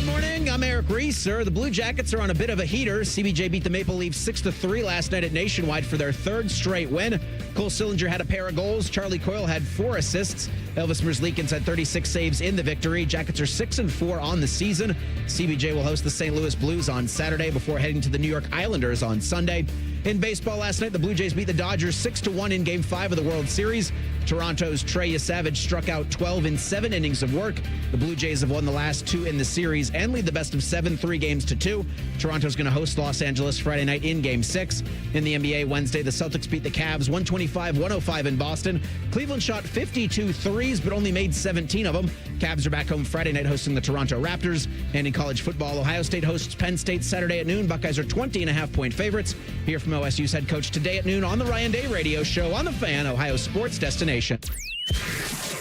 Good morning. I'm Eric Reeser. The Blue Jackets are on a bit of a heater. CBJ beat the Maple Leafs 6-3 last night at Nationwide for their third straight win. Cole Sillinger had a pair of goals. Charlie Coyle had 4 assists. Elvis Merzlikins had 36 saves in the victory. Jackets are 6-4 on the season. CBJ will host the St. Louis Blues on Saturday before heading to the New York Islanders on Sunday. In baseball last night, the Blue Jays beat the Dodgers 6-1 in Game 5 of the World Series. Toronto's Trey Savage struck out 12 in 7 innings of work. The Blue Jays have won the last 2 in the series and lead the best of 7, 3 games to 2. Toronto's going to host Los Angeles Friday night in Game 6. In the NBA Wednesday, the Celtics beat the Cavs 125-105 in Boston. Cleveland shot 52 threes, but only made 17 of them. Cavs are back home Friday night hosting the Toronto Raptors. And in college football, Ohio State hosts Penn State Saturday at noon. Buckeyes are 20.5-point favorites. Hear from OSU's head coach today at noon on the Ryan Day Radio Show on The Fan, Ohio sports destination.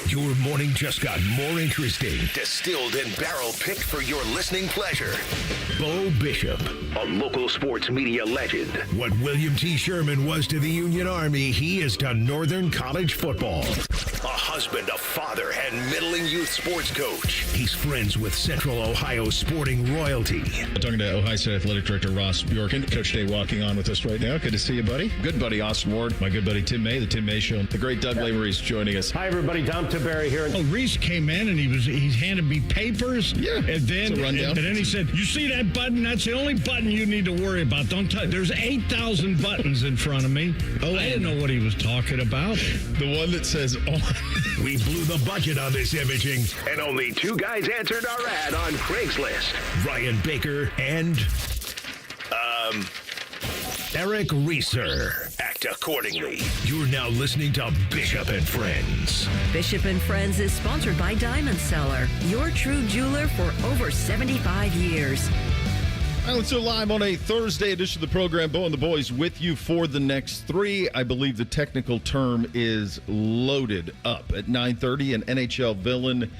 Your morning just got more interesting. Distilled and barrel-picked for your listening pleasure. Bo Bishop, a local sports media legend. What William T. Sherman was to the Union Army, he is to Northern College football. A husband, a father, and middling youth sports coach. He's friends with Central Ohio sporting royalty. I'm talking to Ohio State Athletic Director Ross Bjorken. Coach Day walking on with us right now. Good to see you, buddy. Good buddy, Austin Ward. My good buddy Tim May, the Tim May Show. The great Doug Lavery's joining us. Hi, everybody. Dom Tiberi here. Oh, Reese came in and he handed me papers. Yeah, and then he said, "You see that button? That's the only button you need to worry about. Don't touch. There's 8,000 buttons in front of me." Oh, I didn't know what he was talking about. The one that says on. We blew the budget on this imaging, and only 2 guys answered our ad on Craigslist. Ryan Baker and Eric Reeser. Act accordingly. You're now listening to Bishop and Friends. Bishop and Friends is sponsored by Diamond Seller, your true jeweler for over 75 years. All right, let's do live on a Thursday edition of the program. Bo and the boys with you for the next 3. I believe the technical term is loaded up. At 9:30, an NHL villain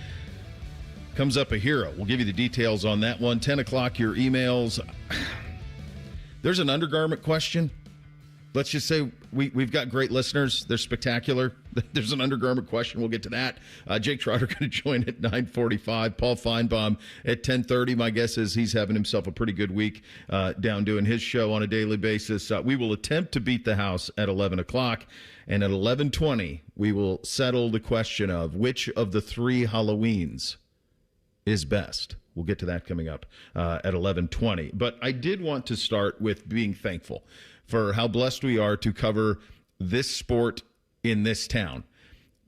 comes up a hero. We'll give you the details on that one. 10 o'clock, your emails. There's an undergarment question. Let's just say we've got great listeners. They're spectacular. There's an undergarment question. We'll get to that. Jake Trotter going to join at 9:45. Paul Finebaum at 10:30. My guess is he's having himself a pretty good week down doing his show on a daily basis. We will attempt to beat the house at 11 o'clock. And at 11:20, we will settle the question of which of the 3 Halloweens is best. We'll get to that coming up at 11:20. But I did want to start with being thankful for how blessed we are to cover this sport in this town.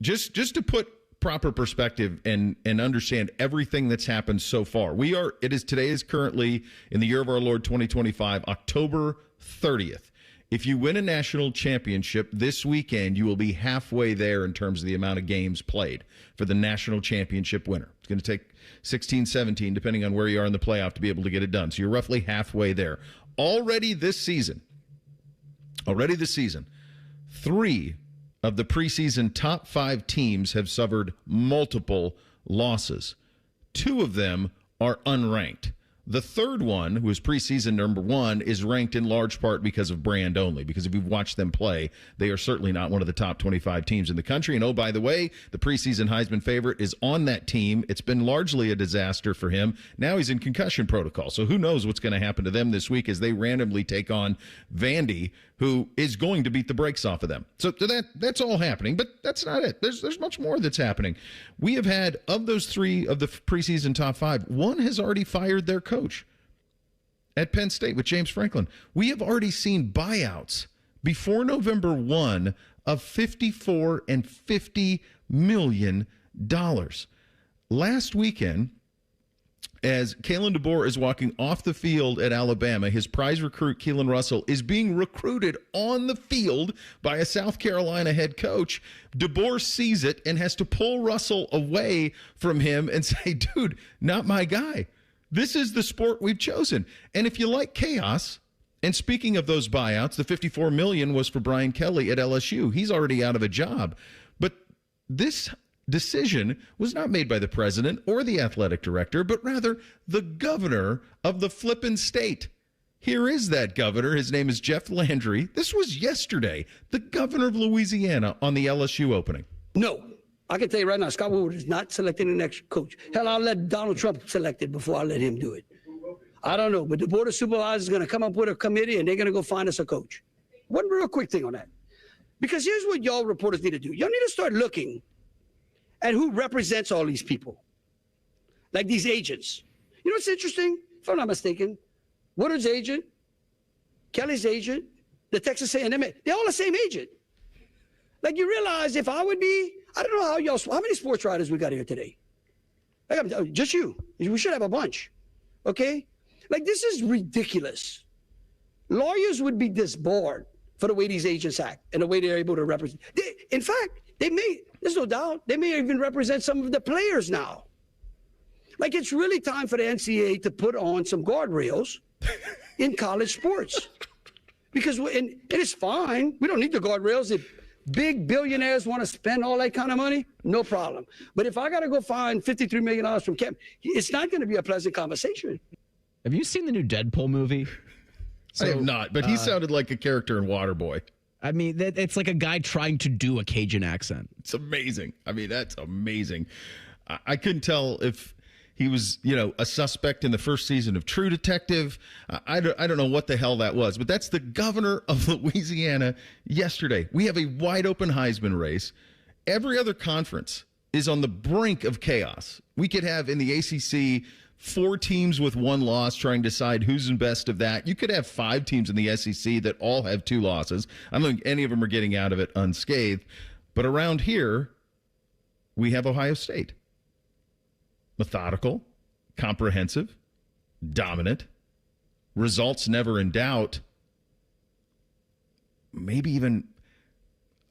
Just to put proper perspective and understand everything that's happened so far. Today is currently in the year of our Lord 2025, October 30th. If you win a national championship this weekend, you will be halfway there in terms of the amount of games played for the national championship winner. It's going to take 16, 17, depending on where you are in the playoff, to be able to get it done. So you're roughly halfway there. Already this season, 3 of the preseason top 5 teams have suffered multiple losses. 2 of them are unranked. The third one, who is preseason number 1, is ranked in large part because of brand only. Because if you've watched them play, they are certainly not one of the top 25 teams in the country. And oh, by the way, the preseason Heisman favorite is on that team. It's been largely a disaster for him. Now he's in concussion protocol. So who knows what's going to happen to them this week as they randomly take on Vandy, who is going to beat the brakes off of them. So that's all happening, but that's not it. There's much more that's happening. We have had, of those 3 of the preseason top 5, 1 has already fired their coach at Penn State with James Franklin. We have already seen buyouts before November 1 of $54 and $50 million. Last weekend, as Kalen DeBoer is walking off the field at Alabama, his prize recruit, Keelan Russell, is being recruited on the field by a South Carolina head coach. DeBoer sees it and has to pull Russell away from him and say, dude, not my guy. This is the sport we've chosen. And if you like chaos, and speaking of those buyouts, the $54 million was for Brian Kelly at LSU. He's already out of a job. But this decision was not made by the president or the athletic director, but rather the governor of the flippin' state. Here is that governor. His name is Jeff Landry. This was yesterday, the governor of Louisiana on the LSU opening. No, I can tell you right now, Scott Woodward is not selecting the next coach. Hell, I'll let Donald Trump select it before I let him do it. I don't know, but the Board of Supervisors is going to come up with a committee, and they're going to go find us a coach. One real quick thing on that. Because here's what y'all reporters need to do. Y'all need to start looking at who represents all these people, like these agents. You know what's interesting? If I'm not mistaken, Woodward's agent, Kelly's agent, the Texas A&M, they're all the same agent. Like, you realize if I would be, I don't know how many sports writers we got here today? Just you. We should have a bunch. Okay? Like, this is ridiculous. Lawyers would be disbarred for the way these agents act and the way they're able to represent. In fact, there's no doubt, they may even represent some of the players now. Like, it's really time for the NCAA to put on some guardrails in college sports. Because, and it's fine. We don't need the guardrails. If big billionaires want to spend all that kind of money, no problem. But if I got to go find $53 million from Kevin, it's not going to be a pleasant conversation. Have you seen the new Deadpool movie? I have not, but he sounded like a character in Waterboy. I mean, it's like a guy trying to do a Cajun accent. It's amazing. I mean, that's amazing. I couldn't tell if he was, a suspect in the first season of True Detective. I don't know what the hell that was, but that's the governor of Louisiana yesterday. We have a wide open Heisman race. Every other conference is on the brink of chaos. We could have in the ACC 4 teams with 1 loss trying to decide who's the best of that. You could have 5 teams in the SEC that all have 2 losses. I don't think any of them are getting out of it unscathed. But around here, we have Ohio State. Methodical, comprehensive, dominant, results never in doubt, maybe even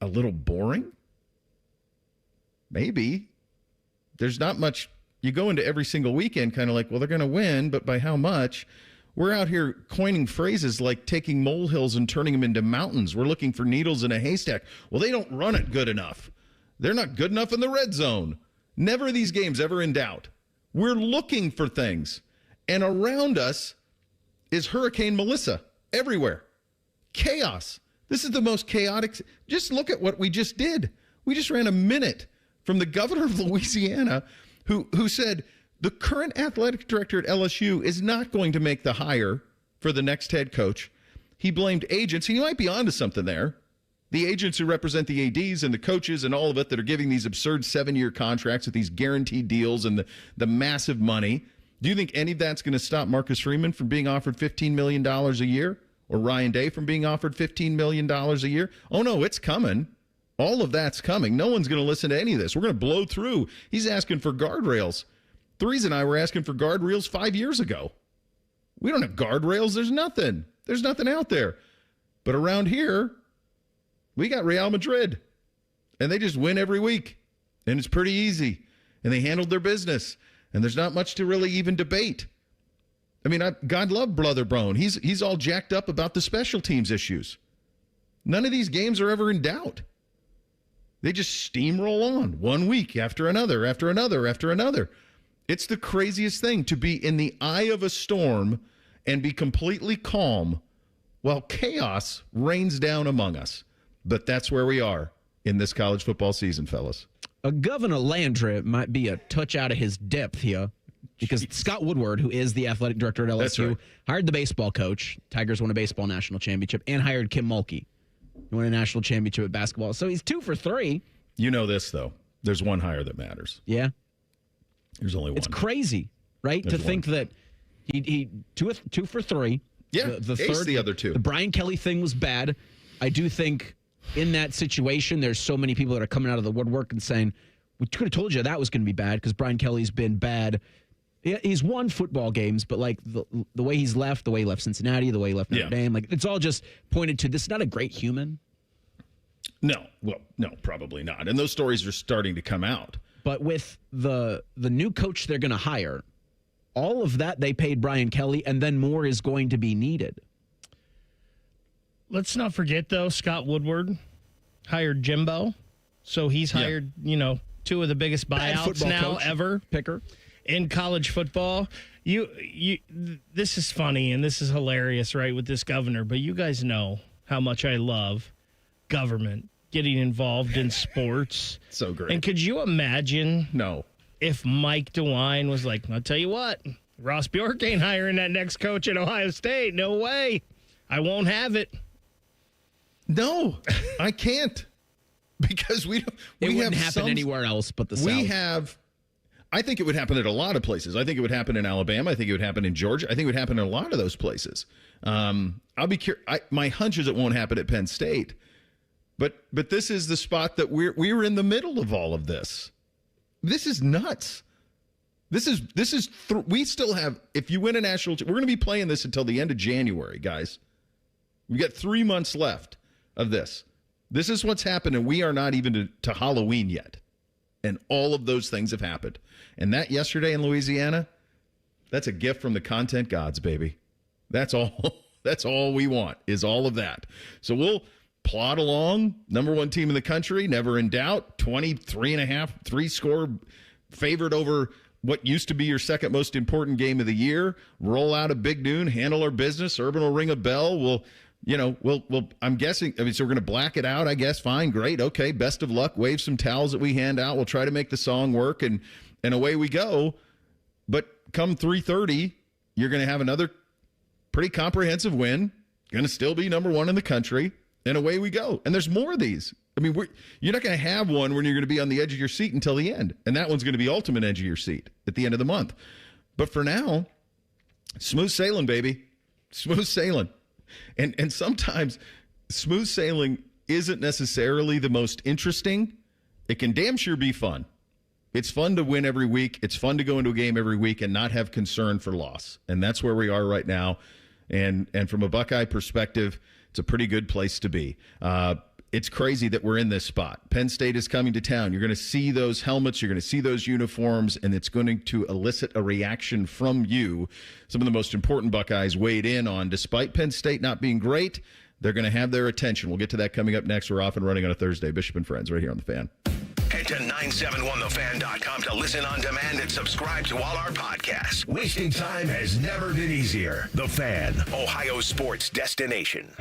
a little boring. Maybe. There's not much. You go into every single weekend kind of like, well, they're going to win, but by how much? We're out here coining phrases like taking molehills and turning them into mountains. We're looking for needles in a haystack. Well, they don't run it good enough. They're not good enough in the red zone. Never are these games ever in doubt. We're looking for things. And around us is Hurricane Melissa everywhere. Chaos. This is the most chaotic. Just look at what we just did. We just ran a minute from the governor of Louisiana who said the current athletic director at LSU is not going to make the hire for the next head coach. He blamed agents. He might be onto something there. The agents who represent the ADs and the coaches and all of it that are giving these absurd 7-year contracts with these guaranteed deals and the massive money. Do you think any of that's going to stop Marcus Freeman from being offered $15 million a year or Ryan Day from being offered $15 million a year? Oh, no, it's coming. All of that's coming. No one's going to listen to any of this. We're going to blow through. He's asking for guardrails. Threes and I were asking for guardrails 5 years ago. We don't have guardrails. There's nothing. There's nothing out there. But around here, we got Real Madrid, and they just win every week, and it's pretty easy, and they handled their business, and there's not much to really even debate. I mean, God love Brother Brown. He's all jacked up about the special teams issues. None of these games are ever in doubt. They just steamroll on 1 week after another, after another, after another. It's the craziest thing to be in the eye of a storm and be completely calm while chaos rains down among us. But that's where we are in this college football season, fellas. Governor Landry might be a touch out of his depth here because Scott Woodward, who is the athletic director at LSU, hired the baseball coach. Tigers won a baseball national championship, and hired Kim Mulkey, who won a national championship at basketball. So he's 2 for 3. You know this, though. There's one hire that matters. Yeah. There's only one. It's crazy, right? There's to think that he 2 for 3. Yeah, the third, the other 2. The Brian Kelly thing was bad. I do think in that situation, there's so many people that are coming out of the woodwork and saying, we could have told you that was going to be bad because Brian Kelly's been bad. He's won football games, but like the way he's left, the way he left Cincinnati, the way he left Notre Dame, like it's all just pointed to this is not a great human. No, well, no, probably not. And those stories are starting to come out. But with the new coach they're going to hire, all of that they paid Brian Kelly, and then more is going to be needed. Let's not forget, though, Scott Woodward hired Jimbo. So he's hired, 2 of the biggest buyouts now ever. Picker. In college football. This is funny and this is hilarious, right, with this governor. But you guys know how much I love government getting involved in sports. So great. And could you imagine if Mike DeWine was like, I'll tell you what, Ross Bjork ain't hiring that next coach at Ohio State. No way. I won't have it. No, I can't. Because it wouldn't happen anywhere else but the South. I think it would happen at a lot of places. I think it would happen in Alabama. I think it would happen in Georgia. I think it would happen in a lot of those places. I'll be curious. My hunch is it won't happen at Penn State. But this is the spot that we were in the middle of all of this. This is nuts. We still have, if you win a national, we're going to be playing this until the end of January, guys. We got 3 months left of this. This is what's happened, and we are not even to Halloween yet. And all of those things have happened. And that yesterday in Louisiana, that's a gift from the content gods, baby. That's all. That's all we want is all of that. So we'll plod along. Number one team in the country, never in doubt. 23.5, 3-score favored over what used to be your second most important game of the year. Roll out a big noon, handle our business. Urban will ring a bell. We'll I'm guessing, so we're going to black it out, I guess. Fine, great, okay, best of luck. Wave some towels that we hand out. We'll try to make the song work, and away we go. But come 3:30, you're going to have another pretty comprehensive win. Going to still be number one in the country, and away we go. And there's more of these. I mean, you're not going to have one when you're going to be on the edge of your seat until the end, and that one's going to be ultimate edge of your seat at the end of the month. But for now, smooth sailing, baby. Smooth sailing. And sometimes smooth sailing isn't necessarily the most interesting. It can damn sure be fun. It's fun to win every week. It's fun to go into a game every week and not have concern for loss. And that's where we are right now. And from a Buckeye perspective, it's a pretty good place to be. It's crazy that we're in this spot. Penn State is coming to town. You're going to see those helmets. You're going to see those uniforms, and it's going to elicit a reaction from you. Some of the most important Buckeyes weighed in on, despite Penn State not being great, they're going to have their attention. We'll get to that coming up next. We're off and running on a Thursday. Bishop and Friends right here on The Fan. Head to 971thefan.com to listen on demand and subscribe to all our podcasts. Wasting time has never been easier. The Fan, Ohio sports destination.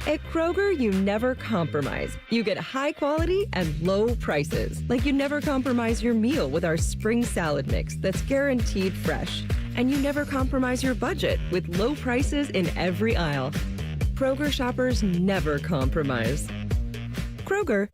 At Kroger, you never compromise. You get high quality and low prices. Like you never compromise your meal with our spring salad mix that's guaranteed fresh. And you never compromise your budget with low prices in every aisle. Kroger shoppers never compromise. Kroger.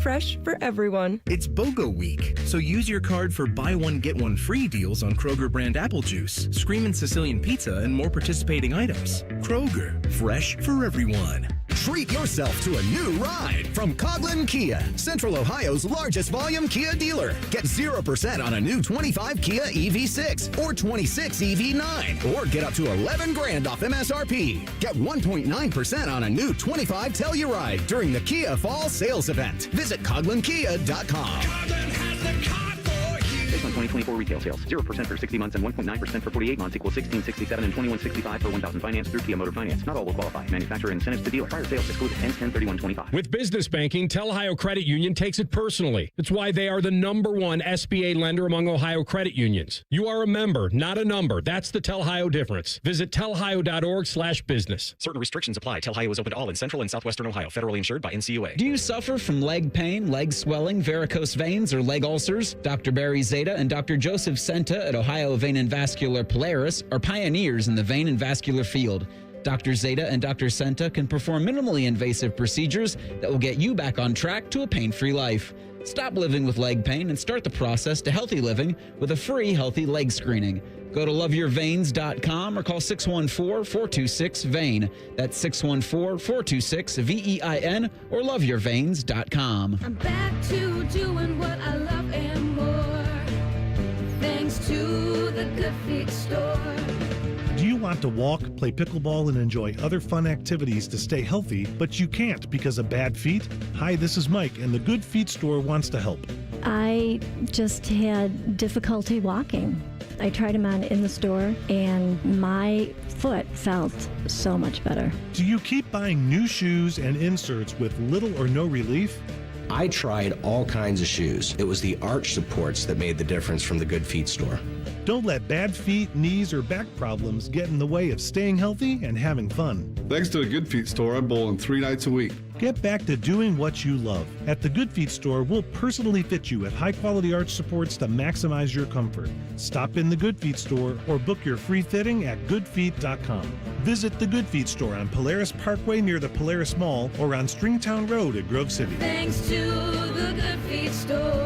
Fresh for everyone. It's BOGO week, so use your card for buy one, get one free deals on Kroger brand apple juice, Screamin' Sicilian pizza, and more participating items. Kroger, fresh for everyone. Treat yourself to a new ride from Coghlan Kia, Central Ohio's largest volume Kia dealer. Get 0% on a new 25 Kia EV6 or 26 EV9, or get up to $11,000 off MSRP. Get 1.9% on a new 25 Telluride during the Kia Fall Sales Event. Visit CoglanKia.com. Coghlan has the car for you. Based on 2024 retail sales, 0% for 60 months and 1.9% for 48 months equals $1,667 and $2,165 per 1,000 finance through Kia Motor Finance. Not all will qualify. Manufacturer incentives to dealer. Prior sales excluded. Ends 10/31/25. With business banking, Tel Ohio Credit Union takes it personally. It's why they are the #1 SBA lender among Ohio credit unions. You are a member, not a number. That's the Tel Ohio difference. Visit telhio.org/business. Certain restrictions apply. Tel Ohio is open to all in central and southwestern Ohio. Federally insured by NCUA. Do you suffer from leg pain, leg swelling, varicose veins, or leg ulcers? Dr. Barry Zeta and Dr. Joseph Senta at Ohio Vein and Vascular Polaris are pioneers in the vein and vascular field. Dr. Zeta and Dr. Senta can perform minimally invasive procedures that will get you back on track to a pain-free life. Stop living with leg pain and start the process to healthy living with a free healthy leg screening. Go to loveyourveins.com or call 614-426-VEIN. That's 614-426-VEIN or loveyourveins.com. I'm back to doing what I love and more. Thanks to the Good Feet store. Do you want to walk, play pickleball, and enjoy other fun activities to stay healthy, but you can't because of bad feet? Hi, this is Mike, and the Good Feet store wants to help. I just had difficulty walking. I tried them on in the store, and my foot felt so much better. Do you keep buying new shoes and inserts with little or no relief? I tried all kinds of shoes. It was the arch supports that made the difference from the Good Feet store. Don't let bad feet, knees, or back problems get in the way of staying healthy and having fun. Thanks to the Good Feet store, I bowl in 3 nights a week. Get back to doing what you love. At the Good Feet store, we'll personally fit you with high-quality arch supports to maximize your comfort. Stop in the Good Feet store or book your free fitting at goodfeet.com. Visit the Good Feet store on Polaris Parkway near the Polaris Mall or on Stringtown Road at Grove City. Thanks to the Good Feet store.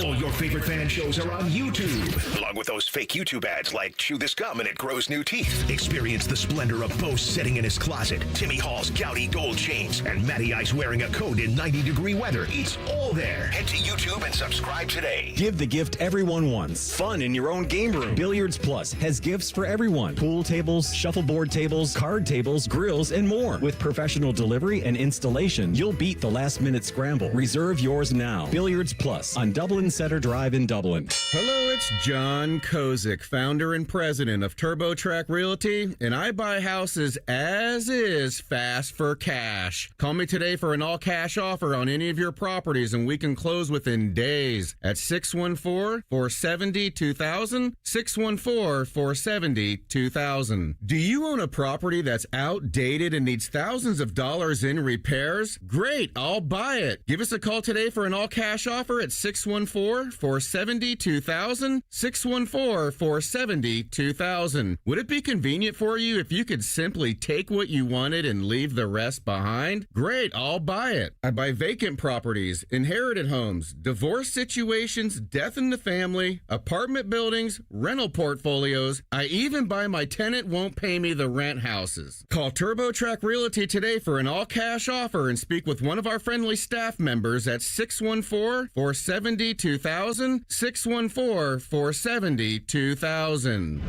All your favorite fan shows are on YouTube, along with those fake YouTube ads like Chew This Gum and It Grows New Teeth. Experience the splendor of Bo sitting in his closet, Timmy Hall's gouty gold chains, and Matty Ice wearing a coat in 90-degree weather. It's all there. Head to YouTube and subscribe today. Give the gift everyone wants. Fun in your own game room. Billiards Plus has gifts for everyone. Pool tables, shuffleboard tables, card tables, grills, and more. With professional delivery and installation, you'll beat the last-minute scramble. Reserve yours now. Billiards Plus on Dublin Center Drive in Dublin. Hello, it's John Kozik, founder and president of TurboTrack Realty, and I buy houses as is, fast for cash. Call me today for an all-cash offer on any of your properties, and we can close within days at 614-470-2000, 614-470-2000. Do you own a property that's outdated and needs thousands of dollars in repairs? Great, I'll buy it. Give us a call today for an all-cash offer at 614-470-2000, 614-470-2000. Would it be convenient for you if you could simply take what you wanted and leave the rest behind? Great, I'll buy it. I buy vacant properties, inherited homes, divorce situations, death in the family, apartment buildings, rental portfolios. I even buy my tenant won't pay me the rent houses. Call TurboTrack Realty today for an all-cash offer and speak with one of our friendly staff members at 614-470-2000, 614-470-2000.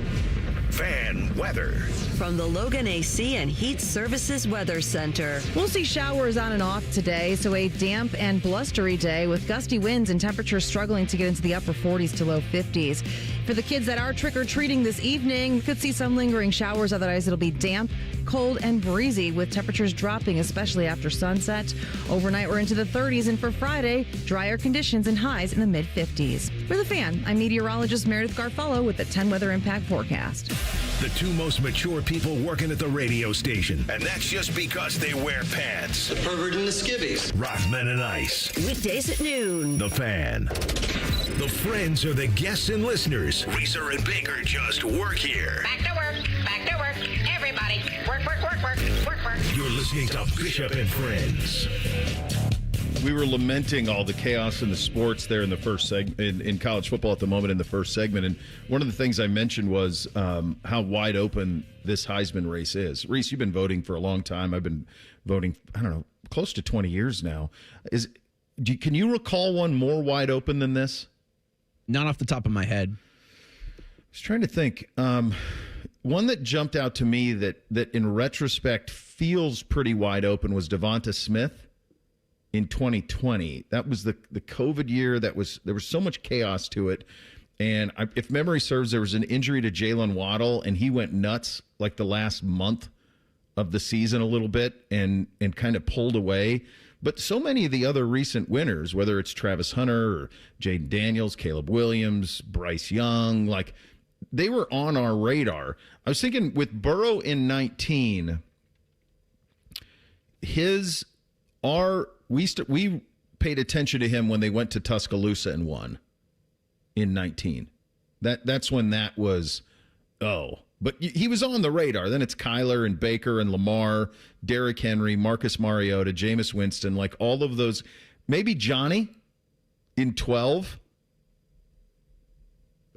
Fan weather. From the Logan AC and Heat Services Weather Center. We'll see showers on and off today, so a damp and blustery day with gusty winds and temperatures struggling to get into the upper 40s to low 50s. For the kids that are trick-or-treating this evening, we could see some lingering showers. Otherwise, it'll be damp, cold, and breezy with temperatures dropping, especially after sunset. Overnight, we're into the 30s, and for Friday, drier conditions and highs in the mid-50s. For The Fan, I'm meteorologist Meredith Garfalo with the 10 Weather Impact Forecast. The two most mature people working at the radio station. And that's just because they wear pants. The pervert and the skivvies. Rothman and Ice. Weekdays at noon. The Fan. The friends are the guests and listeners. Reeser and Baker just work here. Back to work. Back to work. Everybody. Work, work, work, work, work, work. You're listening to Bishop and Friends. We were lamenting all the chaos in the sports there in the first segment, in college football at the moment in the first segment. And one of the things I mentioned was how wide open this Heisman race is. Reese, you've been voting for a long time. I've been voting, I don't know, close to 20 years now. Can you recall one more wide open than this? Not off the top of my head. I was trying to think. One that jumped out to me that in retrospect feels pretty wide open was Devonta Smith. In 2020, that was the COVID year. There was so much chaos to it, and if memory serves, there was an injury to Jalen Waddle, and he went nuts like the last month of the season a little bit, and kind of pulled away. But so many of the other recent winners, whether it's Travis Hunter or Jaden Daniels, Caleb Williams, Bryce Young, like they were on our radar. I was thinking with Burrow in 19, we paid attention to him when they went to Tuscaloosa and won in 19. That's when that was, but he was on the radar. Then it's Kyler and Baker and Lamar, Derrick Henry, Marcus Mariota, Jameis Winston, like all of those. Maybe Johnny in 12.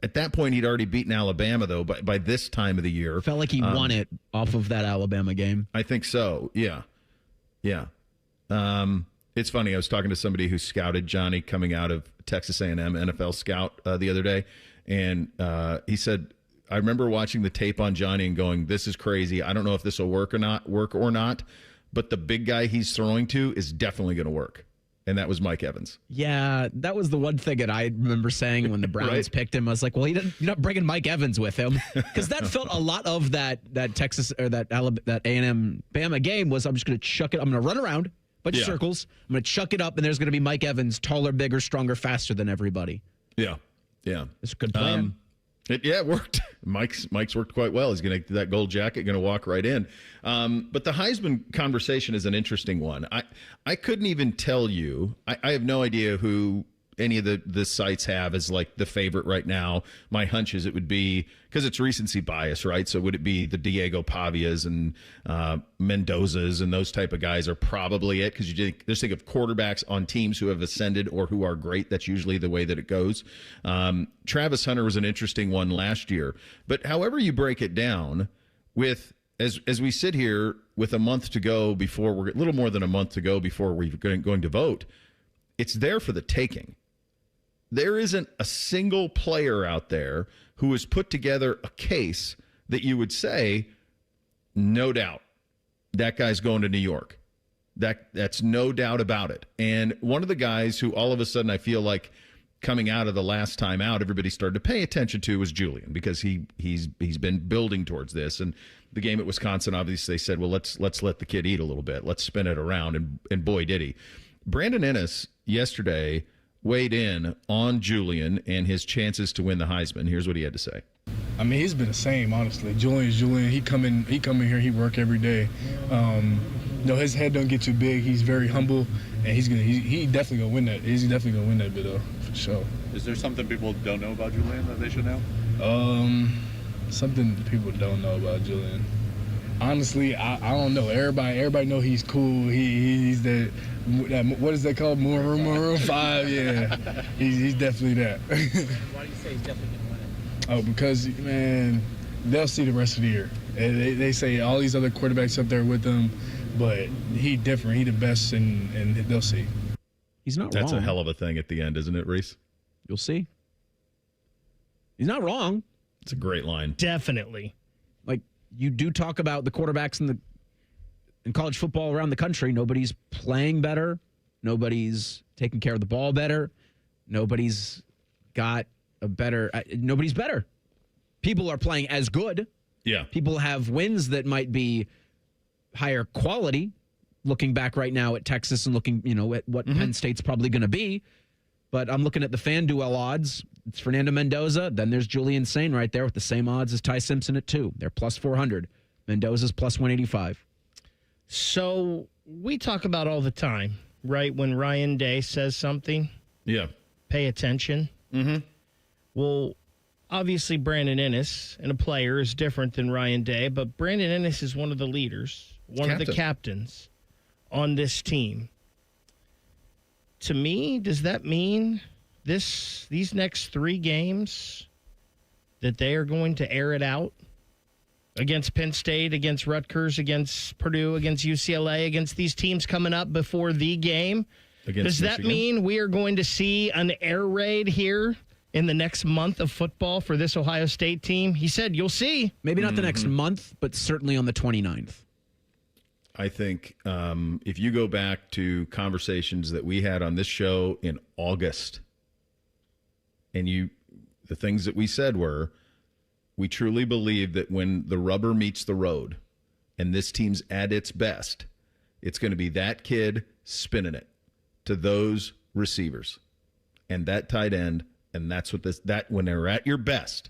At that point, he'd already beaten Alabama, though, by this time of the year. Felt like he won it off of that Alabama game. I think so, yeah. It's funny. I was talking to somebody who scouted Johnny coming out of Texas A&M, NFL scout, the other day, and he said, "I remember watching the tape on Johnny and going, this is crazy. I don't know if this will work or not, but the big guy he's throwing to is definitely going to work." And that was Mike Evans. Yeah, that was the one thing that I remember saying when the Browns picked him. I was like, well, you're not bringing Mike Evans with him, because that felt a lot of that Texas or that A&M Bama game was, I'm just going to chuck it. I'm going to run around. Bunch of circles. I'm going to chuck it up, and there's going to be Mike Evans, taller, bigger, stronger, faster than everybody. Yeah. It's a good plan. It worked. Mike's worked quite well. He's going to that gold jacket, going to walk right in. But the Heisman conversation is an interesting one. I couldn't even tell you. I have no idea who any of the sites have as like the favorite right now. My hunch is it would be, because it's recency bias, right? So would it be the Diego Pavias and Mendozas and those type of guys are probably it, because you just think of quarterbacks on teams who have ascended or who are great. That's usually the way that it goes. Travis Hunter was an interesting one last year. But however you break it down, with as we sit here with a month to go before we're a little more than a month to go before we're going to vote, it's there for the taking. There isn't a single player out there who has put together a case that you would say, no doubt, that guy's going to New York. That's no doubt about it. And one of the guys who all of a sudden I feel like coming out of the last time out, everybody started to pay attention to was Julian, because he's been building towards this. And the game at Wisconsin, obviously, they said, well, let's let the kid eat a little bit. Let's spin it around. And boy, did he. Brandon Ennis yesterday weighed in on Julian and his chances to win the Heisman. Here's what he had to say. I mean, he's been the same, honestly. Julian's Julian. He come in here, he work every day. His head don't get too big. He's very humble, and he definitely gonna win that. He's definitely gonna win that bit, though, for sure. Is there something people don't know about Julian that they should know? Something people don't know about Julian. Honestly, I don't know. Everybody know he's cool. He's that what is that called? Maroon 5. Yeah, he's definitely that. Why do you say he's definitely gonna win it? Oh, because man, they'll see the rest of the year. They say all these other quarterbacks up there with him, but he different. He the best, and they'll see. He's not That's wrong. a hell of a thing at the end, isn't it, Reese? You'll see. He's not wrong. It's a great line. Definitely. Like, you do talk about the quarterbacks in college football around the country. Nobody's playing better. Nobody's taking care of the ball better. Nobody's got a better. Nobody's better. People are playing as good. Yeah. People have wins that might be higher quality. Looking back right now at Texas and looking, at what Penn State's probably going to be. But I'm looking at the FanDuel odds. It's Fernando Mendoza. Then there's Julian Sayin right there with the same odds as Ty Simpson at 2. They're plus 400. Mendoza's plus 185. So we talk about all the time, right? When Ryan Day says something. Yeah. Pay attention. Mm-hmm. Well, obviously Brandon Ennis and a player is different than Ryan Day, but Brandon Ennis is one of the leaders, one of the captains on this team. To me, does that mean these next 3 games that they are going to air it out against Penn State, against Rutgers, against Purdue, against UCLA, against these teams coming up before the game? Does that mean we are going to see an air raid here in the next month of football for this Ohio State team? He said, you'll see. Maybe not the next month, but certainly on the 29th. I think if you go back to conversations that we had on this show in August, and the things that we said were, we truly believe that when the rubber meets the road and this team's at its best, it's going to be that kid spinning it to those receivers and that tight end, and that's what that when they're at your best.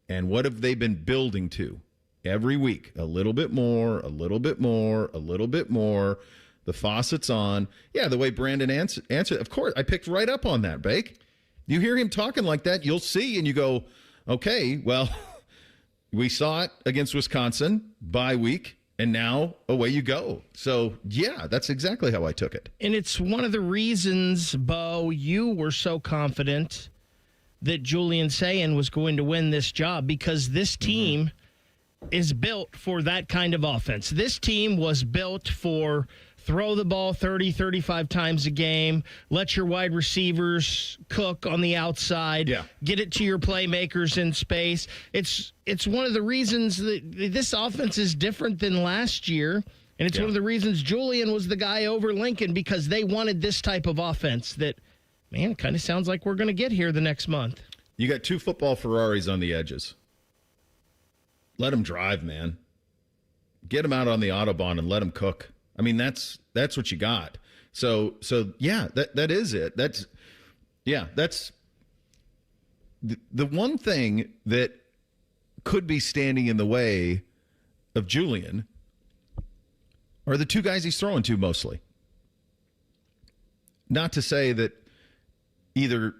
And what have they been building to? Every week, a little bit more, a little bit more, a little bit more. The faucet's on. Yeah, the way Brandon answered, of course, I picked right up on that, Bake. You hear him talking like that, you'll see, and you go, okay, well, we saw it against Wisconsin, bye week, and now away you go. So, yeah, that's exactly how I took it. And it's one of the reasons, Bo, you were so confident that Julian Sayin was going to win this job, because this team is built for that kind of offense. This team was built for throw the ball 30, 35 times a game, let your wide receivers cook on the outside, get it to your playmakers in space. It's one of the reasons that this offense is different than last year, and it's one of the reasons Julian was the guy over Lincoln, because they wanted this type of offense that, man, kind of sounds like we're going to get here the next month. You got 2 football Ferraris on the edges. Let them drive, man. Get them out on the Autobahn and let them cook. I mean, that's what you got. So yeah, that is it. That's the one thing that could be standing in the way of Julian are the two guys he's throwing to mostly. Not to say that either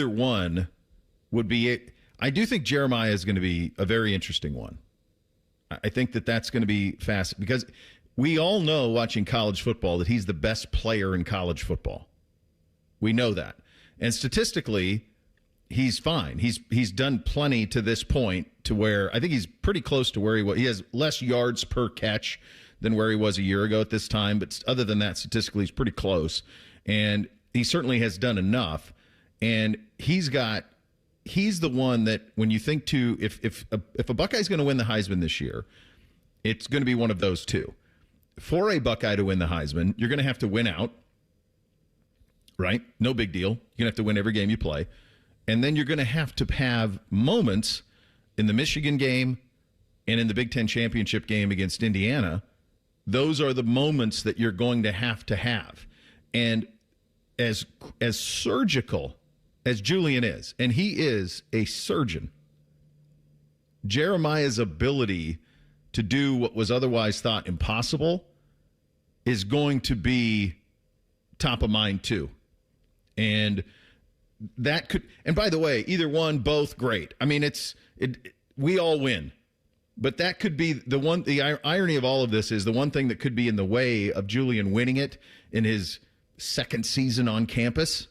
one would be. I do think Jeremiah is going to be a very interesting one. I think that's going to be fast because we all know watching college football that he's the best player in college football. We know that. And statistically, he's fine. He's done plenty to this point to where I think he's pretty close to where he was. He has less yards per catch than where he was a year ago at this time. But other than that, statistically, he's pretty close. And he certainly has done enough. And he's the one that when you think to if a Buckeye's going to win the Heisman this year, it's going to be one of those two. For a Buckeye to win the Heisman, you're going to have to win out, right? No big deal. You're going to have to win every game you play. And then you're going to have moments in the Michigan game and in the Big Ten championship game against Indiana. Those are the moments that you're going to have. And as surgical as Julian is, and he is a surgeon, Jeremiah's ability to do what was otherwise thought impossible is going to be top of mind too. And that could, and by the way, either one, both great. I mean, we all win. But that could be the irony of all of this is the one thing that could be in the way of Julian winning it in his second season on campus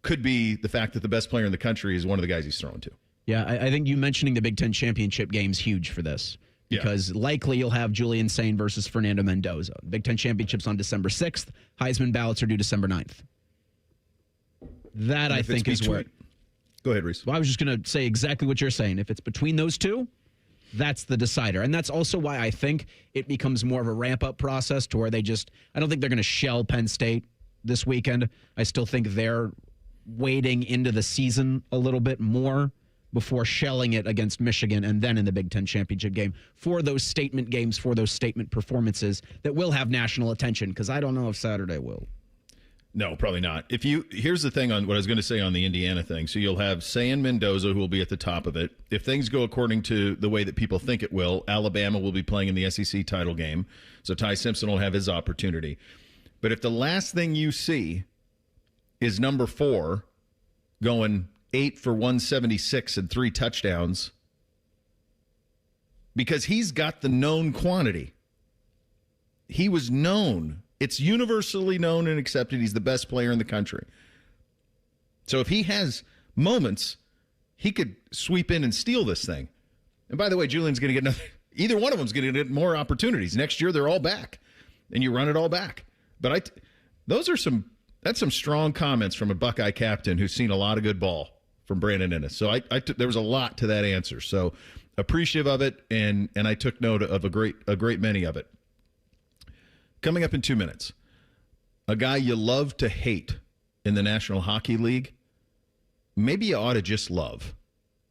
could be the fact that the best player in the country is one of the guys he's throwing to. Yeah, I think you mentioning the Big Ten championship game is huge for this because likely you'll have Julian Sayin versus Fernando Mendoza. Big Ten championships on December 6th. Heisman ballots are due December 9th. That I think is where. Go ahead, Reese. Well, I was just going to say exactly what you're saying. If it's between those two, that's the decider. And that's also why I think it becomes more of a ramp-up process to where I don't think they're going to shell Penn State this weekend. I still think they're wading into the season a little bit more before shelling it against Michigan and then in the Big Ten championship game for those statement games, for those statement performances that will have national attention, because I don't know if Saturday will. No, probably not. Here's the thing on what I was going to say on the Indiana thing. So you'll have Sayin Mendoza, who will be at the top of it. If things go according to the way that people think it will, Alabama will be playing in the SEC title game. So Ty Simpson will have his opportunity. But if the last thing you see is number 4 going 8 for 176 and 3 touchdowns, because he's got the known quantity. He was known. It's universally known and accepted he's the best player in the country. So if he has moments, he could sweep in and steal this thing. And by the way, Julian's going to get either one of them's going to get more opportunities. Next year, they're all back, and you run it all back. But that's some strong comments from a Buckeye captain who's seen a lot of good ball from Brandon Ennis. So there was a lot to that answer. So appreciative of it, and I took note of a great many of it. Coming up in 2 minutes, a guy you love to hate in the National Hockey League, maybe you ought to just love.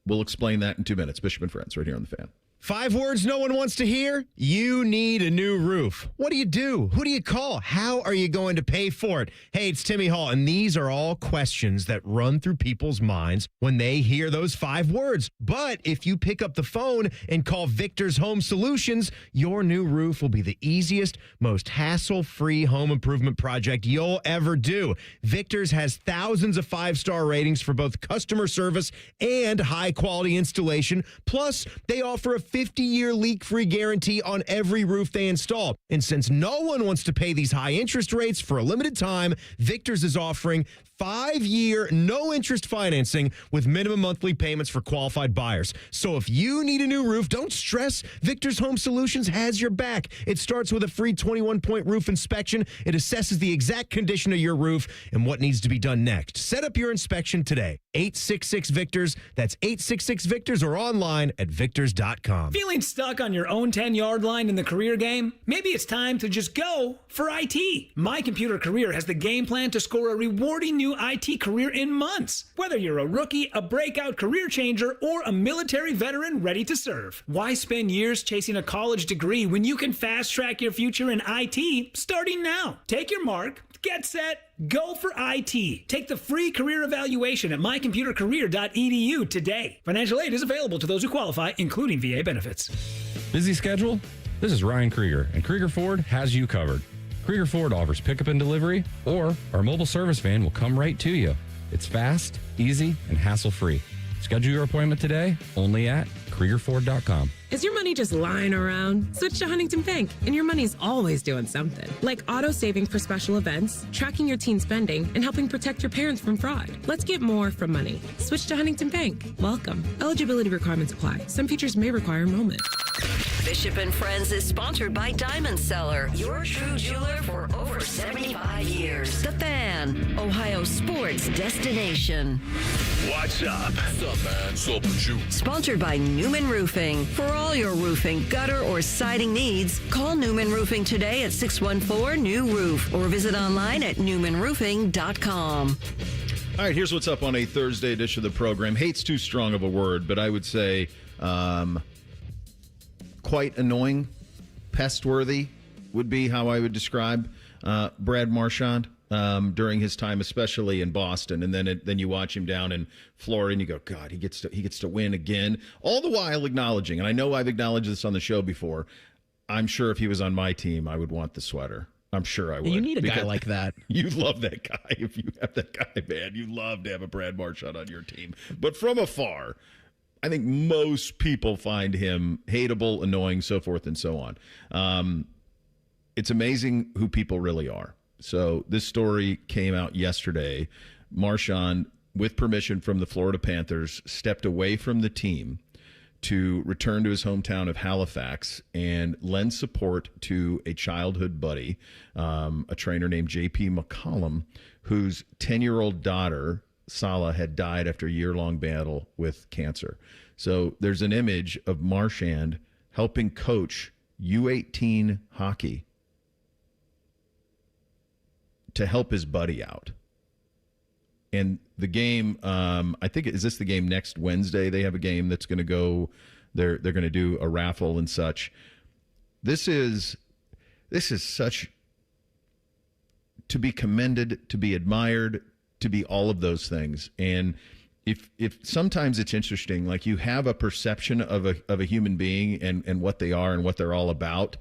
We'll explain that in 2 minutes. Bishop and Friends right here on The Fan. 5 words no one wants to hear? You need a new roof. What do? Who do you call? How are you going to pay for it? Hey, it's Timmy Hall, and these are all questions that run through people's minds when they hear those 5 words. But if you pick up the phone and call Victor's Home Solutions, your new roof will be the easiest, most hassle-free home improvement project you'll ever do. Victor's has thousands of 5-star ratings for both customer service and high-quality installation. Plus, they offer a 50-year leak-free guarantee on every roof they install. And since no one wants to pay these high interest rates for a limited time, Victor's is offering 5-year, no-interest financing with minimum monthly payments for qualified buyers. So if you need a new roof, don't stress. Victor's Home Solutions has your back. It starts with a free 21-point roof inspection. It assesses the exact condition of your roof and what needs to be done next. Set up your inspection today. 866-VICTORS. That's 866-VICTORS or online at victors.com. Feeling stuck on your own 10-yard line in the career game? Maybe it's time to just go for IT. My Computer Career has the game plan to score a rewarding new IT career in months. Whether you're a rookie, a breakout career changer, or a military veteran ready to serve. Why spend years chasing a college degree when you can fast track your future in IT starting now? Take your mark, Get set, go for IT. Take the free career evaluation at mycomputercareer.edu today. Financial aid is available to those who qualify, including VA benefits. Busy schedule? This is Ryan Krieger, and Krieger Ford has you covered. Krieger Ford offers pickup and delivery, or our mobile service van will come right to you. It's fast, easy, and hassle-free. Schedule your appointment today only at KriegerFord.com. Is your money just lying around? Switch to Huntington Bank, and your money's always doing something. Like auto saving for special events, tracking your teen spending, and helping protect your parents from fraud. Let's get more from money. Switch to Huntington Bank. Welcome. Eligibility requirements apply. Some features may require enrollment. Bishop and Friends is sponsored by Diamond Seller, your true jeweler for over 75 years. The Fan, Ohio sports destination. What's up? What's up, man? What's up with you? Sponsored by Newman Roofing. For all your roofing, gutter, or siding needs, call Newman Roofing today at 614-NEW-ROOF or visit online at newmanroofing.com. All right, here's what's up on a Thursday edition of the program. Hate's too strong of a word, but I would say quite annoying, pest-worthy would be how I would describe Brad Marchand during his time, especially in Boston. And then you watch him down in Florida, and you go, God, he gets to win again. All the while acknowledging, and I know I've acknowledged this on the show before, I'm sure if he was on my team, I would want the sweater. I'm sure I would. You need a guy like that. You love that guy. If you have that guy, man, you love to have a Brad Marchand on your team. But from afar, I think most people find him hateable, annoying, so forth and so on. It's amazing who people really are. So this story came out yesterday. Marchand, with permission from the Florida Panthers, stepped away from the team to return to his hometown of Halifax and lend support to a childhood buddy, a trainer named J.P. McCollum, whose 10-year-old daughter, Salah, had died after a year-long battle with cancer. So there's an image of Marchand helping coach U18 hockey to help his buddy out. And the game, I think, is this the game next Wednesday? They have a game that's going to go, they're going to do a raffle and such. This is such, to be commended, to be admired, to be all of those things. And if sometimes it's interesting, like you have a perception of a human being and what they are and what they're all about,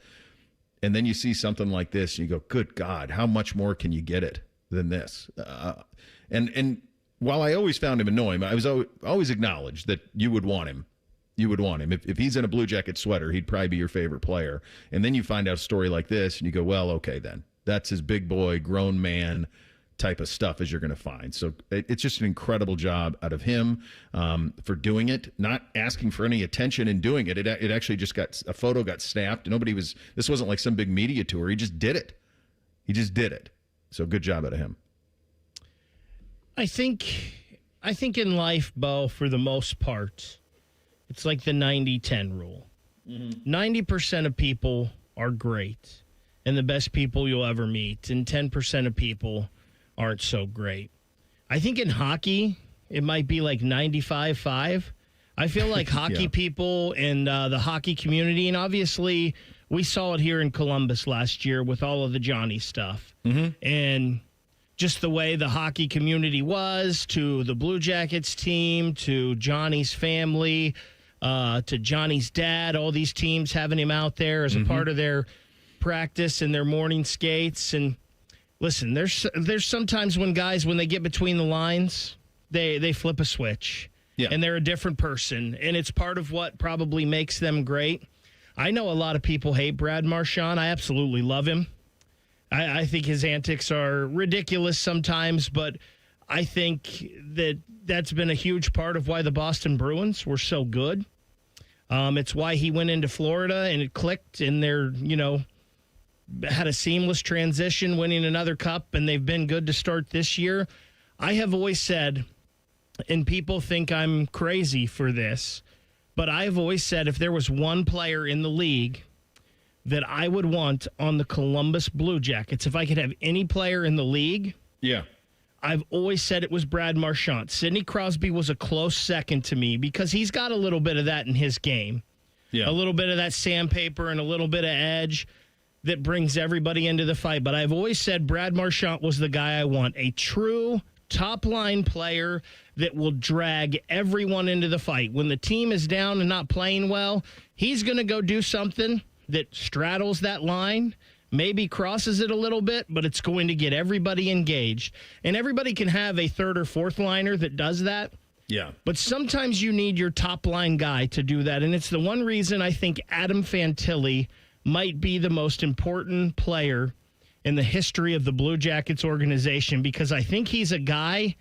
and then you see something like this and you go, good God, how much more can you get it than this? And while I always found him annoying, I was always acknowledged that you would want him. You would want him. If he's in a Blue Jacket sweater, he'd probably be your favorite player. And then you find out a story like this and you go, well, okay, then. That's his big boy, grown man type of stuff as you're going to find. So it's just an incredible job out of him for doing it, not asking for any attention in doing it. It actually just a photo got snapped. This wasn't like some big media tour. He just did it. He just did it. So good job out of him. I think in life, Bo, for the most part, it's like the 90-10 rule. 90% of people are great and the best people you'll ever meet, and 10% of people aren't so great. I think in hockey, it might be like 95-5. I feel like hockey people and the hockey community, and obviously we saw it here in Columbus last year with all of the Johnny stuff. And just the way the hockey community was to the Blue Jackets team, to Johnny's family, to Johnny's dad, all these teams having him out there as a part of their practice and their morning skates. And listen, there's sometimes when guys, when they get between the lines, they flip a switch. Yeah. And they're a different person. And it's part of what probably makes them great. I know a lot of people hate Brad Marchand. I absolutely love him. I think his antics are ridiculous sometimes, but I think that's been a huge part of why the Boston Bruins were so good. It's why he went into Florida and it clicked, and they're, had a seamless transition, winning another cup, and they've been good to start this year. I have always said, and people think I'm crazy for this, but I've always said if there was one player in the league that I would want on the Columbus Blue Jackets, if I could have any player in the league, I've always said it was Brad Marchand. Sidney Crosby was a close second to me because he's got a little bit of that in his game. A little bit of that sandpaper and a little bit of edge. that brings everybody into the fight. But I've always said Brad Marchand was the guy I want, a true top-line player that will drag everyone into the fight. When the team is down and not playing well, he's going to go do something that straddles that line, maybe crosses it a little bit, but it's going to get everybody engaged. And everybody can have a third or fourth liner that does that. Yeah. But sometimes you need your top-line guy to do that. And it's the one reason I think Adam Fantilli might be the most important player in the history of the Blue Jackets organization, because I think he's a guy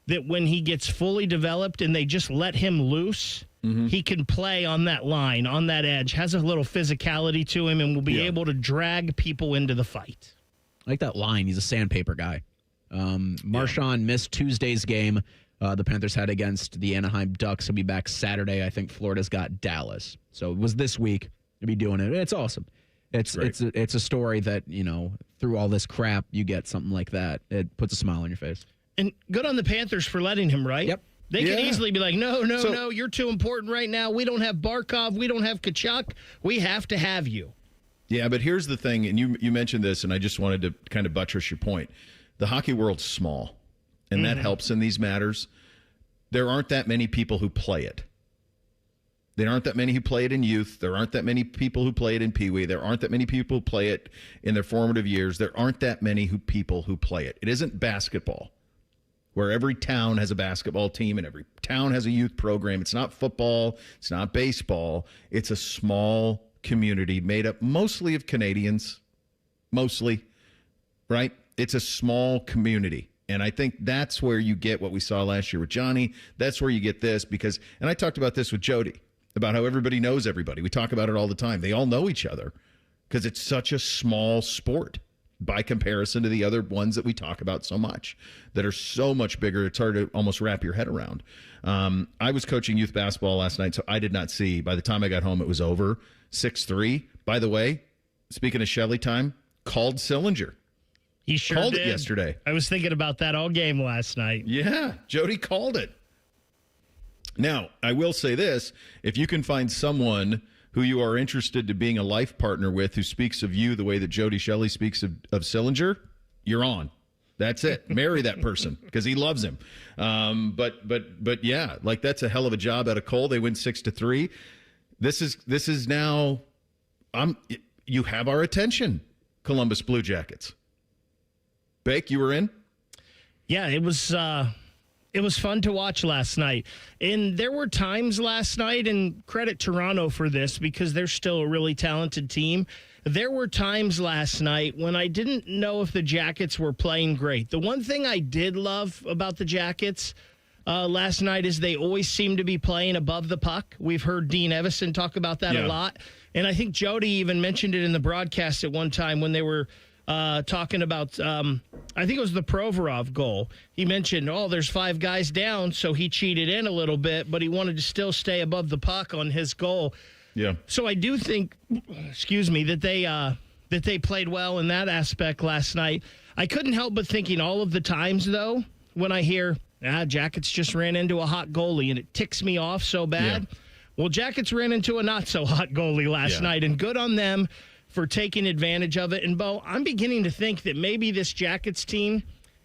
that when he gets fully developed and they just let him loose, he can play on that line, on that edge, has a little physicality to him, and will be able to drag people into the fight. I like that line. He's a sandpaper guy. Marchand missed Tuesday's game the Panthers had against the Anaheim Ducks. He'll be back Saturday. I think Florida's got Dallas. So it was this week to be doing it. It's awesome. It's a story that, through all this crap, you get something like that. It puts a smile on your face. And good on the Panthers for letting him, right? Yep. They can easily be like, no, you're too important right now. We don't have Barkov. We don't have Kachuk. We have to have you. Yeah, but here's the thing, and you mentioned this, and I just wanted to kind of buttress your point. The hockey world's small, and that helps in these matters. There aren't that many people who play it. There aren't that many who play it in youth. There aren't that many people who play it in Pee Wee. There aren't that many people who play it in their formative years. There aren't that many people who play it. It isn't basketball, where every town has a basketball team and every town has a youth program. It's not football. It's not baseball. It's a small community made up mostly of Canadians, right? It's a small community. And I think that's where you get what we saw last year with Johnny. That's where you get this because, and I talked about this with Jody, about how everybody knows everybody. We talk about it all the time. They all know each other because it's such a small sport by comparison to the other ones that we talk about so much that are so much bigger. It's hard to almost wrap your head around. I was coaching youth basketball last night, so I did not see. By the time I got home, it was over. 6-3. By the way, speaking of Shelley time, called Sillinger. He sure called did. it yesterday. I was thinking about that all game last night. Yeah, Jody called it. Now, I will say this. If you can find someone who you are interested to being a life partner with who speaks of you the way that Jody Shelley speaks of Sillinger, you're on. That's it. Marry that person because he loves him. But yeah, like that's a hell of a job out of Cole. They win 6-3. This is now. You have our attention, Columbus Blue Jackets. Bake, you were in? Yeah, it was fun to watch last night. And there were times last night, and credit Toronto for this because they're still a really talented team. There were times last night when I didn't know if the Jackets were playing great. The one thing I did love about the Jackets last night is they always seem to be playing above the puck. We've heard Dean Evison talk about that a lot. And I think Jody even mentioned it in the broadcast at one time when they were talking about, I think it was the Provorov goal. He mentioned, there's 5 guys down, so he cheated in a little bit, but he wanted to still stay above the puck on his goal. Yeah. So I do think, that they played well in that aspect last night. I couldn't help but thinking all of the times, though, when I hear, Jackets just ran into a hot goalie, and it ticks me off so bad. Yeah. Well, Jackets ran into a not-so-hot goalie last night, and good on them for taking advantage of it. And, Bo, I'm beginning to think that maybe this Jackets team,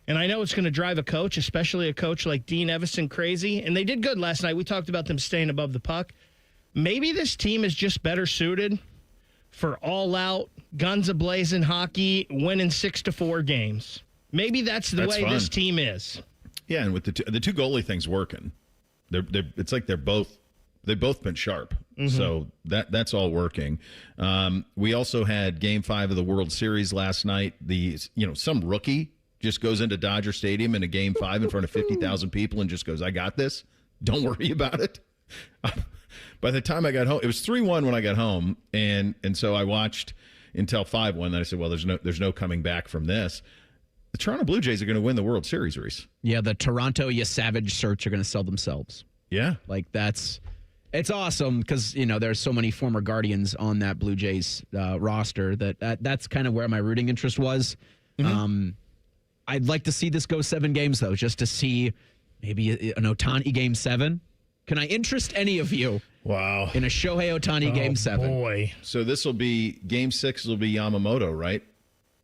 and I know it's going to drive a coach, especially a coach like Dean Evison, crazy, and they did good last night. We talked about them staying above the puck. Maybe this team is just better suited for all-out, guns a-blazing hockey, winning 6-4 games. Maybe that's the way this team is. Yeah, and with the two goalie things working, it's like they've both been sharp. Mm-hmm. So that's all working. We also had Game 5 of the World Series last night. Some rookie just goes into Dodger Stadium in a Game 5 in front of 50,000 people and just goes, I got this. Don't worry about it. By the time I got home, it was 3-1 when I got home, and so I watched until 5-1. Then I said, well, there's no coming back from this. The Toronto Blue Jays are going to win the World Series, Reese. Yeah, the Toronto You Savage shirts are going to sell themselves. Yeah. It's awesome because, there's so many former Guardians on that Blue Jays roster that's kind of where my rooting interest was. Mm-hmm. I'd like to see this go 7 games, though, just to see maybe an Ohtani Game 7. Can I interest any of you Wow. In a Shohei Ohtani Game 7. Boy. So this will be Game 6 will be Yamamoto, right?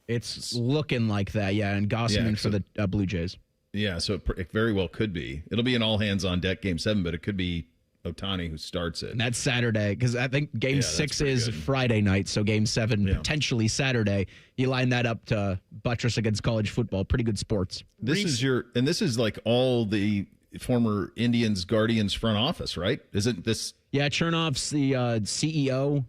It's looking like that, yeah, and Gossman for the Blue Jays. Yeah, so it very well could be. It'll be an all-hands-on-deck Game 7, but it could be Ohtani who starts it. And that's Saturday, because I think Game 6 is good. Friday night, so Game 7 potentially Saturday. You line that up to buttress against college football. Pretty good sports. This is like all the former Indians Guardians front office, right? Isn't this? Yeah, Chernoff's the CEO.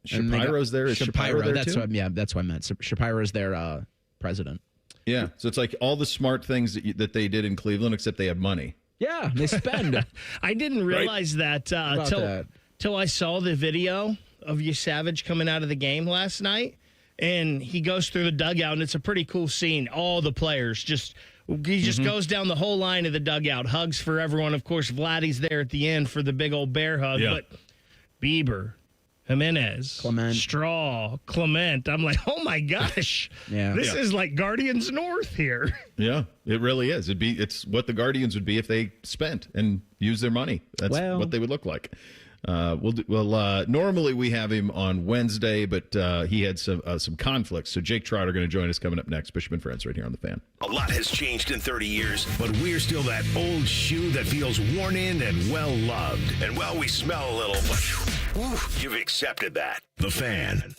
Shapiro's there. Is Shapiro there that's too? that's what I meant. So Shapiro's their president. Yeah, so it's like all the smart things that they did in Cleveland, except they have money. Yeah, they spend. I didn't realize that till I saw the video of Savage coming out of the game last night, and he goes through the dugout, and it's a pretty cool scene. All the players he just goes down the whole line of the dugout, hugs for everyone. Of course, Vladdy's there at the end for the big old bear hug, but Bieber, Jimenez, Clement, Straw, Clement. I'm like, oh my gosh, this is like Guardians North here. Yeah, it really is. It's what the Guardians would be if they spent and used their money. That's what they would look like. Normally we have him on Wednesday, but he had some conflicts. So Jake Trotter going to join us coming up next. Bishop and Friends right here on The Fan. A lot has changed in 30 years, but we're still that old shoe that feels worn in and well loved. And well, we smell a little, but you've accepted that. The Fan.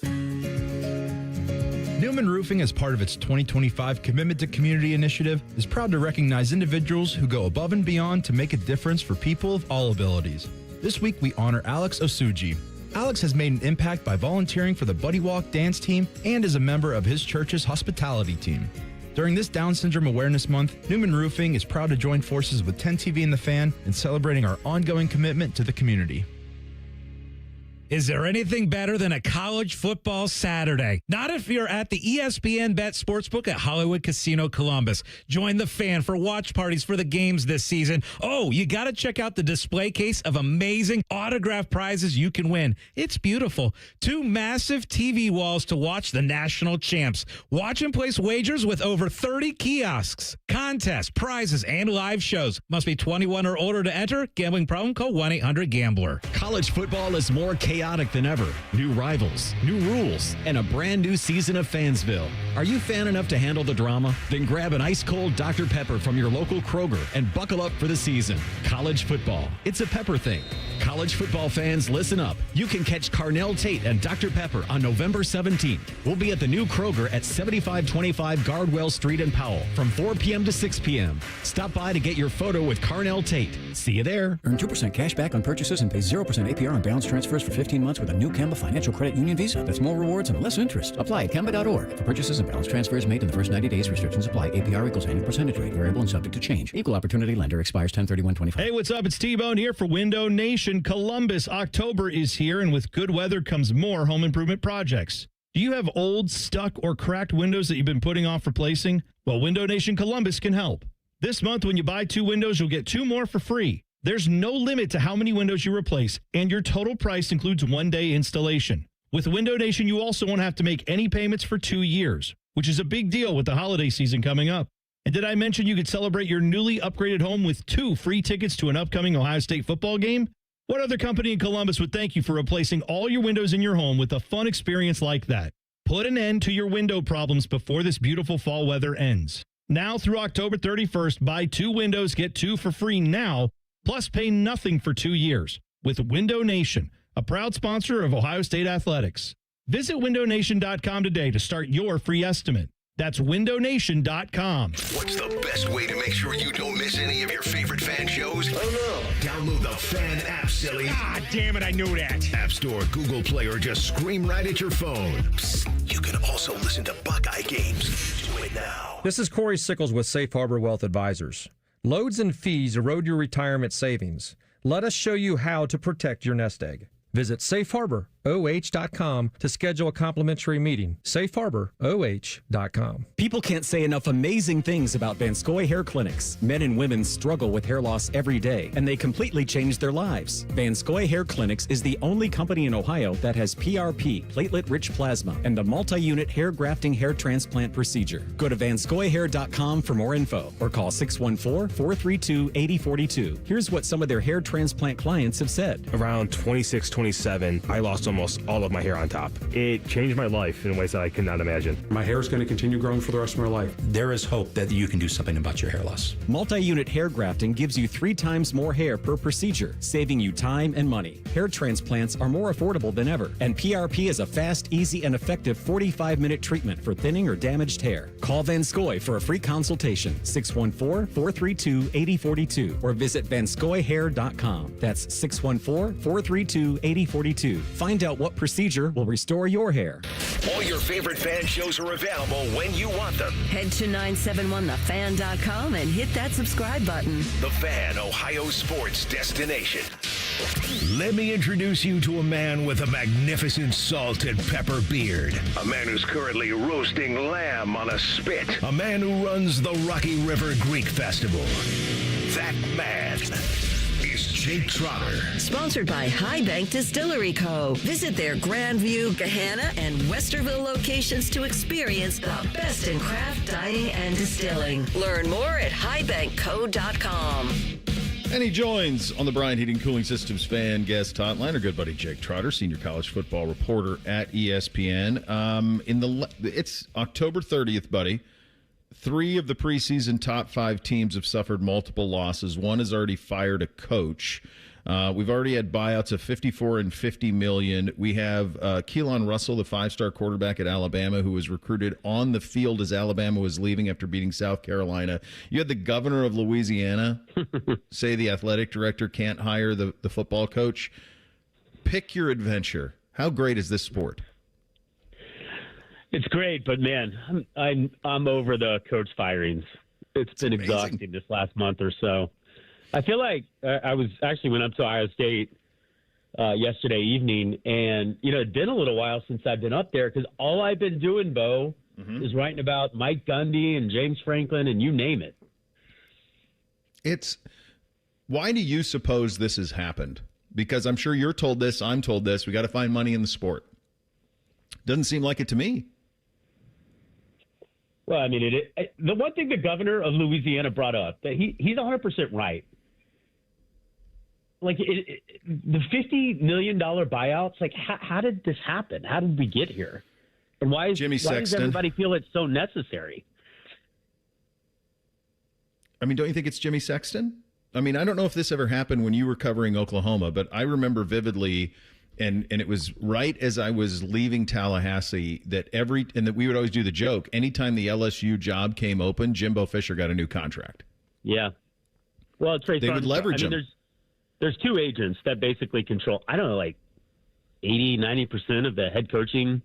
Newman Roofing, as part of its 2025 Commitment to Community initiative, is proud to recognize individuals who go above and beyond to make a difference for people of all abilities. This week, we honor Alex Osuji. Alex has made an impact by volunteering for the Buddy Walk dance team and is a member of his church's hospitality team. During this Down Syndrome Awareness Month, Newman Roofing is proud to join forces with 10 TV and The Fan in celebrating our ongoing commitment to the community. Is there anything better than a college football Saturday? Not if you're at the ESPN Bet Sportsbook at Hollywood Casino Columbus. Join The Fan for watch parties for the games this season. Oh, you got to check out the display case of amazing autographed prizes you can win. It's beautiful. 2 massive TV walls to watch the national champs. Watch and place wagers with over 30 kiosks, contests, prizes, and live shows. Must be 21 or older to enter. Gambling problem? Call 1-800-GAMBLER. College football is more chaotic than ever. New rivals, new rules, and a brand new season of Fansville. Are you fan enough to handle the drama? Then grab an ice-cold Dr. Pepper from your local Kroger and buckle up for the season. College football. It's a Pepper thing. College football fans, listen up. You can catch Carnell Tate and Dr. Pepper on November 17th. We'll be at the new Kroger at 7525 Gardwell Street in Powell from 4 p.m. to 6 p.m. Stop by to get your photo with Carnell Tate. See you there. Earn 2% cash back on purchases and pay 0% APR on balance transfers for 15 months with a new Kemba Financial Credit Union Visa. That's more rewards and less interest. Apply at Kemba.org. For purchases and balance transfers made in the first 90 days, restrictions apply. APR equals annual percentage rate. Variable and subject to change. Equal opportunity lender expires 10/31/25. Hey, what's up? It's T-Bone here for Window Nation. Columbus, October is here, and with good weather comes more home improvement projects. Do you have old, stuck, or cracked windows that you've been putting off replacing? Well, Window Nation Columbus can help. This month, when you buy 2 windows, you'll get 2 more for free. There's no limit to how many windows you replace, and your total price includes 1-day installation. With Window Nation, you also won't have to make any payments for 2 years, which is a big deal with the holiday season coming up. And did I mention you could celebrate your newly upgraded home with 2 free tickets to an upcoming Ohio State football game? What other company in Columbus would thank you for replacing all your windows in your home with a fun experience like that? Put an end to your window problems before this beautiful fall weather ends. Now through October 31st, buy 2 windows, get 2 for free now, plus pay nothing for 2 years with Window Nation, a proud sponsor of Ohio State Athletics. Visit windownation.com today to start your free estimate. That's windownation.com. What's the best way to make sure you don't miss any of your favorite fan shows? Oh, no. Download the Fan app, silly. Ah, damn it, I knew that. App Store, Google Play, or just scream right at your phone. Psst, you can also listen to Buckeye games. Do it now. This is Corey Sickles with Safe Harbor Wealth Advisors. Loads and fees erode your retirement savings. Let us show you how to protect your nest egg. Visit Safe Harbor, safeharboroh.com to schedule a complimentary meeting. safeharboroh.com. People can't say enough amazing things about Vanscoy Hair Clinics. Men and women struggle with hair loss every day, and they completely change their lives. Vanscoy Hair Clinics is the only company in Ohio that has PRP, platelet-rich plasma, and a multi-unit hair grafting hair transplant procedure. Go to vanscoyhair.com for more info or call 614-432-8042. Here's what some of their hair transplant clients have said. Around 26, 27, I lost almost all of my hair on top. It changed my life in ways that I could not imagine. My hair is going to continue growing for the rest of my life. There is hope that you can do something about your hair loss. Multi-unit hair grafting gives you 3 times more hair per procedure, saving you time and money. Hair transplants are more affordable than ever, and PRP is a fast, easy, and effective 45-minute treatment for thinning or damaged hair. Call Vanscoy for a free consultation, 614-432-8042, or visit vanscoyhair.com. That's 614-432-8042. Find out what procedure will restore your hair. All your favorite fan shows are available when you want them. Head to 971thefan.com and hit that subscribe button. The Fan, Ohio sports destination. Let me introduce you to a man with a magnificent salt and pepper beard. A man who's currently roasting lamb on a spit. A man who runs the Rocky River Greek Festival. That man is Jake Trotter. Sponsored by High Bank Distillery Co. Visit their Grandview, Gahanna, and Westerville locations to experience the best in craft dining and distilling. Learn more at highbankco.com. And he joins on the Bryant Heating Cooling Systems fan guest hotline, our good buddy Jake Trotter, senior college football reporter at ESPN. It's October 30th, buddy. 3 of the preseason top 5 teams have suffered multiple losses. One has already fired a coach. We've already had buyouts of $54 and $50 million. We have Keelan Russell, the 5-star quarterback at Alabama, who was recruited on the field as Alabama was leaving after beating South Carolina. You had the governor of Louisiana say the athletic director can't hire the football coach. Pick your adventure. How great is this sport? It's great, but man, I'm over the coach firings. It's been amazing. Exhausting this last month or so. I feel like I went up to Ohio State yesterday evening, and it'd been a little while since I've been up there because all I've been doing, Bo, is writing about Mike Gundy and James Franklin and you name it. Why do you suppose this has happened? Because I'm sure you're told this, I'm told this. We got to find money in the sport. Doesn't seem like it to me. Well, I mean, the one thing the governor of Louisiana brought up, that he's 100% right. Like the $50 million buyouts, like how did this happen? How did we get here? And why does everybody feel it's so necessary? I mean, don't you think it's Jimmy Sexton? I mean, I don't know if this ever happened when you were covering Oklahoma, but I remember vividly, and it was right as I was leaving Tallahassee, that we would always do the joke. Anytime the LSU job came open, Jimbo Fisher got a new contract. Yeah. Well, it's Trey. They would leverage him. There's 2 agents that basically control, I don't know, like 80, 90% of the head coaching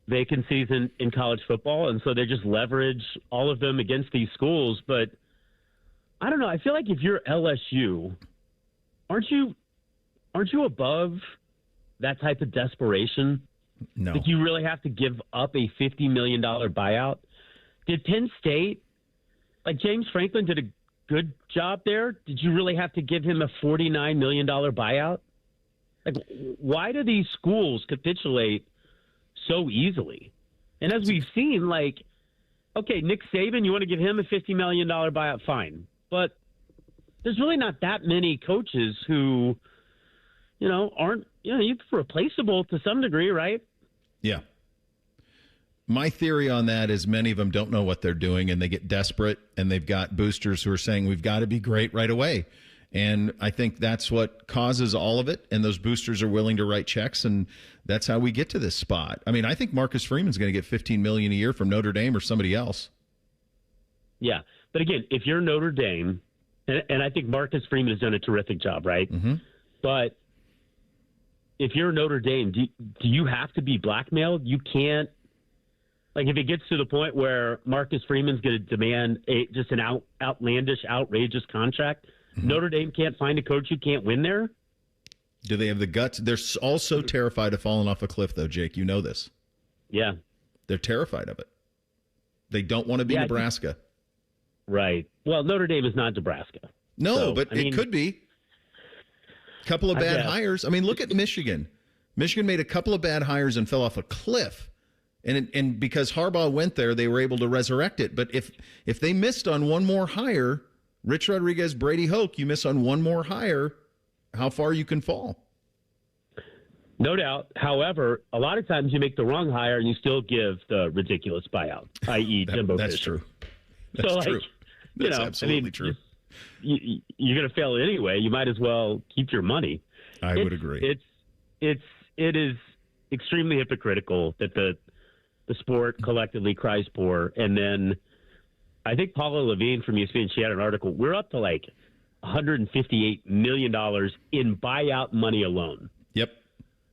vacancies in college football. And so they just leverage all of them against these schools. But I don't know. I feel like if you're LSU, aren't you above that type of desperation? No. Like you really have to give up a $50 million buyout? Did Penn State, like James Franklin did a good job there? Did you really have to give him a $49 million buyout? Like, why do these schools capitulate so easily? And as we've seen, like, okay, Nick Saban, you want to give him a $50 million buyout? Fine. But there's really not that many coaches who, aren't, replaceable to some degree, right? Yeah. My theory on that is many of them don't know what they're doing and they get desperate and they've got boosters who are saying we've got to be great right away. And I think that's what causes all of it. And those boosters are willing to write checks. And that's how we get to this spot. I mean, I think Marcus Freeman's going to get $15 million a year from Notre Dame or somebody else. Yeah. But again, if you're Notre Dame, and I think Marcus Freeman has done a terrific job, right? Mm-hmm. But if you're Notre Dame, do you have to be blackmailed? You can't. Like, if it gets to the point where Marcus Freeman's going to demand just an outlandish, outrageous contract, Notre Dame can't find a coach who can't win there? Do they have the guts? They're all so terrified of falling off a cliff, though, Jake. You know this. Yeah. They're terrified of it. They don't want to be Nebraska. Right. Well, Notre Dame is not Nebraska. No, So, but it could be. Couple of bad hires. I mean, look at Michigan. Michigan made a couple of bad hires and fell off a cliff. And because Harbaugh went there, they were able to resurrect it. But if they missed on one more hire, Rich Rodriguez, Brady Hoke, you miss on one more hire, how far you can fall. No doubt. However, a lot of times you make the wrong hire and you still give the ridiculous buyout, i.e. Jimbo That's Fisher. true. That's true. That's absolutely true. You're going to fail anyway. You might as well keep your money. I would agree. It is extremely hypocritical that the sport collectively cries poor. And then I think Paula Levine from ESPN, she had an article. We're up to like $158 million in buyout money alone. Yep.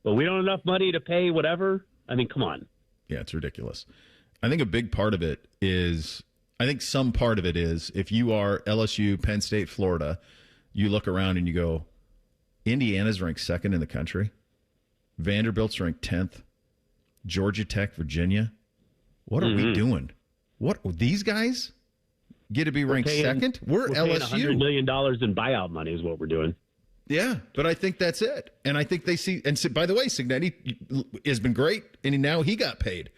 But we don't have enough money to pay whatever. I mean, come on. Yeah, it's ridiculous. I think a big part of it is, some part of it is, if you are LSU, Penn State, Florida, you look around and you go, Indiana's ranked second in the country. Vanderbilt's ranked 10th. Georgia Tech, Virginia. What are we doing? What, these guys get to be ranked second? We're LSU. $100 million in buyout money is what we're doing. Yeah, but I think that's it. And I think they see, and by the way, Signetti has been great, and now he got paid.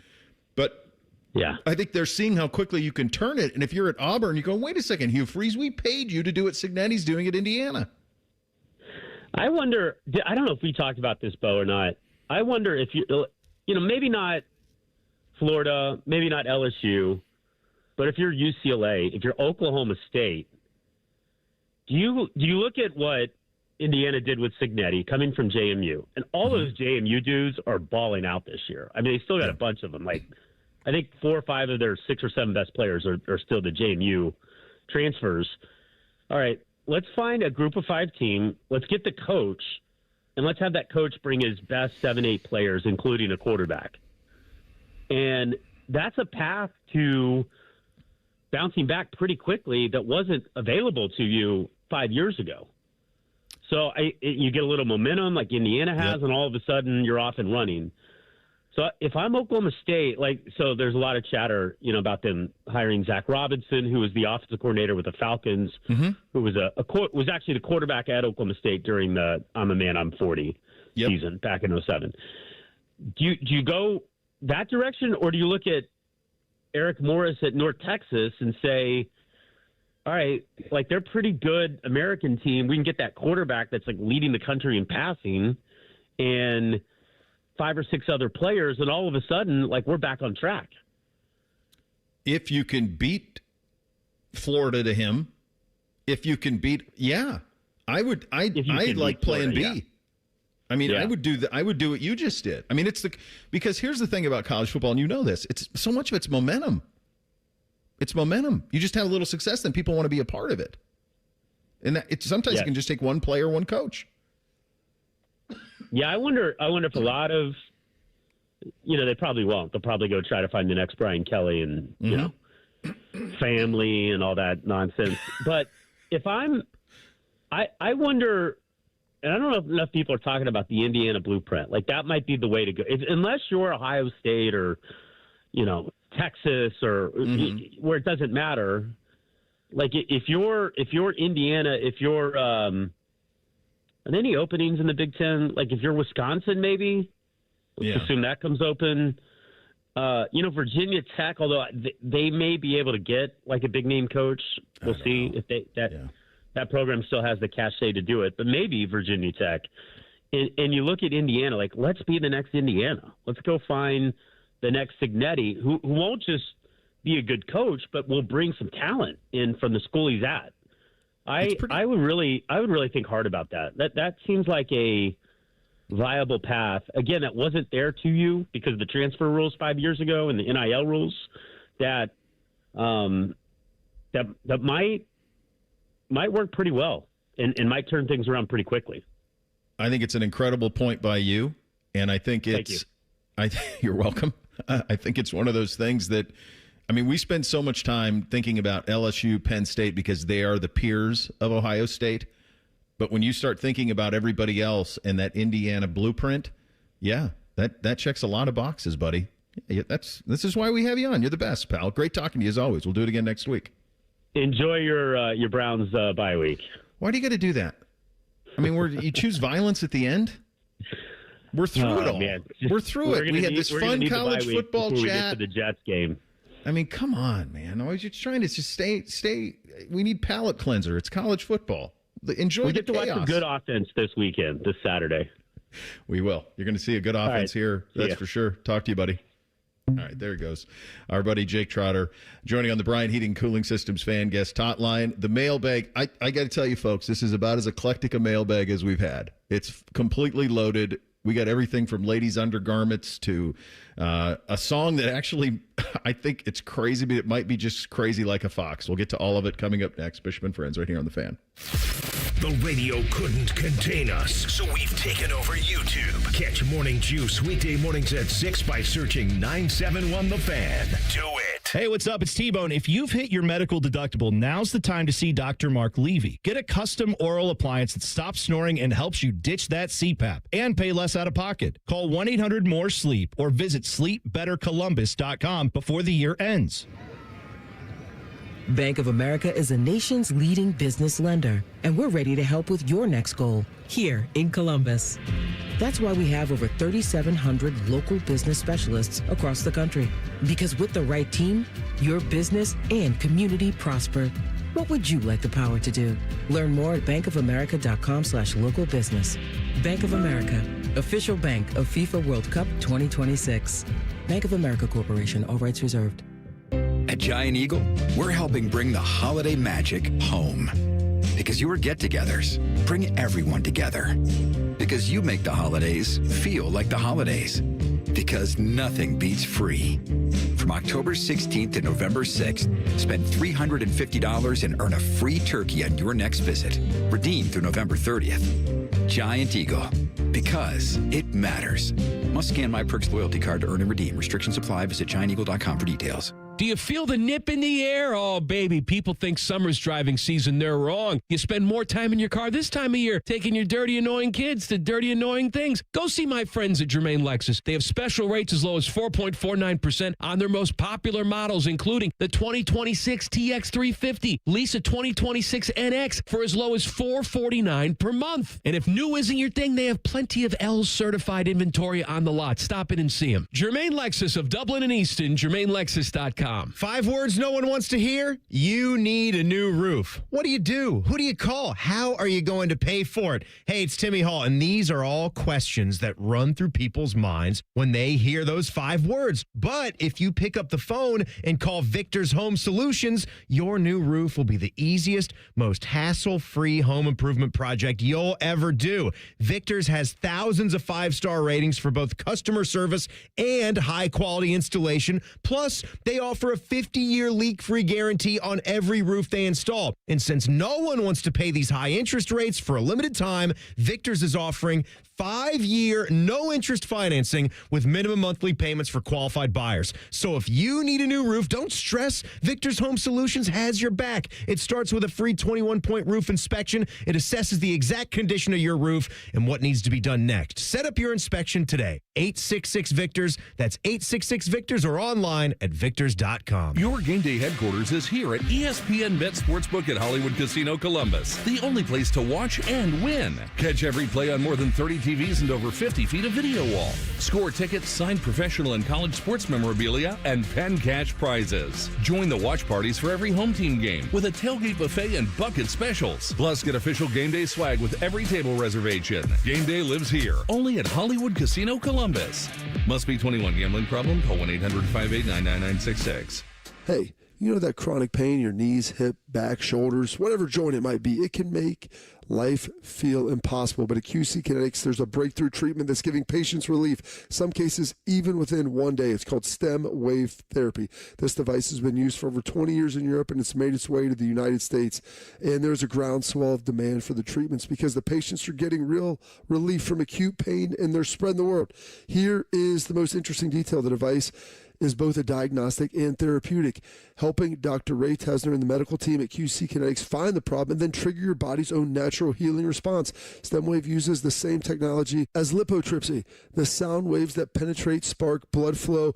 But yeah, I think they're seeing how quickly you can turn it. And if you're at Auburn, you go, wait a second, Hugh Freeze, we paid you to do what Signetti's doing at Indiana. I wonder, I don't know if we talked about this, Bo, or not. I wonder if maybe not Florida, maybe not LSU, but if you're UCLA, if you're Oklahoma State, do you look at what Indiana did with Signetti coming from JMU? And all those JMU dudes are balling out this year. I mean, they still got a bunch of them. Like, I think 4 or 5 of their 6 or 7 best players are still the JMU transfers. All right, let's find a group of 5 team. Let's get the coach, and let's have that coach bring his best 7, 8 players, including a quarterback. And that's a path to bouncing back pretty quickly that wasn't available to you 5 years ago. So you get a little momentum like Indiana has, and all of a sudden you're off and running. So if I'm Oklahoma State, so there's a lot of chatter, about them hiring Zach Robinson, who was the offensive coordinator with the Falcons, who was was actually the quarterback at Oklahoma State during the I'm a Man, I'm 40 season back in 2007. Do you go that direction, or do you look at Eric Morris at North Texas and say, all right, they're a pretty good American team. We can get that quarterback that's leading the country in passing and 5 or 6 other players, and all of a sudden, we're back on track. If you can beat Florida to him, if you can beat, I'd like plan B. Yeah. I mean, I would do what you just did. I mean, because here's the thing about college football, and you know this, it's so much of it's momentum. It's momentum. You just have a little success, then people want to be a part of it. And sometimes it can just take one player, one coach. Yeah, I wonder if a lot of, they probably won't. They'll probably go try to find the next Brian Kelly and, family and all that nonsense. But if I wonder, and I don't know if enough people are talking about the Indiana blueprint. That might be the way to go. Unless you're Ohio State or, Texas or where it doesn't matter. If you're Indiana, if you're are there any openings in the Big Ten? If you're Wisconsin, maybe let's assume that comes open. Virginia Tech, although they may be able to get a big name coach. We'll see if that program still has the cachet to do it. But maybe Virginia Tech, and you look at Indiana, let's be the next Indiana. Let's go find the next Signetti, who won't just be a good coach, but will bring some talent in from the school he's at. I would really think hard about that. That seems like a viable path. Again, that wasn't there to you because of the transfer rules 5 years ago and the NIL rules that might work pretty well and might turn things around pretty quickly. I think it's an incredible point by you, and I think you're welcome. I think it's one of those things that, we spend so much time thinking about LSU, Penn State, because they are the peers of Ohio State. But when you start thinking about everybody else and that Indiana blueprint, yeah, that checks a lot of boxes, buddy. Yeah, this is why we have you on. You're the best, pal. Great talking to you as always. We'll do it again next week. Enjoy your Browns bye week. Why do you got to do that? I mean, you choose violence at the end? We're through it all. Man. We're through it. We had this fun college football chat. We get to the Jets game. I mean, come on, man. Always you're trying to just stay. We need palate cleanser. It's college football. Enjoy we the get to chaos. watch some good offense this weekend, this Saturday. We will. You're going to see a good offense here. That's for sure. Talk to you, buddy. All right, there it goes. Our buddy Jake Trotter joining on the Bryant Heating Cooling Systems fan guest hotline. The mailbag, I got to tell you, folks, this is about as eclectic a mailbag as we've had. It's completely loaded. We got everything from ladies' undergarments to a song that actually, I think it's crazy, but it might be just crazy like a fox. We'll get to all of it coming up next. Bishop and Friends right here on The Fan. The radio couldn't contain us, so we've taken over YouTube. Catch Morning Juice weekday mornings at 6 by searching 971 The Fan. Do it. Hey, what's up? It's T-Bone. If you've hit your medical deductible, now's the time to see Dr. Mark Levy. Get a custom oral appliance that stops snoring and helps you ditch that CPAP and pay less out of pocket. Call 1-800-MORE-SLEEP or visit sleepbettercolumbus.com before the year ends. Bank of America is a nation's leading business lender, and we're ready to help with your next goal here in Columbus. That's why we have over 3,700 local business specialists across the country. Because with the right team, your business and community prosper. What would you like the power to do? Learn more at bankofamerica.com/local business. Bank of America, official bank of FIFA World Cup 2026. Bank of America Corporation, all rights reserved. At Giant Eagle, we're helping bring the holiday magic home. Because your get-togethers bring everyone together. Because you make the holidays feel like the holidays. Because nothing beats free. From October 16th to November 6th, spend $350 and earn a free turkey on your next visit. Redeem through November 30th. Giant Eagle. Because it matters. Must scan My Perks loyalty card to earn and redeem. Restrictions apply. Visit gianteagle.com for details. Do you feel the nip in the air? Oh, baby, people think summer's driving season. They're wrong. You spend more time in your car this time of year, taking your dirty, annoying kids to dirty, annoying things. Go see my friends at Germain Lexus. They have special rates as low as 4.49% on their most popular models, including the 2026 TX350. Lease a 2026 NX for as low as $449 per month. And if new isn't your thing, they have plenty of L certified inventory on the lot. Stop in and see them. Germain Lexus of Dublin and Easton, GermainLexus.com. 5 words no one wants to hear. You need a new roof. What do you do? Who do you call? How are you going to pay for it? Hey, it's Timmy Hall, and these are all questions that run through people's minds when they hear those 5 words. But if you pick up the phone and call Victor's Home Solutions, your new roof will be the easiest, most hassle-free home improvement project you'll ever do. Victor's has thousands of 5-star ratings for both customer service and high-quality installation. Plus, they offer a 50-year leak-free guarantee on every roof they install. And since no one wants to pay these high interest rates for a limited time, Victor's is offering 5-year, no-interest financing with minimum monthly payments for qualified buyers. So if you need a new roof, don't stress. Victor's Home Solutions has your back. It starts with a free 21-point roof inspection. It assesses the exact condition of your roof and what needs to be done next. Set up your inspection today. 866-VICTORS. That's 866-VICTORS or online at victors.com. Your game day headquarters is here at ESPN Bet Sportsbook at Hollywood Casino Columbus, the only place to watch and win. Catch every play on more than 30 TVs and over 50 feet of video wall. Score tickets, signed professional and college sports memorabilia, and pen cash prizes. Join the watch parties for every home team game with a tailgate buffet and bucket specials. Plus, get official game day swag with every table reservation. Game day lives here, only at Hollywood Casino Columbus. Must be 21. Gambling problem? Call 1-800-589-9966. Hey, you know that chronic pain in your knees, hip, back, shoulders, whatever joint it might be, it can make life feel impossible. But at QC Kinetics, there's a breakthrough treatment that's giving patients relief, some cases even within 1 day. It's called stem wave therapy. This device has been used for over 20 years in Europe, and it's made its way to the United States. And there's a groundswell of demand for the treatments because the patients are getting real relief from acute pain, and they're spreading the word. Here is the most interesting detail. The device is both a diagnostic and therapeutic, helping Dr. Ray Tesner and the medical team at QC Kinetics find the problem and then trigger your body's own natural healing response. StemWave uses the same technology as lithotripsy, the sound waves that penetrate, spark blood flow,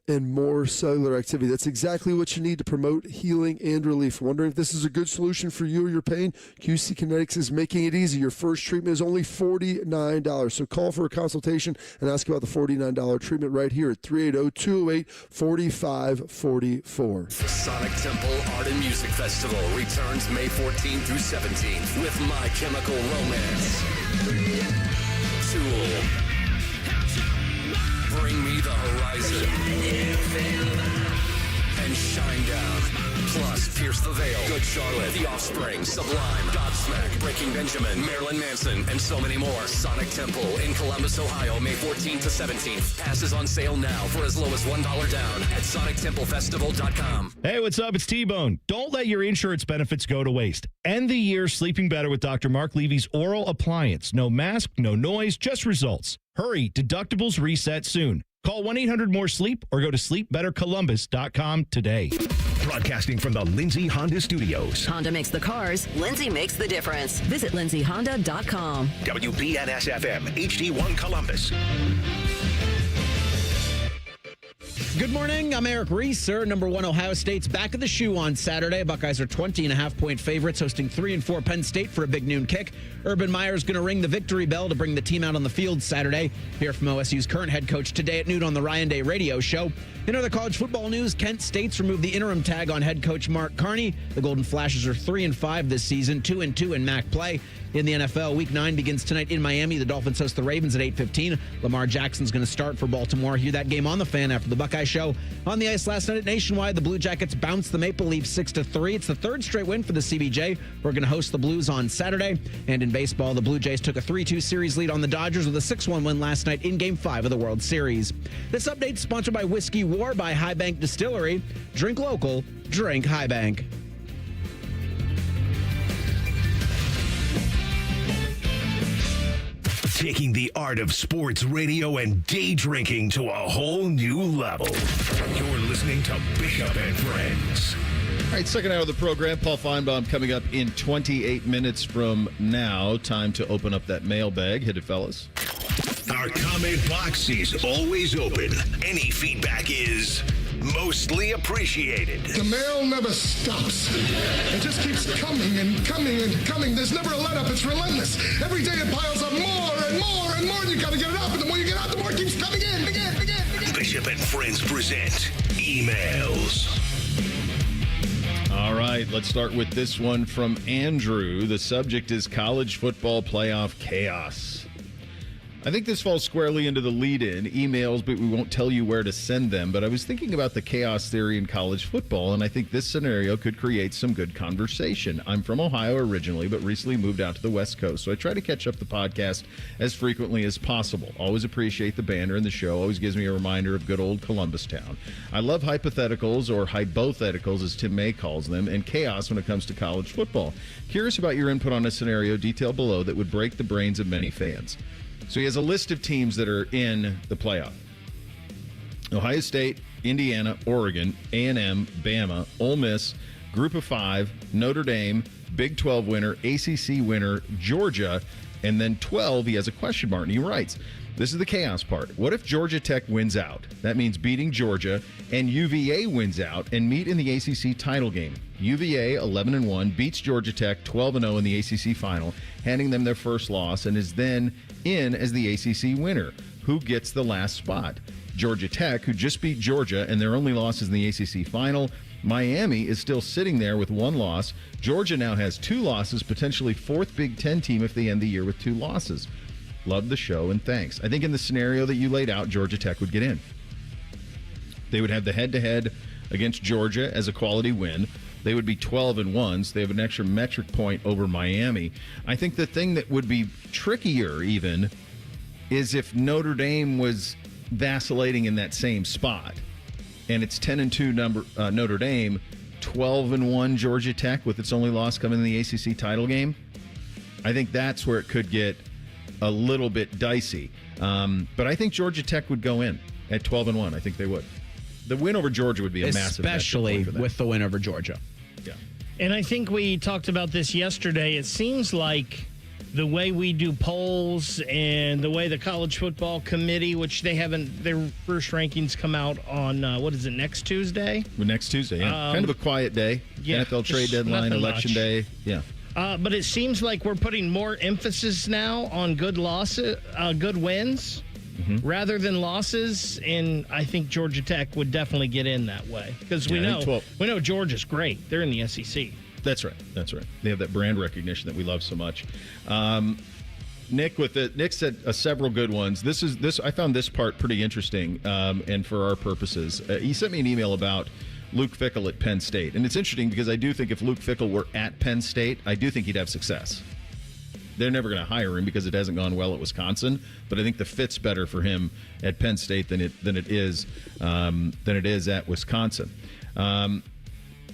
and more cellular activity. That's exactly what you need to promote healing and relief. Wondering if this is a good solution for you or your pain? QC Kinetics is making it easy. Your first treatment is only $49. So call for a consultation and ask about the $49 treatment right here at 380-208-4544. The Sonic Temple Art and Music Festival returns May 14th through 17th with My Chemical Romance, Tool, Bring Me the Horizon, and Shinedown. Plus, Pierce the Veil, Good Charlotte, The Offspring, Sublime, Godsmack, Breaking Benjamin, Marilyn Manson, and so many more. Sonic Temple in Columbus, Ohio, May 14th to 17th. Passes on sale now for as low as $1 down at SonicTempleFestival.com. Hey, what's up? It's T-Bone. Don't let your insurance benefits go to waste. End the year sleeping better with Dr. Mark Levy's oral appliance. No mask, no noise, just results. Hurry, deductibles reset soon. Call 1-800-MORE-SLEEP or go to sleepbettercolumbus.com today. Broadcasting from the Lindsay Honda Studios. Honda makes the cars. Lindsay makes the difference. Visit lindsayhonda.com. WBNS-FM, HD1 Columbus. Good morning. I'm Eric Reeser. Number 1 Ohio State's back of the shoe on Saturday. Buckeyes are 20.5-point favorites, hosting 3-4 Penn State for a big noon kick. Urban Meyer's going to ring the victory bell to bring the team out on the field Saturday. Hear from OSU's current head coach today at noon on the Ryan Day radio show. In other college football news, Kent State's removed the interim tag on head coach Mark Carney. The Golden Flashes are 3-5 this season, 2-2 in MAC play. In the NFL, Week 9 begins tonight in Miami. The Dolphins host the Ravens at 8:15. Lamar Jackson's going to start for Baltimore. Hear that game on the Fan after the Buckeye Show. On the ice last night at Nationwide, the Blue Jackets bounced the Maple Leafs 6-3. It's the third straight win for the CBJ. We're going to host the Blues on Saturday. And in baseball, the Blue Jays took a 3-2 series lead on the Dodgers with a 6-1 win last night in Game 5 of the World Series. This update is sponsored by Whiskey War by High Bank Distillery. Drink local, drink High Bank. Taking the art of sports radio and day drinking to a whole new level. You're listening to Bishop and Friends. All right, second hour of the program. Paul Finebaum coming up in 28 minutes from now. Time to open up that mailbag. Hit it, fellas. Our comment box is always open. Any feedback is mostly appreciated. The mail never stops. It just keeps coming and coming and coming. There's never a let up. It's relentless. Every day it piles up more and more and more. You got to get it out. And the more you get out, the more it keeps coming in. Bishop and Friends present emails. All right, let's start with this one from Andrew. The subject is college football playoff chaos. I think this falls squarely into the lead-in, emails, but we won't tell you where to send them. But I was thinking about the chaos theory in college football, and I think this scenario could create some good conversation. I'm from Ohio originally, but recently moved out to the West Coast, so I try to catch up the podcast as frequently as possible. Always appreciate the banter in the show. Always gives me a reminder of good old Columbus Town. I love hypotheticals, or hypotheticals as Tim May calls them, and chaos when it comes to college football. Curious about your input on a scenario detailed below that would break the brains of many fans. So he has a list of teams that are in the playoff. Ohio State, Indiana, Oregon, A&M, Bama, Ole Miss, Group of Five, Notre Dame, Big 12 winner, ACC winner, Georgia, and then 12, he has a question mark, and he writes, this is the chaos part. What if Georgia Tech wins out? That means beating Georgia, and UVA wins out and meet in the ACC title game. UVA, 11-1, beats Georgia Tech 12-0 in the ACC final, handing them their first loss, and is then in as the ACC winner. Who gets the last spot? Georgia Tech, who just beat Georgia, and their only loss is in the ACC final. Miami is still sitting there with one loss. Georgia now has two losses, potentially fourth Big Ten team if they end the year with two losses. Love the show, and thanks. I think in the scenario that you laid out, Georgia Tech would get in. They would have the head-to-head against Georgia as a quality win. They would be 12-1, so they have an extra metric point over Miami. I think the thing that would be trickier even is if Notre Dame was vacillating in that same spot, and it's 10-2 Notre Dame, 12-1 Georgia Tech with its only loss coming in the ACC title game. I think that's where it could get a little bit dicey. But I think Georgia Tech would go in at 12-1. I think they would. The win over Georgia would be a massive especially for them. with the win over Georgia. Yeah. And I think we talked about this yesterday. It seems like the way we do polls and the way the college football committee, which they haven't, their first rankings come out on, next Tuesday? Well, next Tuesday, yeah. Kind of a quiet day. Yeah, NFL trade deadline, election day. Yeah. But it seems like we're putting more emphasis now on good wins, rather than losses. And I think Georgia Tech would definitely get in that way because we know Georgia's great. They're in the SEC. That's right. They have that brand recognition that we love so much. Nick said several good ones. I found this part pretty interesting, and for our purposes, he sent me an email about Luke Fickell at Penn State, and it's interesting because I do think if Luke Fickell were at Penn State, I do think he'd have success. They're never going to hire him because it hasn't gone well at Wisconsin, but I think the fit's better for him at Penn State than it is at Wisconsin.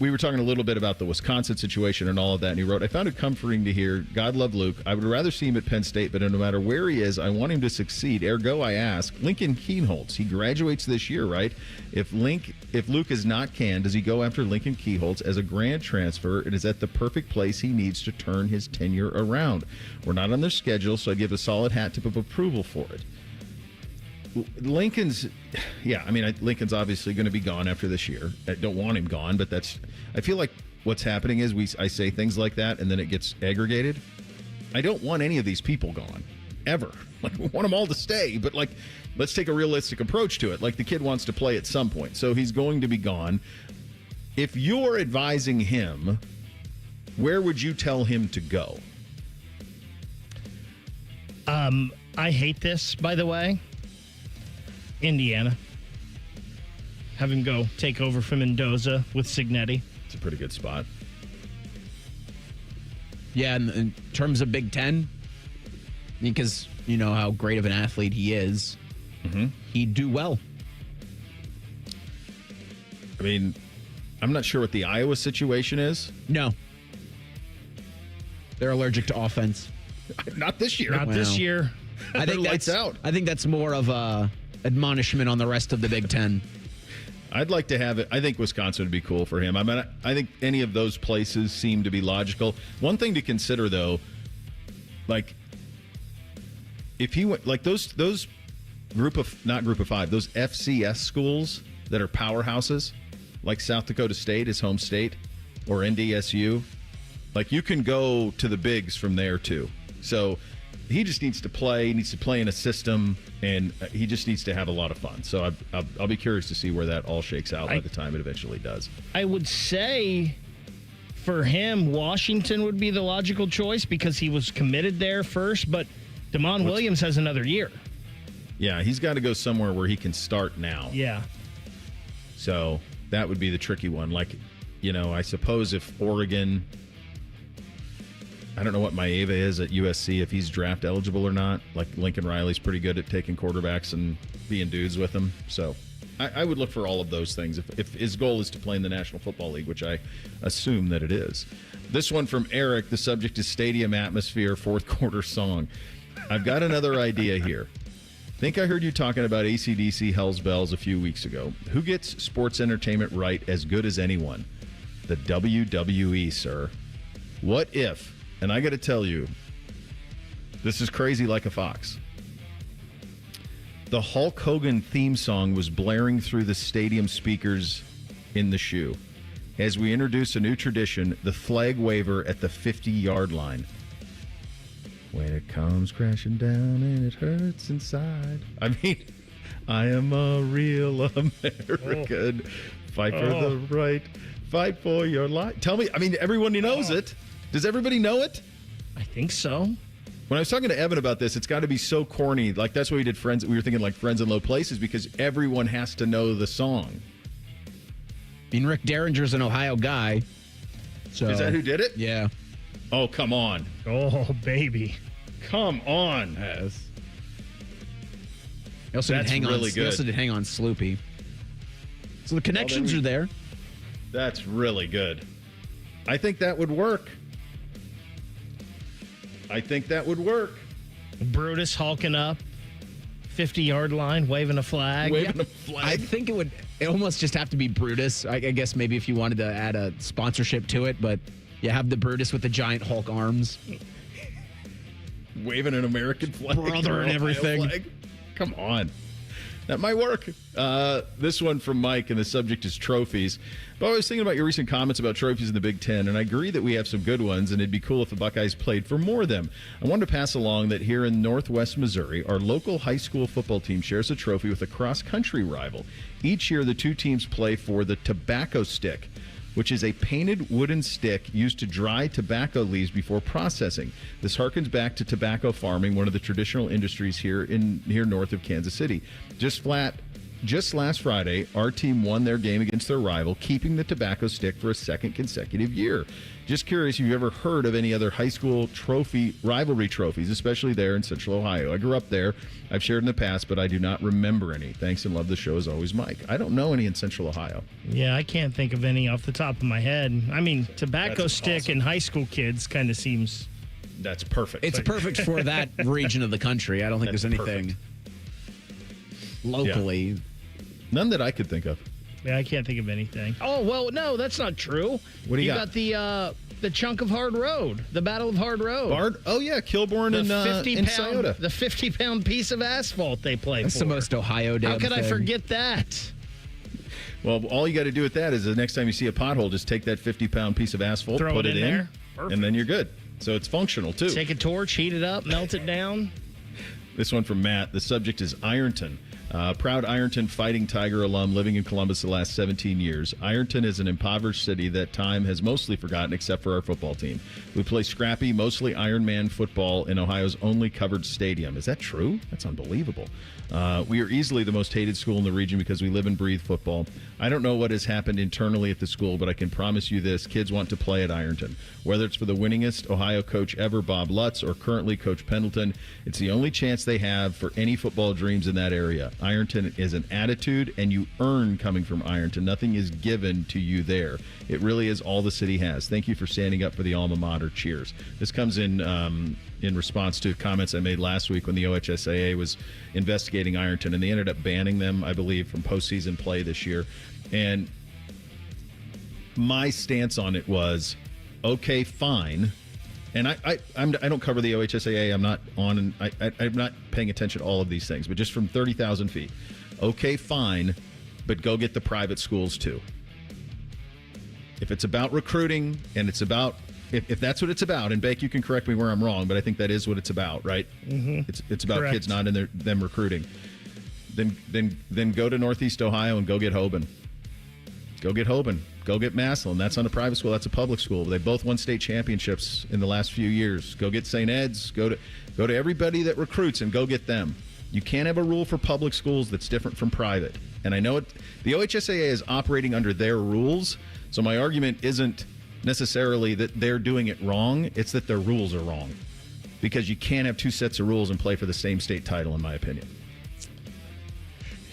We were talking a little bit about the Wisconsin situation and all of that, and he wrote, I found it comforting to hear, God love Luke. I would rather see him at Penn State, but no matter where he is, I want him to succeed. Ergo, I ask, Lincoln Kienholz, he graduates this year, right? If Luke is not canned, does he go after Lincoln Kienholz as a grad transfer and is at the perfect place he needs to turn his tenure around? We're not on their schedule, so I give a solid hat tip of approval for it. Lincoln's obviously going to be gone after this year. I don't want him gone, but I feel like what's happening is I say things like that and then it gets aggregated. I don't want any of these people gone, ever. Like, we want them all to stay, but let's take a realistic approach to it. Like, the kid wants to play at some point, so he's going to be gone. If you're advising him, where would you tell him to go? I hate this, by the way. Indiana. Have him go take over from Mendoza with Cignetti. It's a pretty good spot. Yeah, in terms of Big Ten, because you know how great of an athlete he is, he'd do well. I mean, I'm not sure what the Iowa situation is. No. They're allergic to offense. Not this year. Not this year. I think lights out. I think that's more of a admonishment on the rest of the Big Ten. I'd like to have it. I think Wisconsin would be cool for him. I mean, I think any of those places seem to be logical. One thing to consider, though, like if he went, like those those FCS schools that are powerhouses, like South Dakota State is home state, or NDSU, like you can go to the bigs from there too. So he just needs to play. He needs to play in a system, and he just needs to have a lot of fun. So I'll be curious to see where that all shakes out by the time it eventually does. I would say for him, Washington would be the logical choice because he was committed there first, but DeMond Williams has another year. Yeah, he's got to go somewhere where he can start now. Yeah. So that would be the tricky one. Like, you know, I suppose if Oregon... I don't know what Maeva is at USC, if he's draft eligible or not. Like, Lincoln Riley's pretty good at taking quarterbacks and being dudes with them. So I would look for all of those things if his goal is to play in the National Football League, which I assume that it is. This one from Eric. The subject is stadium atmosphere, fourth quarter song. I've got another idea here. Think I heard you talking about AC/DC Hell's Bells a few weeks ago. Who gets sports entertainment right as good as anyone? The WWE, sir. What if... And I got to tell you, this is crazy like a fox. The Hulk Hogan theme song was blaring through the stadium speakers in the shoe as we introduce a new tradition, the flag waver at the 50-yard line. When it comes crashing down and it hurts inside. I mean, I am a real American. Fight for the right. Fight for your life. Tell me, I mean, everyone knows it. Does everybody know it? I think so. When I was talking to Evan about this, it's got to be so corny. Like, that's why we did Friends. We were thinking like Friends in Low Places because everyone has to know the song. I mean, Rick Derringer's an Ohio guy. So is that who did it? Yeah. Oh, come on. Oh, baby. Come on. Yes. They also That's did really good. They also did Hang On Sloopy. So the connections are there. That's really good. I think that would work. Brutus hulking up. 50-yard line, waving a flag. I think it would almost just have to be Brutus. I guess maybe if you wanted to add a sponsorship to it, but you have the Brutus with the giant Hulk arms. Waving an American flag. Brother and everything. Flag. Come on. That might work. This one from Mike, and the subject is trophies. But I was thinking about your recent comments about trophies in the Big Ten, and I agree that we have some good ones, and it'd be cool if the Buckeyes played for more of them. I wanted to pass along that here in Northwest Missouri, our local high school football team shares a trophy with a cross-country rival. Each year, the two teams play for the tobacco stick, which is a painted wooden stick used to dry tobacco leaves before processing. This harkens back to tobacco farming, one of the traditional industries here north of Kansas City. Just last Friday, our team won their game against their rival, keeping the tobacco stick for a second consecutive year. Just curious if you've ever heard of any other high school rivalry trophies, especially there in Central Ohio. I grew up there. I've shared in the past, but I do not remember any. Thanks and love the show as always, Mike. I don't know any in Central Ohio. Yeah, I can't think of any off the top of my head. I mean, tobacco That's stick awesome. and high school kids kind of seems... That's perfect. It's perfect for that region of the country. I don't think That's there's anything locally. Yeah. None that I could think of. Yeah, I can't think of anything. Oh, well, no, that's not true. What do you got? The chunk of hard road, the Battle of Hard Road. Oh, yeah, Kilbourne and Scioto. The 50-pound piece of asphalt they play That's for. the most Ohio damn How could I thing. forget that? Well, all you got to do with that is the next time you see a pothole, just take that 50-pound piece of asphalt, Throw put it it in in, there. Perfect. and then you're good. So it's functional, too. Take a torch, heat it up, melt it down. This one from Matt. The subject is Ironton. Proud Ironton Fighting Tiger alum living in Columbus the last 17 years. Ironton is an impoverished city that time has mostly forgotten except for our football team. We play scrappy, mostly Ironman football in Ohio's only covered stadium. Is that true? That's unbelievable. We are easily the most hated school in the region because we live and breathe football. I don't know what has happened internally at the school, but I can promise you this. Kids want to play at Ironton. Whether it's for the winningest Ohio coach ever, Bob Lutz, or currently Coach Pendleton, it's the only chance they have for any football dreams in that area. Ironton is an attitude, and you earn coming from Ironton. Nothing is given to you there. It really is all the city has. Thank you for standing up for the alma mater. Cheers. This comes in response to comments I made last week when the OHSAA was investigating Ironton, and they ended up banning them, I believe, from postseason play this year. And my stance on it was, okay, fine. And I don't cover the OHSAA. I'm not on, and I'm not paying attention to all of these things. But just from 30,000 feet, okay, fine, but go get the private schools too. If it's about recruiting and it's about, if that's what it's about, and Beck, you can correct me where I'm wrong, but I think that is what it's about, right? Mm-hmm. It's about Correct. kids not in them recruiting. Then go to Northeast Ohio and go get Hoban. Go get Hoban. Go get Massillon. That's not a private school. That's a public school. They both won state championships in the last few years. Go get St. Ed's. Go to everybody that recruits and go get them. You can't have a rule for public schools that's different from private. And I know the OHSAA is operating under their rules, so my argument isn't necessarily that they're doing it wrong. It's that their rules are wrong. Because you can't have two sets of rules and play for the same state title, in my opinion.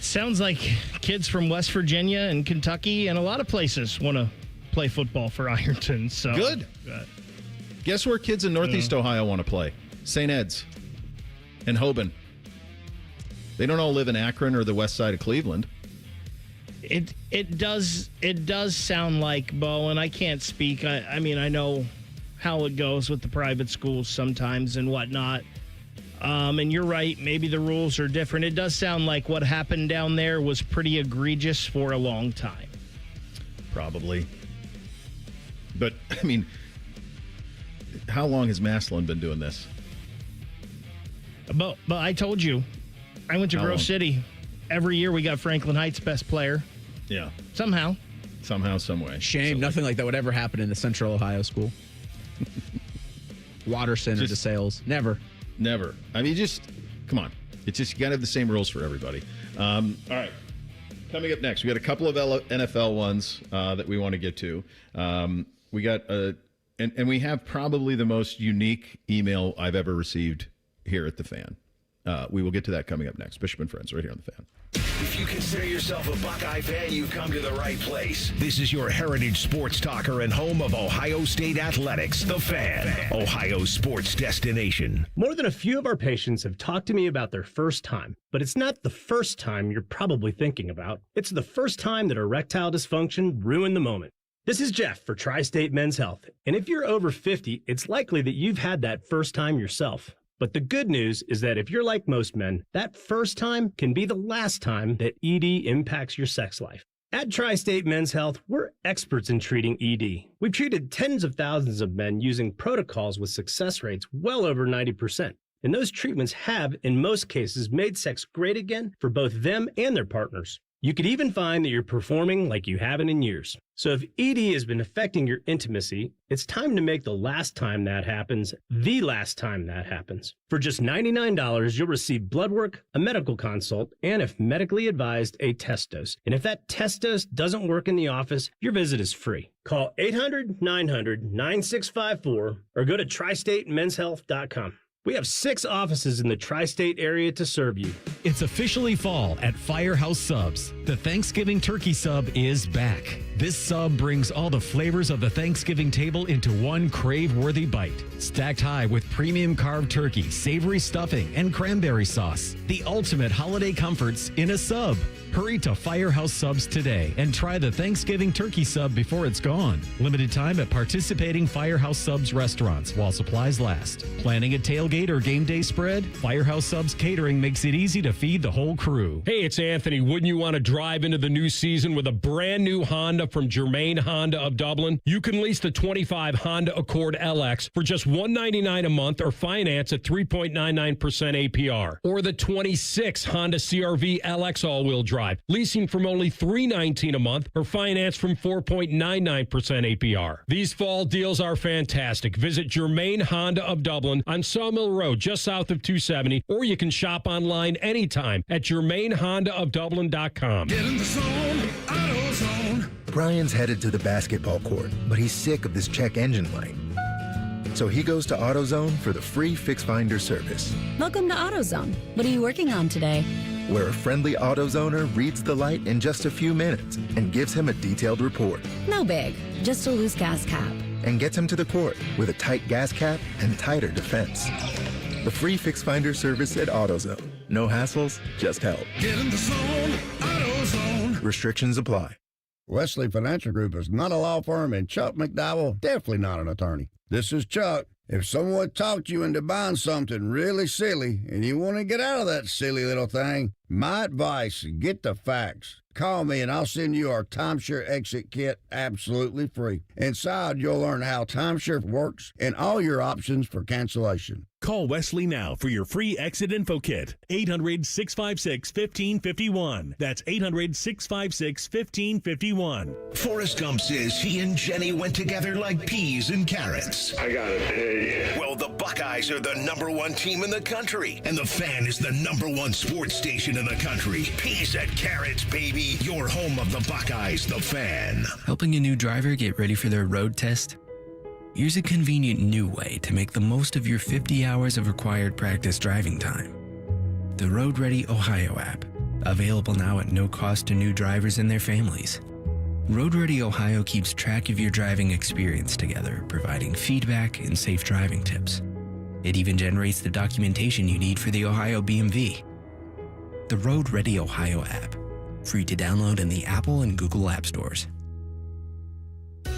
Sounds like kids from West Virginia and Kentucky and a lot of places want to play football for Ironton. So Good. Guess where kids in Northeast Ohio want to play? St. Ed's and Hoban. They don't all live in Akron or the west side of Cleveland. It does sound like, Bo, and I can't speak. I mean, I know how it goes with the private schools sometimes and whatnot. And you're right, maybe the rules are different. It does sound like what happened down there was pretty egregious for a long time. Probably. But, I mean, how long has Massillon been doing this? But I told you, I went to How Grove long? City. Every year we got Franklin Heights best player. Yeah. Somehow, some way. Shame, nothing like that would ever happen in a Central Ohio school. Watterson or DeSales. Never. I mean, come on. It's just, you got to have the same rules for everybody. All right. Coming up next, we got a couple of NFL ones that we want to get to. We got, and we have probably the most unique email I've ever received here at the Fan. We will get to that coming up next. Bishop and Friends, right here on The Fan. If you consider yourself a Buckeye fan, you've come to the right place. This is your heritage sports talker and home of Ohio State Athletics, The Fan, Ohio's sports destination. More than a few of our patients have talked to me about their first time, but it's not the first time you're probably thinking about. It's the first time that erectile dysfunction ruined the moment. This is Jeff for Tri-State Men's Health, and if you're over 50, it's likely that you've had that first time yourself. But the good news is that if you're like most men, that first time can be the last time that ED impacts your sex life. At Tri-State Men's Health, we're experts in treating ED. We've treated tens of thousands of men using protocols with success rates well over 90%. And those treatments have, in most cases, made sex great again for both them and their partners. You could even find that you're performing like you haven't in years. So if ED has been affecting your intimacy, it's time to make the last time that happens the last time that happens. For just $99, you'll receive blood work, a medical consult, and if medically advised, a test dose. And if that test dose doesn't work in the office, your visit is free. Call 800-900-9654 or go to tristatemenshealth.com. We have 6 offices in the tri-state area to serve you. It's officially fall at Firehouse Subs. The Thanksgiving turkey sub is back. This sub brings all the flavors of the Thanksgiving table into one crave-worthy bite. Stacked high with premium carved turkey, savory stuffing, and cranberry sauce. The ultimate holiday comforts in a sub. Hurry to Firehouse Subs today and try the Thanksgiving turkey sub before it's gone. Limited time at participating Firehouse Subs restaurants while supplies last. Planning a tailgate or game day spread? Firehouse Subs Catering makes it easy to feed the whole crew. Hey, it's Anthony. Wouldn't you want to drive into the new season with a brand new Honda from Germain Honda of Dublin? You can lease the 25 Honda Accord LX for just $199 a month or finance at 3.99% APR. Or the 26 Honda CR-V LX all-wheel drive, leasing from only $319 a month or finance from 4.99% APR. These fall deals are fantastic. Visit Germain Honda of Dublin on Sawmill Road, just south of 270, or you can shop online anytime at GermainHondaofDublin.com. Get in the zone, AutoZone. Brian's headed to the basketball court, but he's sick of this check engine light. So he goes to AutoZone for the free Fix Finder service. Welcome to AutoZone. What are you working on today? Where a friendly AutoZoner reads the light in just a few minutes and gives him a detailed report. No big, just a loose gas cap. And gets him to the court with a tight gas cap and tighter defense. The free Fix Finder service at AutoZone. No hassles, just help. Get in the zone, AutoZone. Restrictions apply. Wesley Financial Group is not a law firm, and Chuck McDowell definitely not an attorney. This is Chuck. If someone talked you into buying something really silly and you want to get out of that silly little thing, my advice, get the facts. Call me and I'll send you our timeshare exit kit absolutely free. Inside, you'll learn how timeshare works and all your options for cancellation. Call Wesley now for your free exit info kit. 800-656-1551. That's 800-656-1551. Forrest Gump says he and Jenny went together like peas and carrots. I got it. Hey. Well, the Buckeyes are the #1 team in the country, and the Fan is the #1 sports station in the country. Peas and carrots, baby. Your home of the Buckeyes, the Fan. Helping a new driver get ready for their road test? Here's a convenient new way to make the most of your 50 hours of required practice driving time. The Road Ready Ohio app, available now at no cost to new drivers and their families. Road Ready Ohio keeps track of your driving experience together, providing feedback and safe driving tips. It even generates the documentation you need for the Ohio BMV. The Road Ready Ohio app, free to download in the Apple and Google App Stores.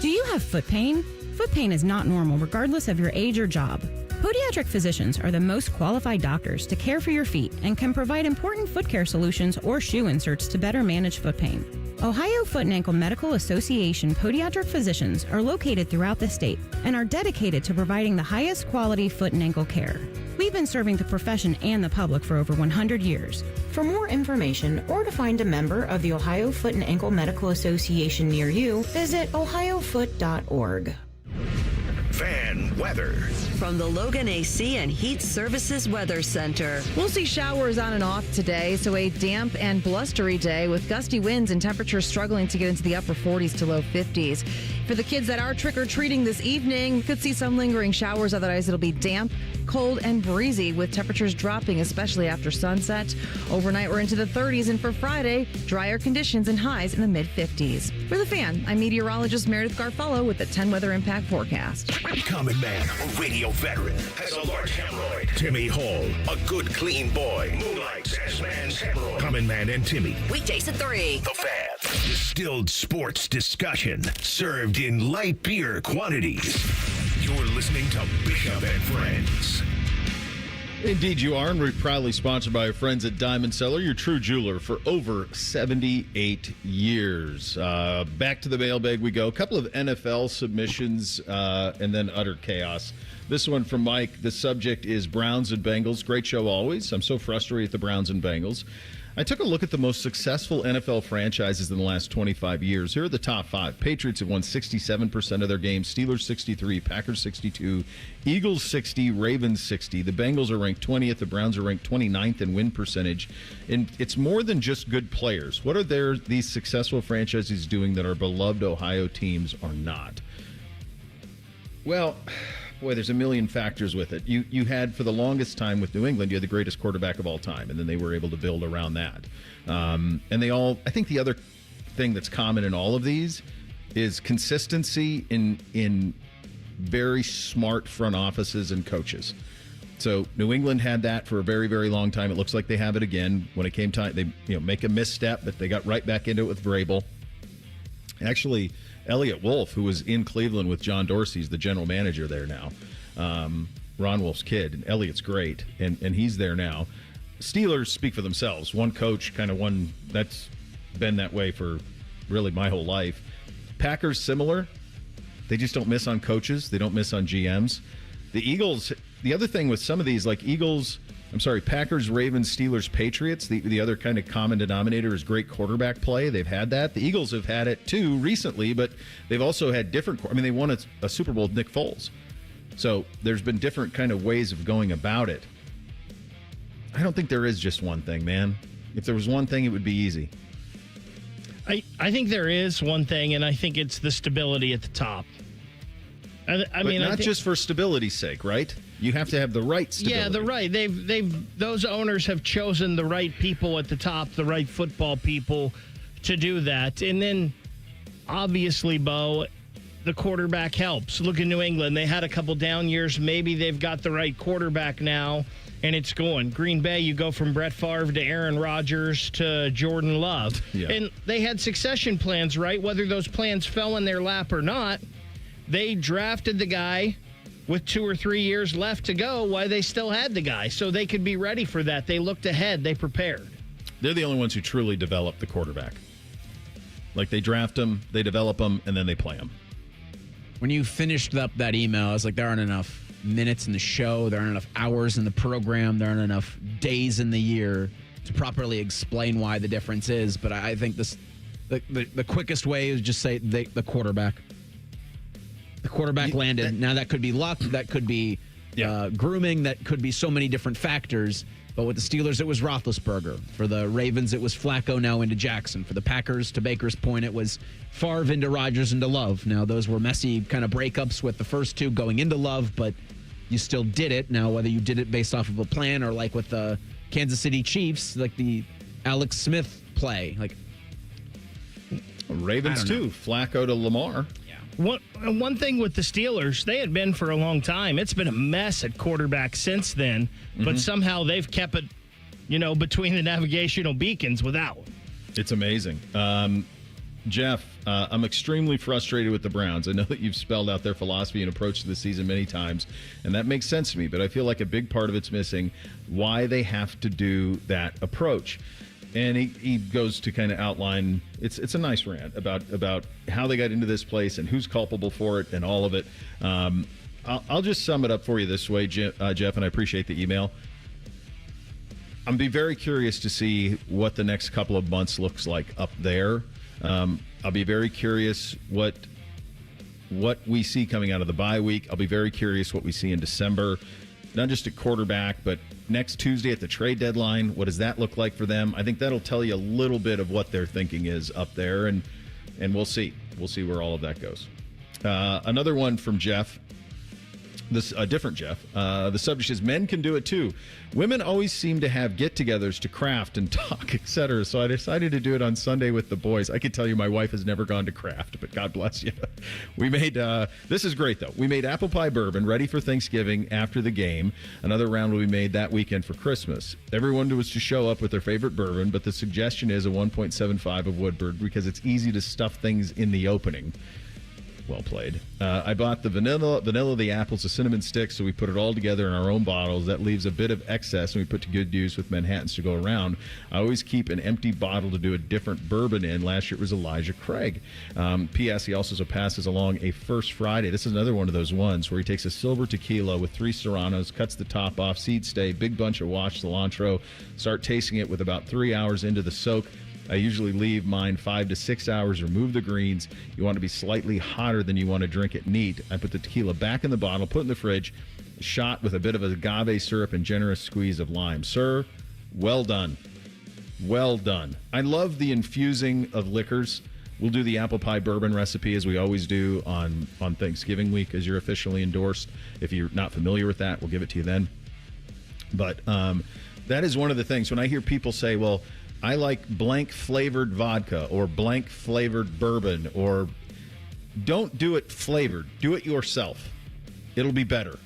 Do you have foot pain? Foot pain is not normal regardless of your age or job. Podiatric physicians are the most qualified doctors to care for your feet and can provide important foot care solutions or shoe inserts to better manage foot pain. Ohio Foot and Ankle Medical Association podiatric physicians are located throughout the state and are dedicated to providing the highest quality foot and ankle care. We've been serving the profession and the public for over 100 years. For more information or to find a member of the Ohio Foot and Ankle Medical Association near you, visit ohiofoot.org. Fan weather. from the Logan AC and Heat Services Weather Center. We'll see showers on and off today, so a damp and blustery day with gusty winds and temperatures struggling to get into the upper 40s to low 50s. For the kids that are trick-or-treating this evening, we could see some lingering showers. Otherwise, it'll be damp, cold, and breezy with temperatures dropping, especially after sunset. Overnight, we're into the 30s, and for Friday, drier conditions and highs in the mid-50s. For The Fan, I'm meteorologist Meredith Garfalo with the 10 Weather Impact Forecast. Common man, a radio veteran, has a large hemorrhoid. Timmy Hall, a good, clean boy, moonlights as man's hemorrhoid. Common man and Timmy. Weekdays at 3. The Fan. Distilled sports discussion, served in light beer quantities. You're listening to Bishop and Friends. Indeed you are, and we're proudly sponsored by our friends at Diamond Cellar, your true jeweler for over 78 years. Back to the mailbag we go. A couple of NFL submissions and then utter chaos. This one from Mike. The subject is Browns and Bengals. Great show always. I'm so frustrated with the Browns and Bengals. I took a look at the most successful NFL franchises in the last 25 years. Here are the top 5. Patriots have won 67% of their games. Steelers 63, Packers 62, Eagles 60, Ravens 60. The Bengals are ranked 20th. The Browns are ranked 29th in win percentage. And it's more than just good players. What are these successful franchises doing that our beloved Ohio teams are not? Well, boy, there's a million factors with it. You had, for the longest time with New England, you had the greatest quarterback of all time, and then they were able to build around that. And I think the other thing that's common in all of these is consistency in very smart front offices and coaches. So New England had that for a very, very long time. It looks like they have it again. When it came time, they make a misstep, but they got right back into it with Vrabel. Actually, Elliott Wolf, who was in Cleveland with John Dorsey, is the general manager there now. Ron Wolf's kid. And Elliott's great, and he's there now. Steelers speak for themselves. One coach, that's been that way for really my whole life. Packers, similar. They just don't miss on coaches. They don't miss on GMs. The Eagles, the other thing with some of these, like Packers, Ravens, Steelers, Patriots, the other kind of common denominator is great quarterback play. They've had that. The Eagles have had it too recently, but they've also had different. They won a Super Bowl with Nick Foles. So there's been different kind of ways of going about it. I don't think there is just one thing, man. If there was one thing, it would be easy. I think there is one thing, and I think it's the stability at the top. Not just for stability's sake, right? You have to have the right stability. Yeah, the right. Those owners have chosen the right people at the top, the right football people to do that. And then, obviously, Bo, the quarterback helps. Look at New England. They had a couple down years. Maybe they've got the right quarterback now, and it's going. Green Bay, you go from Brett Favre to Aaron Rodgers to Jordan Love. Yeah. And they had succession plans, right? Whether those plans fell in their lap or not, they drafted the guy with 2 or 3 years left to go while they still had the guy, so they could be ready for that. They looked ahead. They prepared. They're the only ones who truly develop the quarterback. Like, they draft them, they develop them, and then they play them. When you finished up that email, I was like, there aren't enough minutes in the show, there aren't enough hours in the program, there aren't enough days in the year to properly explain why the difference is. But I think the quickest way is just say the quarterback. The quarterback landed. Now, that could be luck. That could be grooming. That could be so many different factors. But with the Steelers, it was Roethlisberger. For the Ravens, it was Flacco now into Jackson. For the Packers, to Baker's point, it was Favre into Rodgers into Love. Now, those were messy kind of breakups with the first two going into Love, but you still did it. Now, whether you did it based off of a plan or like with the Kansas City Chiefs, like the Alex Smith play. Like Ravens, too. Flacco to Lamar. One thing with the Steelers, they had been for a long time. It's been a mess at quarterback since then, but somehow they've kept it, between the navigational beacons without. It's amazing. Jeff, I'm extremely frustrated with the Browns. I know that you've spelled out their philosophy and approach to the season many times, and that makes sense to me, but I feel like a big part of it's missing why they have to do that approach. And he goes to kind of outline, it's a nice rant about how they got into this place and who's culpable for it and all of it. I'll just sum it up for you this way, Jeff, and I appreciate the email. I'm be very curious to see what the next couple of months looks like up there. I'll be very curious what what we see coming out of the bye week. I'll be very curious what we see in December, not just at quarterback, but next Tuesday at the trade deadline. What does that look like for them? I think that'll tell you a little bit of what their thinking is up there, and we'll see. We'll see where all of that goes. Another one from Jeff. This a different Jeff. The subject is men can do it too. Women always seem to have get-togethers to craft and talk, etc. So I decided to do it on Sunday with the boys. I can tell you my wife has never gone to craft, but God bless you. We made, this is great though. We made apple pie bourbon ready for Thanksgiving after the game. Another round will be made that weekend for Christmas. Everyone was to show up with their favorite bourbon, but the suggestion is a 1.75 of Woodford because it's easy to stuff things in the opening. Well played. I bought the vanilla, the apples, the cinnamon sticks, so we put it all together in our own bottles. That leaves a bit of excess, and we put to good use with Manhattans to go around. I always keep an empty bottle to do a different bourbon in. Last year it was Elijah Craig. P.S. He also passes along a First Friday. This is another one of those ones where he takes a silver tequila with 3 Serranos, cuts the top off, seed stay, big bunch of washed cilantro, start tasting it with about 3 hours into the soak. I usually leave mine 5 to 6 hours, remove the greens. You want to be slightly hotter than you want to drink it neat. I put the tequila back in the bottle, put it in the fridge, shot with a bit of agave syrup and generous squeeze of lime. Sir, well done. Well done. I love the infusing of liquors. We'll do the apple pie bourbon recipe as we always do on Thanksgiving week as you're officially endorsed. If you're not familiar with that, we'll give it to you then. But that is one of the things when I hear people say, well, I like blank flavored vodka or blank flavored bourbon, or don't do it flavored. Do it yourself. It'll be better.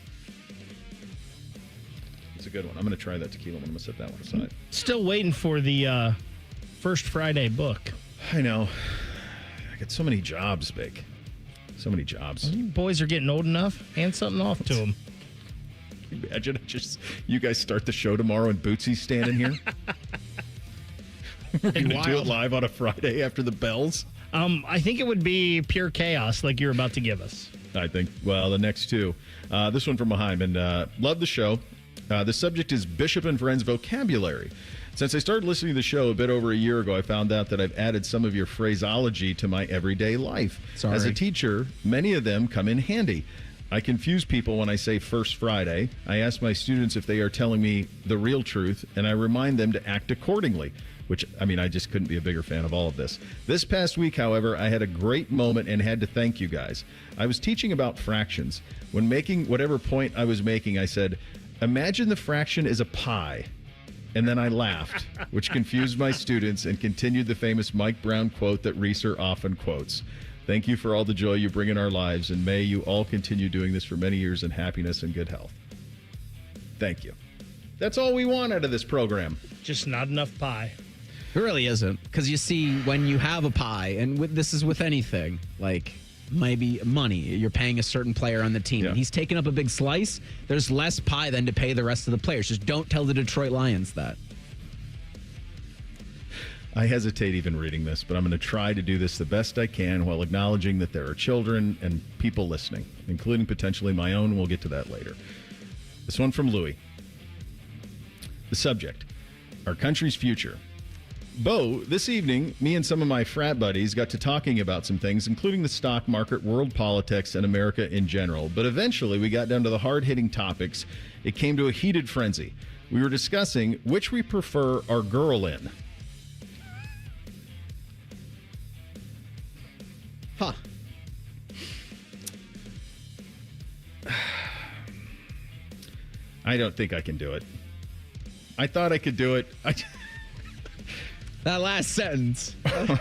It's a good one. I'm going to try that tequila. I'm going to set that one aside. Still waiting for the First Friday book. I know. I got so many jobs, Vic. So many jobs. You boys are getting old enough. Hand something off to them. Imagine you guys start the show tomorrow and Bootsy's standing here. We're going to do it live on a Friday after the bells. I think it would be pure chaos like you're about to give us. I think, well, the next two. This one from Heisman. Love the show. The subject is Bishop and Friends vocabulary. Since I started listening to the show a bit over a year ago, I found out that I've added some of your phraseology to my everyday life. Sorry. As a teacher, many of them come in handy. I confuse people when I say First Friday. I ask my students if they are telling me the real truth, and I remind them to act accordingly. Which, I mean, I just couldn't be a bigger fan of all of this. This past week, however, I had a great moment and had to thank you guys. I was teaching about fractions. When making whatever point I was making, I said, imagine the fraction is a pie. And then I laughed, which confused my students and continued the famous Mike Brown quote that Reeser often quotes. Thank you for all the joy you bring in our lives, and may you all continue doing this for many years in happiness and good health. Thank you. That's all we want out of this program. Just not enough pie. It really isn't, because you see, when you have a pie, and this is with anything, like maybe money, you're paying a certain player on the team, and he's taking up a big slice, there's less pie than to pay the rest of the players. Just don't tell the Detroit Lions that. I hesitate even reading this, but I'm going to try to do this the best I can while acknowledging that there are children and people listening, including potentially my own. We'll get to that later. This one from Louie. The subject, our country's future. Bo, this evening, me and some of my frat buddies got to talking about some things, including the stock market, world politics, and America in general. But eventually, we got down to the hard-hitting topics. It came to a heated frenzy. We were discussing which we prefer our girl in. Huh. I don't think I can do it. I thought I could do it. That last sentence. I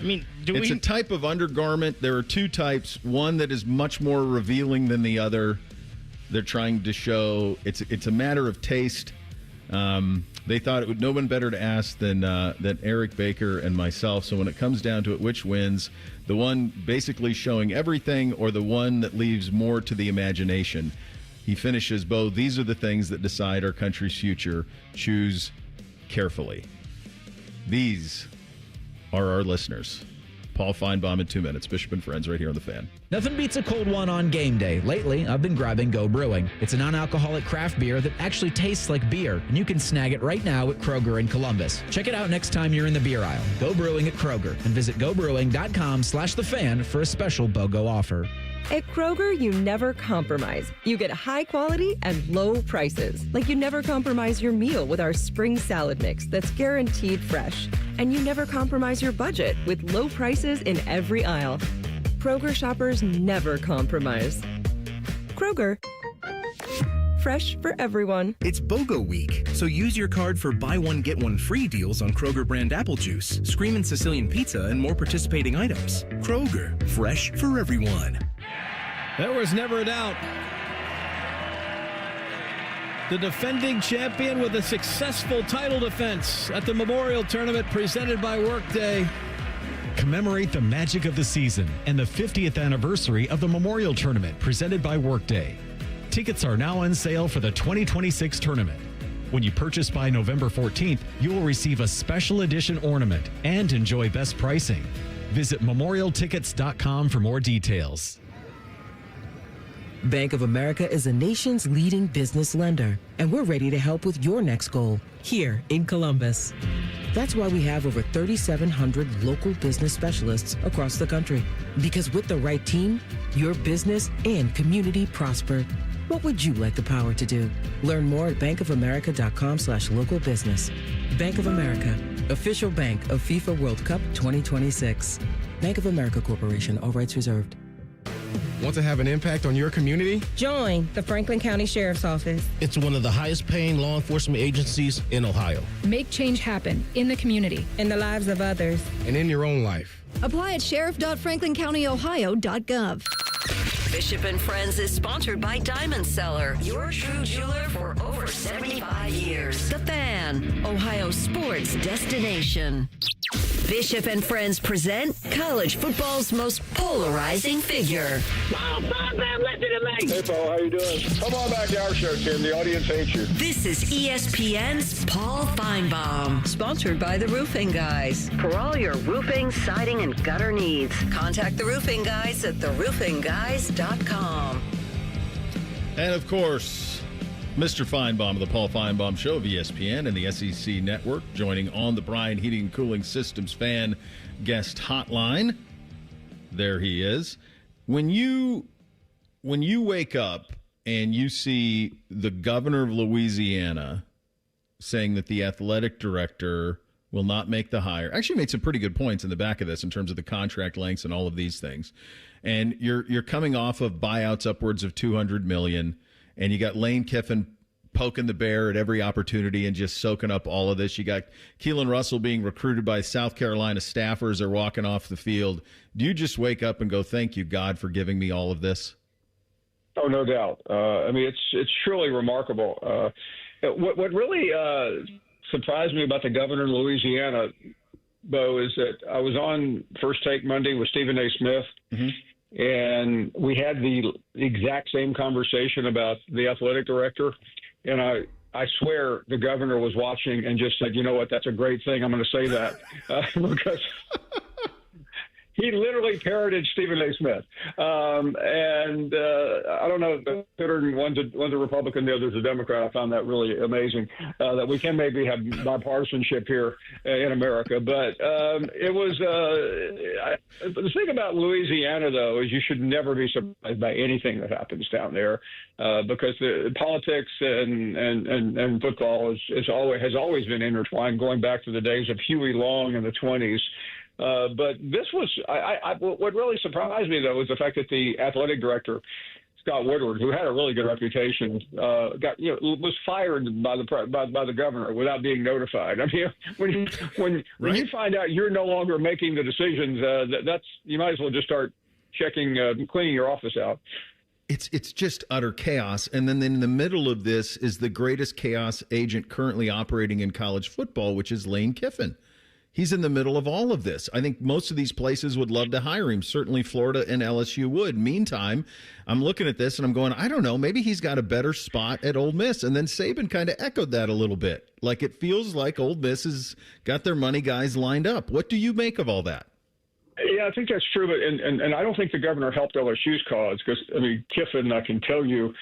mean, it's a type of undergarment. There are two types. One that is much more revealing than the other. They're trying to show it's a matter of taste. They thought it would no one better to ask than Eric Baker and myself. So when it comes down to it, which wins? The one basically showing everything, or the one that leaves more to the imagination? He finishes, Bo, these are the things that decide our country's future. Choose carefully. These are our listeners. Paul Finebaum in 2 minutes. Bishop and Friends right here on The Fan. Nothing beats a cold one on game day. Lately, I've been grabbing Go Brewing. It's a non-alcoholic craft beer that actually tastes like beer, and you can snag it right now at Kroger in Columbus. Check it out next time you're in the beer aisle. Go Brewing at Kroger, and visit gobrewing.com/thefan for a special BOGO offer. At Kroger, you never compromise. You get high quality and low prices. Like you never compromise your meal with our spring salad mix that's guaranteed fresh. And you never compromise your budget with low prices in every aisle. Kroger shoppers never compromise. Kroger. Fresh for everyone. It's BOGO week, so use your card for buy one, get one free deals on Kroger brand apple juice, Screamin' Sicilian pizza, and more participating items. Kroger, fresh for everyone. There was never a doubt. The defending champion with a successful title defense at the Memorial Tournament presented by Workday. Commemorate the magic of the season and the 50th anniversary of the Memorial Tournament presented by Workday. Tickets are now on sale for the 2026 tournament. When you purchase by November 14th, you will receive a special edition ornament and enjoy best pricing. Visit memorialtickets.com for more details. Bank of America is the nation's leading business lender, and we're ready to help with your next goal here in Columbus. That's why we have over 3,700 local business specialists across the country. Because with the right team, your business and community prosper. What would you like the power to do? Learn more at bankofamerica.com/local business. Bank of America, official bank of FIFA World Cup 2026. Bank of America Corporation, all rights reserved. Want to have an impact on your community? Join the Franklin County Sheriff's Office. It's one of the highest paying law enforcement agencies in Ohio. Make change happen in the community, in the lives of others, and in your own life. Apply at sheriff.franklincountyohio.gov. Bishop and Friends is sponsored by Diamond Seller, your true jeweler for over 75 years. The Fan, Ohio sports destination. Bishop and Friends present college football's most polarizing figure. Hey, Paul, how you doing? Come on back to our show, Tim. The audience hates you. This is ESPN's Paul Finebaum, sponsored by the Roofing Guys. For all your roofing, siding, and gutter needs, contact the Roofing Guys at theroofingguys.com. And, of course, Mr. Finebaum of the Paul Finebaum Show of ESPN and the SEC Network, joining on the Bryan Heating and Cooling Systems fan guest hotline. There he is. When you wake up and you see the governor of Louisiana saying that the athletic director will not make the hire, actually made some pretty good points in the back of this in terms of the contract lengths and all of these things. And you're coming off of buyouts upwards of $200 million. And you got Lane Kiffin poking the bear at every opportunity and just soaking up all of this. You got Keelan Russell being recruited by South Carolina staffers or walking off the field. Do you just wake up and go, thank you, God, for giving me all of this? Oh, no doubt. I mean, it's truly remarkable. What really surprised me about the governor of Louisiana, Bo, is that I was on First Take Monday with Stephen A. Smith. Mm-hmm. And we had the exact same conversation about the athletic director. And I swear the governor was watching and just said, you know what, that's a great thing. I'm going to say that because he literally parroted Stephen A. Smith. And I don't know, considering one's a Republican, the other's a Democrat, I found that really amazing that we can maybe have bipartisanship here in America. But it was the thing about Louisiana, though, is you should never be surprised by anything that happens down there because the politics and football has always been intertwined, going back to the days of Huey Long in the 1920s. But this was what really surprised me, though, was the fact that the athletic director, Scott Woodward, who had a really good reputation, was fired by the governor without being notified. I mean, when you find out you're no longer making the decisions, that's you might as well just start checking, cleaning your office out. It's just utter chaos. And then in the middle of this is the greatest chaos agent currently operating in college football, which is Lane Kiffin. He's in the middle of all of this. I think most of these places would love to hire him. Certainly Florida and LSU would. Meantime, I'm looking at this and I'm going, I don't know, maybe he's got a better spot at Ole Miss. And then Saban kind of echoed that a little bit. Like it feels like Ole Miss has got their money guys lined up. What do you make of all that? Yeah, I think that's true. But and I don't think the governor helped LSU's cause because, I mean, Kiffin, I can tell you,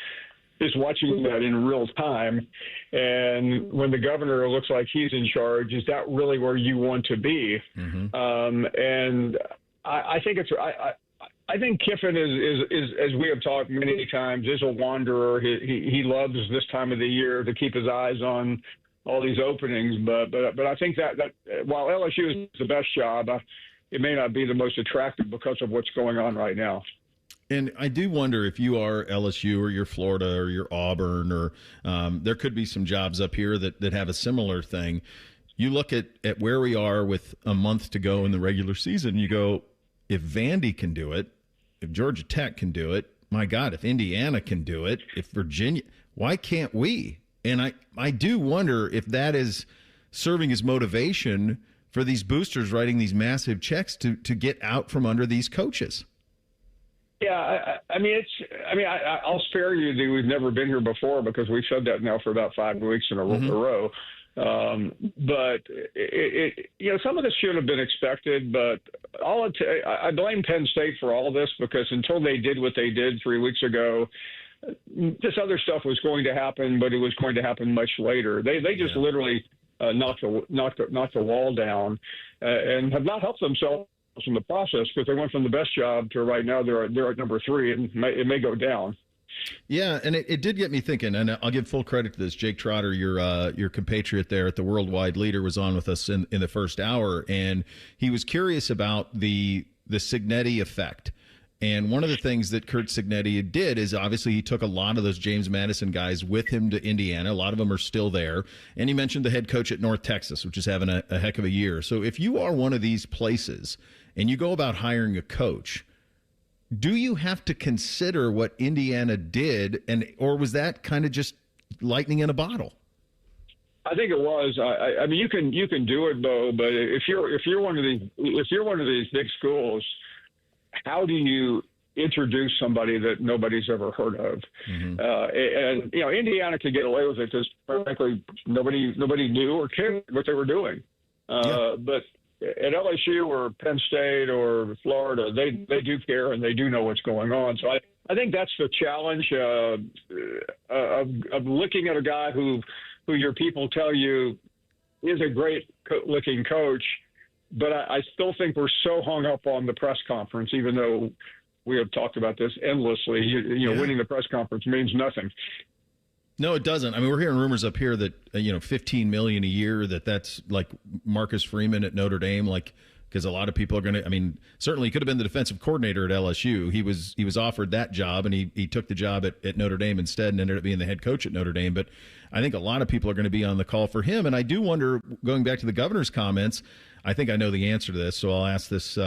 is watching that in real time. And when the governor looks like he's in charge, is that really where you want to be? Mm-hmm. And I think it's I think Kiffin is as we have talked many times, is a wanderer. He loves this time of the year to keep his eyes on all these openings. But I think that while LSU is the best job, it may not be the most attractive because of what's going on right now. And I do wonder if you are LSU or you're Florida or you're Auburn or there could be some jobs up here that have a similar thing. You look at where we are with a month to go in the regular season, you go, if Vandy can do it, if Georgia Tech can do it, my God, if Indiana can do it, if Virginia, why can't we? And I do wonder if that is serving as motivation for these boosters writing these massive checks to get out from under these coaches. Yeah, I'll spare you that we've never been here before because we've said that now for about 5 weeks in a row. But some of this should have been expected. But I blame Penn State for all this because until they did what they did 3 weeks ago, this other stuff was going to happen, but it was going to happen much later. They just literally knocked the wall down and have not helped themselves in the process because they went from the best job to right now they're at number 3 and it may go down. Yeah, and it did get me thinking, and I'll give full credit to this. Jake Trotter, your compatriot there at the Worldwide Leader, was on with us in the first hour, and he was curious about the Cignetti effect. And one of the things that Curt Cignetti did is obviously he took a lot of those James Madison guys with him to Indiana. A lot of them are still there. And he mentioned the head coach at North Texas, which is having a heck of a year. So if you are one of these places and you go about hiring a coach, do you have to consider what Indiana did, or was that kind of just lightning in a bottle? I think it was. I mean, you can do it, Bo, but if you're one of these big schools, how do you introduce somebody that nobody's ever heard of? And Indiana could get away with it because frankly nobody knew or cared what they were doing. But at LSU or Penn State or Florida, they do care and they do know what's going on. So I think that's the challenge of looking at a guy who your people tell you is a great looking coach. But I still think we're so hung up on the press conference, even though we have talked about this endlessly. Winning the press conference means nothing. No, it doesn't. I mean, we're hearing rumors up here that $15 million a year. That's like Marcus Freeman at Notre Dame. Because a lot of people are going to. I mean, certainly he could have been the defensive coordinator at LSU. He was offered that job, and he took the job at Notre Dame instead, and ended up being the head coach at Notre Dame. But I think a lot of people are going to be on the call for him. And I do wonder, going back to the governor's comments, I think I know the answer to this, so I'll ask this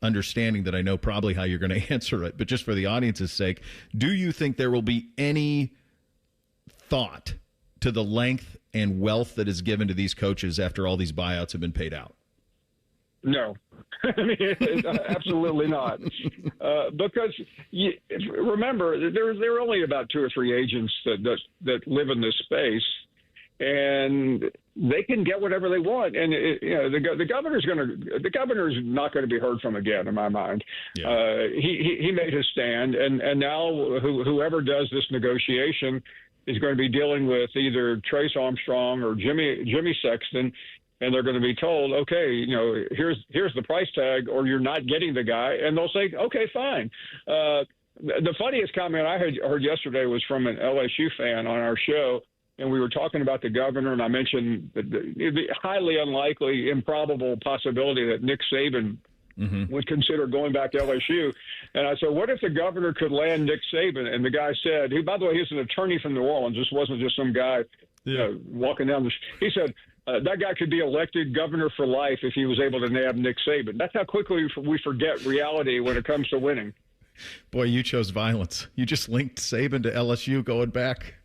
understanding that I know probably how you're going to answer it. But just for the audience's sake, do you think there will be any thought to the length and wealth that is given to these coaches after all these buyouts have been paid out? No, I mean, absolutely not. Because remember, there are only about 2 or 3 agents that live in this space, and they can get whatever they want. And the governor's not going to be heard from again, in my mind. Yeah. He made his stand, and now whoever does this negotiation is going to be dealing with either Trace Armstrong or Jimmy Sexton. And they're going to be told, okay, here's the price tag, or you're not getting the guy. And they'll say, okay, fine. The funniest comment I heard yesterday was from an LSU fan on our show, and we were talking about the governor, and I mentioned the highly unlikely, improbable possibility that Nick Saban would consider going back to LSU. And I said, what if the governor could land Nick Saban? And the guy said, by the way, he's an attorney from New Orleans. This wasn't just some guy walking down the street. He said, that guy could be elected governor for life if he was able to nab Nick Saban. That's how quickly we forget reality when it comes to winning. Boy, you chose violence. You just linked Saban to LSU going back.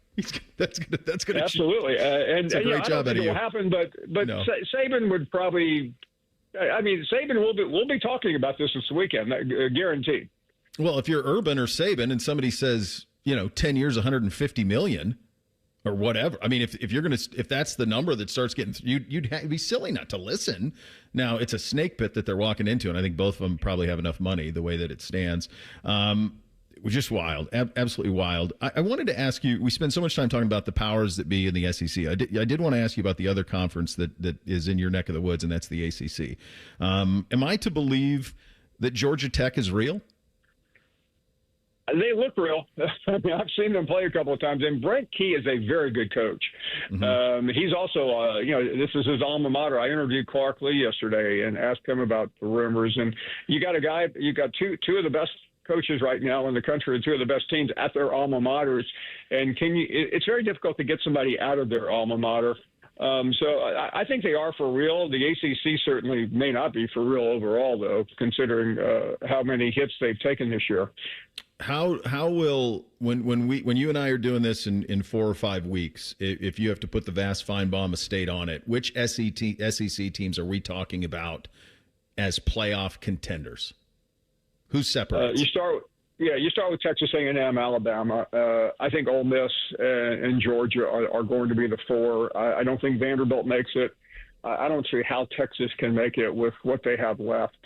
That's gonna absolutely. That's a great job out of you. It will happen, but no. Saban would probably. I mean, Saban will be talking about this weekend, guaranteed. Well, if you're Urban or Saban, and somebody says 10 years, $150 million. Or whatever. I mean, if that's the number that starts getting, you'd be silly not to listen. Now, it's a snake pit that they're walking into, and I think both of them probably have enough money the way that it stands. It was just wild, absolutely wild. I wanted to ask you. We spend so much time talking about the powers that be in the SEC. I did want to ask you about the other conference that is in your neck of the woods, and that's the ACC. Am I to believe that Georgia Tech is real? They look real. I mean, I've seen them play a couple of times, and Brent Key is a very good coach. He's also, this is his alma mater. I interviewed Clark Lee yesterday and asked him about the rumors. And you got two of the best coaches right now in the country, and two of the best teams at their alma maters. And it's very difficult to get somebody out of their alma mater. So I think they are for real. The ACC certainly may not be for real overall, though, considering how many hits they've taken this year. How will when you and I are doing this in 4 or 5 weeks, if you have to put the vast Finebaum estate on it, which SEC teams are we talking about as playoff contenders? Who separates? You start with Texas A&M, Alabama. I think Ole Miss and Georgia are going to be the 4. I don't think Vanderbilt makes it. I don't see how Texas can make it with what they have left.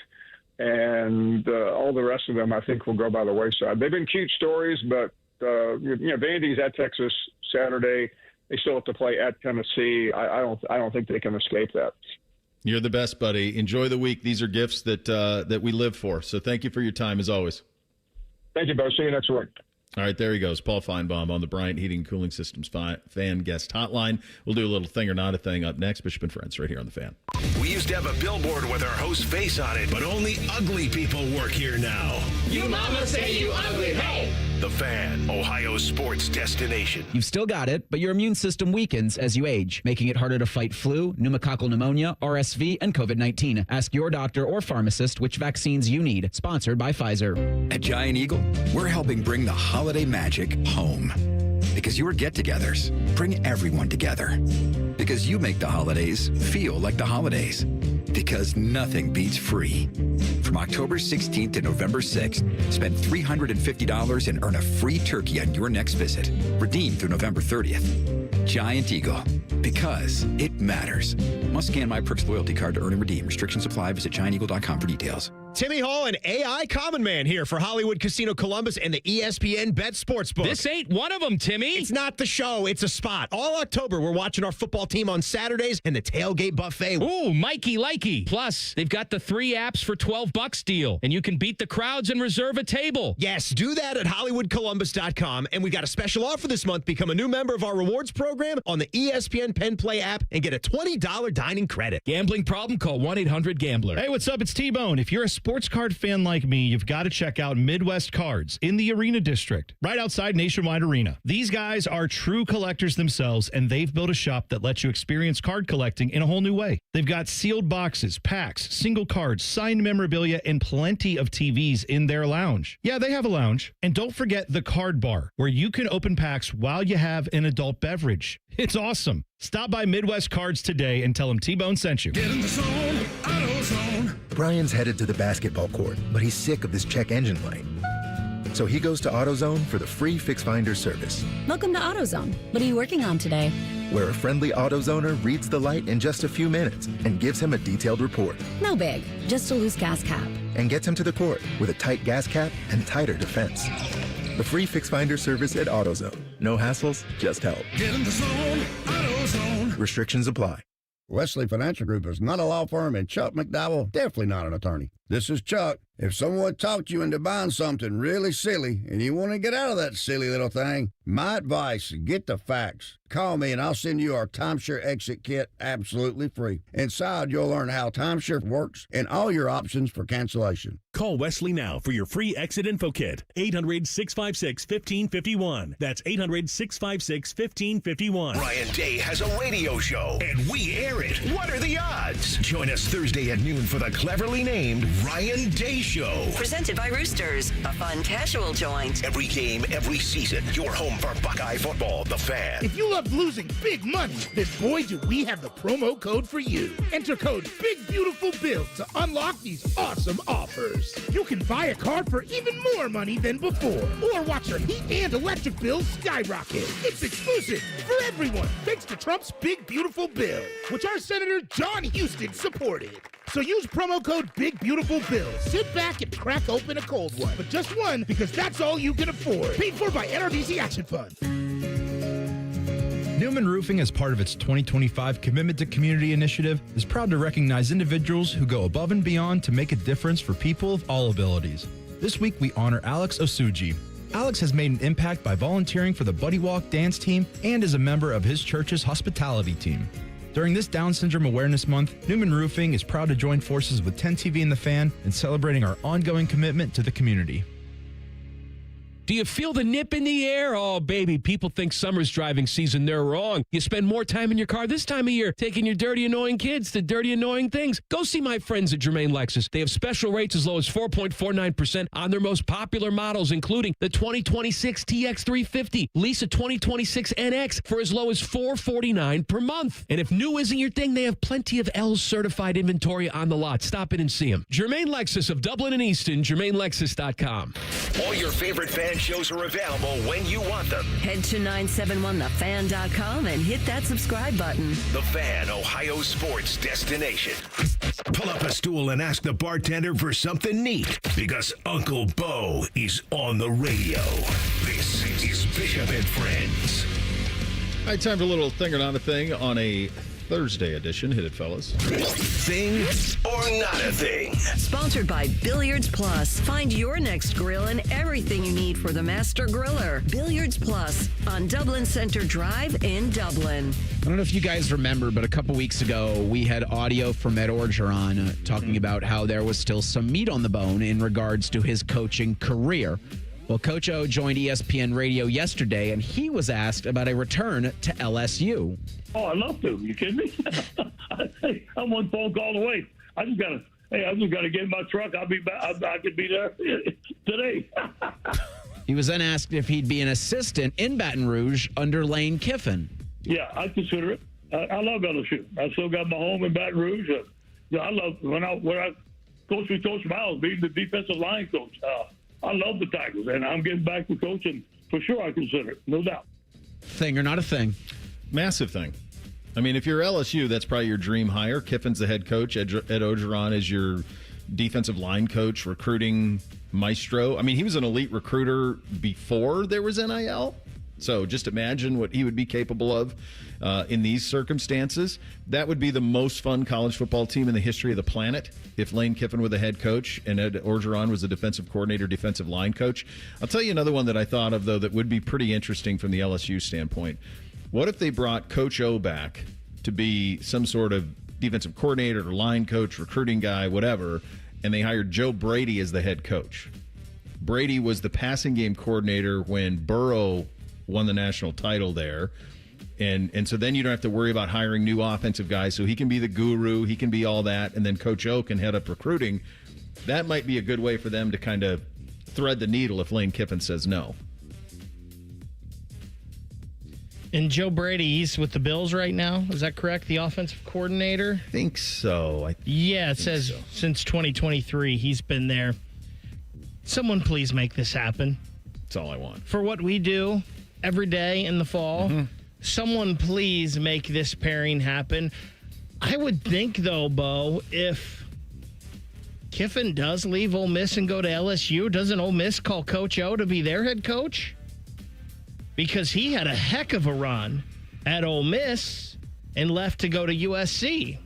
And all the rest of them, I think, will go by the wayside. They've been cute stories, but Vandy's at Texas Saturday. They still have to play at Tennessee. I don't think they can escape that. You're the best, buddy. Enjoy the week. These are gifts that we live for. So thank you for your time, as always. Thank you, Bo. See you next week. All right, there he goes. Paul Finebaum on the Bryant Heating and Cooling Systems fan guest hotline. We'll do a little thing or not a thing up next. Bishop and Friends right here on The Fan. We used to have a billboard with our host's face on it, but only ugly people work here now. You mama say you ugly, hey! The Fan, Ohio's sports destination. You've still got it, but your immune system weakens as you age, making it harder to fight flu, pneumococcal pneumonia, RSV, and COVID-19. Ask your doctor or pharmacist which vaccines you need. Sponsored by Pfizer. At Giant Eagle, we're helping bring the holiday magic home. Because your get-togethers bring everyone together. Because you make the holidays feel like the holidays. Because nothing beats free. From October 16th to November 6th, spend $350 and earn a free turkey on your next visit. Redeem through November 30th. Giant Eagle. Because it matters. Must scan My Perks loyalty card to earn and redeem. Restrictions apply. Visit gianteagle.com for details. Timmy Hall and AI Common Man here for Hollywood Casino Columbus and the ESPN Bet Sportsbook. This ain't one of them, Timmy. It's not the show. It's a spot. All October, we're watching our football team on Saturdays and the tailgate buffet. Ooh, Mikey likey. Plus, they've got the 3 apps for $12 deal, and you can beat the crowds and reserve a table. Yes, do that at HollywoodColumbus.com. And we got a special offer this month. Become a new member of our rewards program on the ESPN Penn Play app and get a $20 dining credit. Gambling problem? Call 1-800-GAMBLER. Hey, what's up? It's T-Bone. If you're a sports card fan like me, you've got to check out Midwest Cards in the Arena District, right outside Nationwide Arena. These guys are true collectors themselves, and they've built a shop that lets you experience card collecting in a whole new way. They've got sealed boxes, packs, single cards, signed memorabilia, and plenty of TVs in their lounge. Yeah, they have a lounge. And don't forget the card bar, where you can open packs while you have an adult beverage. It's awesome. Stop by Midwest Cards today and tell them T-Bone sent you. Get in the zone, AutoZone. Brian's headed to the basketball court, but he's sick of this check engine light. So he goes to AutoZone for the free Fix Finder service. Welcome to AutoZone. What are you working on today? Where a friendly AutoZoner reads the light in just a few minutes and gives him a detailed report. No big, just a loose gas cap. And gets him to the court with a tight gas cap and tighter defense. The free Fix Finder service at AutoZone. No hassles, just help. Get in the zone, AutoZone. Restrictions apply. Wesley Financial Group is not a law firm, and Chuck McDowell definitely not an attorney. This is Chuck. If someone talked you into buying something really silly and you want to get out of that silly little thing, my advice, get the facts. Call me and I'll send you our timeshare exit kit absolutely free. Inside, you'll learn how timeshare works and all your options for cancellation. Call Wesley now for your free exit info kit. 800-656-1551. That's 800-656-1551. Ryan Day has a radio show, and we air it. What are the odds? Join us Thursday at noon for the cleverly named Ryan Day Show. Presented by Roosters, a fun casual joint. Every game, every season, your home for Buckeye football, The Fan. If you love losing big money, then boy do we have the promo code for you. Enter code BIGBEAUTIFULBILL to unlock these awesome offers. You can buy a card for even more money than before, or watch your heat and electric bills skyrocket. It's exclusive for everyone, thanks to Trump's Big Beautiful Bill, which our Senator John Huston supported. So use promo code BIGBEAUTIFULBILL. Sit back and crack open a cold one, but just one, because that's all you can afford. Paid for by NRDC Action Fund. Newman Roofing, as part of its 2025 Commitment to Community initiative, is proud to recognize individuals who go above and beyond to make a difference for people of all abilities. This week, we honor Alex Osuji. Alex has made an impact by volunteering for the Buddy Walk dance team and is a member of his church's hospitality team. During this Down Syndrome Awareness Month, Newman Roofing is proud to join forces with 10 TV and The Fan in celebrating our ongoing commitment to the community. Do you feel the nip in the air? Oh, baby, people think summer's driving season. They're wrong. You spend more time in your car this time of year taking your dirty, annoying kids to dirty, annoying things. Go see my friends at Germain Lexus. They have special rates as low as 4.49% on their most popular models, including the 2026 TX350. Lease a 2026 NX for as low as $449 per month. And if new isn't your thing, they have plenty of L's certified inventory on the lot. Stop in and see them. Germain Lexus of Dublin and Easton, GermainLexus.com. All your favorite fan shows are available when you want them. Head to 971thefan.com and hit that subscribe button. The Fan, Ohio sports destination. Pull up a stool and ask the bartender for something neat, because Uncle Bo is on the radio. This is Bishop and Friends. All right, time for a little thing or not a thing on a Thursday edition. Hit it, fellas. Thing or not a thing? Sponsored by Billiards Plus. Find your next grill and everything you need for the master griller. Billiards Plus on Dublin Center Drive in Dublin. I don't know if you guys remember, but a couple weeks ago, we had audio from Ed Orgeron talking about how there was still some meat on the bone in regards to his coaching career. Well, Coach O joined ESPN Radio yesterday, and he was asked about a return to LSU. Oh, I'd love to. You kidding me? I'm one phone call away. I just gotta get in my truck. I'll be back. I could be there today. He was then asked if he'd be an assistant in Baton Rouge under Lane Kiffin. Yeah, I'd consider it. I love LSU. I still got my home in Baton Rouge. I love when I coached with Coach Miles, being the defensive line coach. I love the Tigers, and I'm getting back to coaching. For sure, I consider it. No doubt. Thing or not a thing? Massive thing. I mean, if you're LSU, that's probably your dream hire. Kiffin's the head coach. Ed Orgeron is your defensive line coach, recruiting maestro. I mean, he was an elite recruiter before there was NIL. So just imagine what he would be capable of in these circumstances. That would be the most fun college football team in the history of the planet if Lane Kiffin were the head coach and Ed Orgeron was the defensive coordinator, defensive line coach. I'll tell you another one that I thought of, though, that would be pretty interesting from the LSU standpoint. What if they brought Coach O back to be some sort of defensive coordinator or line coach, recruiting guy, whatever, and they hired Joe Brady as the head coach? Brady was the passing game coordinator when Burrow won the national title there. And so then you don't have to worry about hiring new offensive guys. So he can be the guru, he can be all that, and then Coach O can head up recruiting. That might be a good way for them to kind of thread the needle if Lane Kiffin says no. And Joe Brady, he's with the Bills right now. Is that correct? The offensive coordinator? I think so. Yeah, it says so. Since 2023, he's been there. Someone please make this happen. That's all I want. For what we do every day in the fall, someone please make this pairing happen. I would think, though, Bo, if Kiffin does leave Ole Miss and go to LSU, doesn't Ole Miss call Coach O to be their head coach? Because he had a heck of a run at Ole Miss and left to go to USC.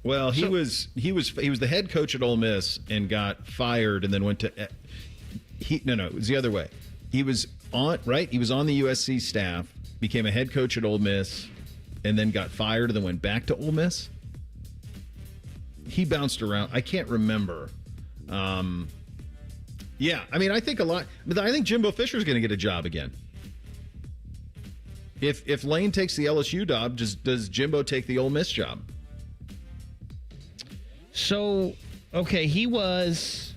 Well, he was the head coach at Ole Miss and got fired and then went to it was the other way. He was on the USC staff, became a head coach at Ole Miss, and then got fired and then went back to Ole Miss. He bounced around. I can't remember. Yeah, I mean, I think a lot. But I think Jimbo Fisher's going to get a job again. If Lane takes the LSU job, does Jimbo take the Ole Miss job? So, okay, he was.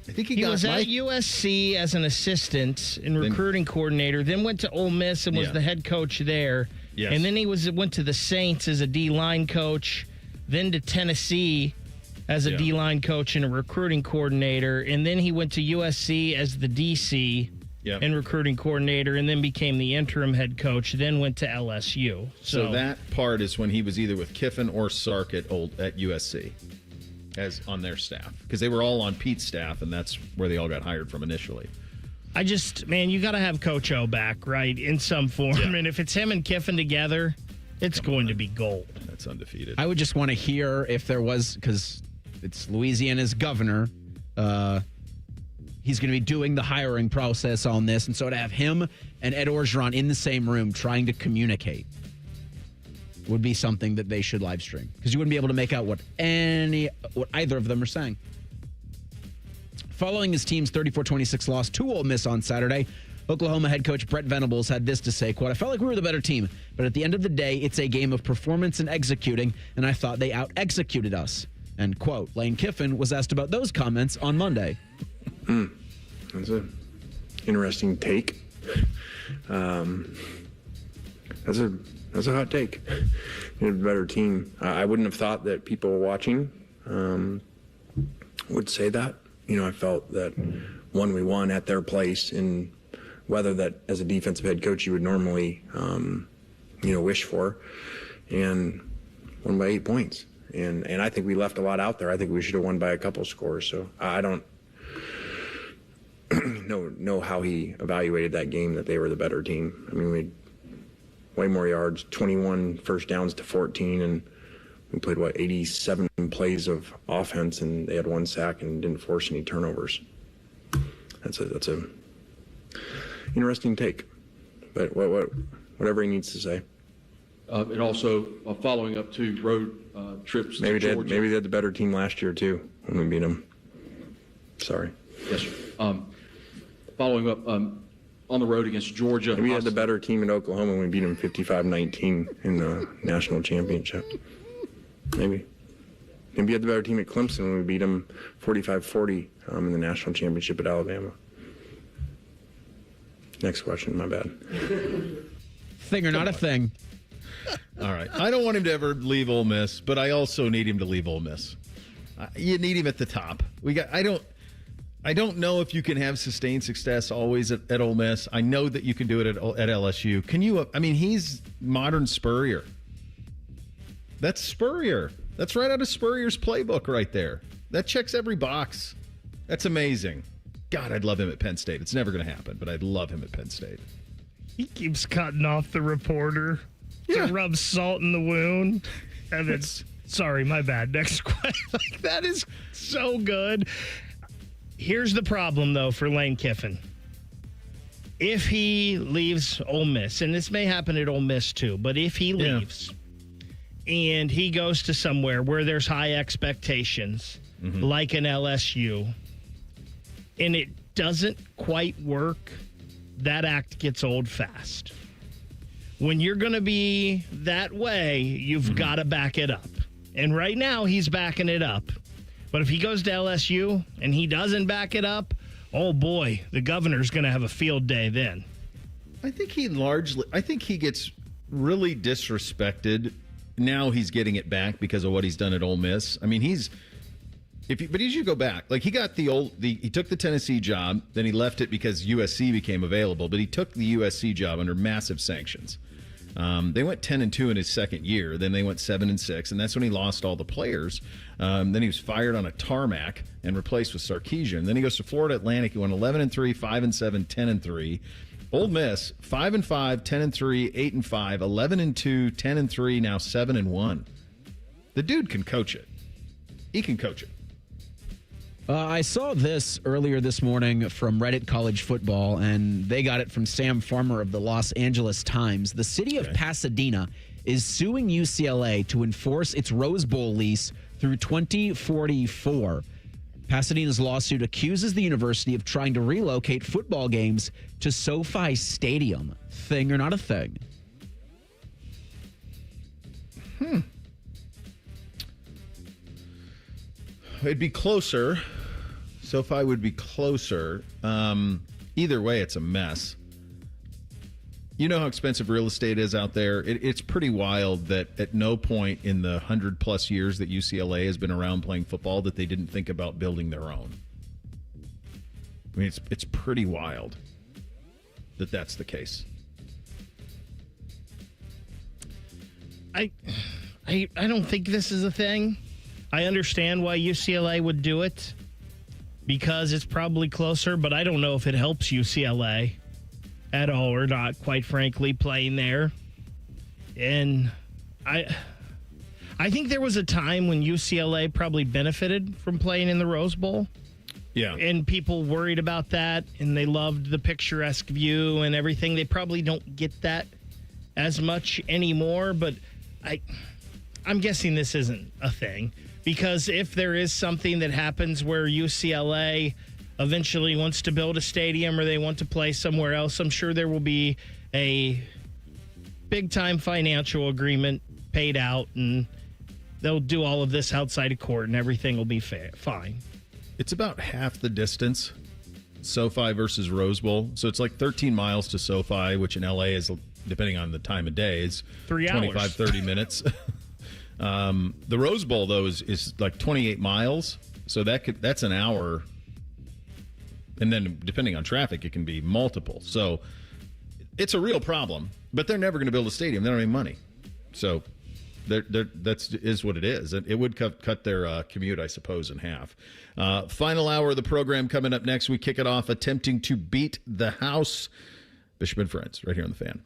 I think he was at USC as an assistant and recruiting coordinator, then went to Ole Miss and was the head coach there. Yes. And then he went to the Saints as a D-line coach, then to Tennessee as a D-line coach and a recruiting coordinator, and then he went to USC as the DC and recruiting coordinator, and then became the interim head coach, then went to LSU. So that part is when he was either with Kiffin or Sark at USC. As on their staff, because they were all on Pete's staff, and that's where they all got hired from initially. You got to have Coach O back, right, in some form. Yeah. And if it's him and Kiffin together, it's going to be gold. That's undefeated. I would just want to hear if there was, because it's Louisiana's governor. he's going to be doing the hiring process on this. And so to have him and Ed Orgeron in the same room trying to communicate would be something that they should live stream, because you wouldn't be able to make out what either of them are saying. Following his team's 34-26 loss to Ole Miss on Saturday, Oklahoma head coach Brett Venables had this to say, quote, "I felt like we were the better team, but at the end of the day, it's a game of performance and executing, and I thought they out-executed us." End quote. Lane Kiffin was asked about those comments on Monday. That's an interesting take. That's a hot take. You're a better team. I wouldn't have thought that people watching would say that. I felt that we won at their place in weather that as a defensive head coach you would normally, wish for, and won by 8 points. And I think we left a lot out there. I think we should have won by a couple scores. So I don't know how he evaluated that game, that they were the better team. I mean, we had way more yards, 21 first downs to 14, and we played, 87 plays of offense, and they had 1 sack and didn't force any turnovers. That's a interesting take, but whatever he needs to say. And also following up to road trips maybe to Georgia. Maybe they had the better team last year too when we beat them. Sorry. Yes, sir. Following up on the road against Georgia. Maybe we had the better team in Oklahoma when we beat them 55-19 in the national championship. Maybe you had the better team at Clemson when we beat them 45-40 in the national championship at Alabama. Next question, my bad. Thing or not a thing. All right. I don't want him to ever leave Ole Miss, but I also need him to leave Ole Miss. You need him at the top. I don't know if you can have sustained success always at Ole Miss. I know that you can do it at LSU. Can you? I mean, he's modern Spurrier. That's Spurrier. That's right out of Spurrier's playbook right there. That checks every box. That's amazing. God, I'd love him at Penn State. It's never going to happen, but I'd love him at Penn State. He keeps cutting off the reporter to rub salt in the wound. And it's, sorry, my bad. Next question. That is so good. Here's the problem, though, for Lane Kiffin. If he leaves Ole Miss, and this may happen at Ole Miss too, but if he leaves and he goes to somewhere where there's high expectations, like an LSU, and it doesn't quite work, that act gets old fast. When you're going to be that way, you've got to back it up. And right now, he's backing it up. But if he goes to LSU and he doesn't back it up, oh boy, the governor's going to have a field day then. I think he gets really disrespected. Now he's getting it back because of what he's done at Ole Miss. I mean, but he should go back. Like, he got he took the Tennessee job, then he left it because USC became available, but he took the USC job under massive sanctions. They went 10-2 in his second year. Then they went 7-6, and that's when he lost all the players. Then he was fired on a tarmac and replaced with Sarkisian. Then he goes to Florida Atlantic. He went 11-3, 5-7, 10-3. Ole Miss 5-5, 10-3, 8-5, 11-2, 10-3, now 7-1. The dude can coach it. He can coach it. I saw this earlier this morning from Reddit College Football, and they got it from Sam Farmer of the Los Angeles Times. The city of Pasadena is suing UCLA to enforce its Rose Bowl lease through 2044. Pasadena's lawsuit accuses the university of trying to relocate football games to SoFi Stadium. Thing or not a thing? It'd be closer. SoFi would be closer. Either way, it's a mess. You know how expensive real estate is out there. It's pretty wild that at no point in the 100-plus years that UCLA has been around playing football that they didn't think about building their own. I mean, it's pretty wild that that's the case. I don't think this is a thing. I understand why UCLA would do it because it's probably closer, but I don't know if it helps UCLA at all or not, quite frankly, playing there. And I think there was a time when UCLA probably benefited from playing in the Rose Bowl. Yeah. And people worried about that, and they loved the picturesque view and everything. They probably don't get that as much anymore, but I'm guessing this isn't a thing. Because if there is something that happens where UCLA eventually wants to build a stadium or they want to play somewhere else, I'm sure there will be a big-time financial agreement paid out, and they'll do all of this outside of court, and everything will be fine. It's about half the distance, SoFi versus Rose Bowl. So it's like 13 miles to SoFi, which in LA is, depending on the time of day, is 3 hours. 25, 30 minutes. The Rose Bowl, though, is like 28 miles. So that's an hour. And then depending on traffic, it can be multiple. So it's a real problem. But they're never going to build a stadium. They don't have any money. So that's what it is. It would cut their commute, I suppose, in half. Final hour of the program coming up next. We kick it off attempting to beat the house. Bishop and Friends, right here on The Fan.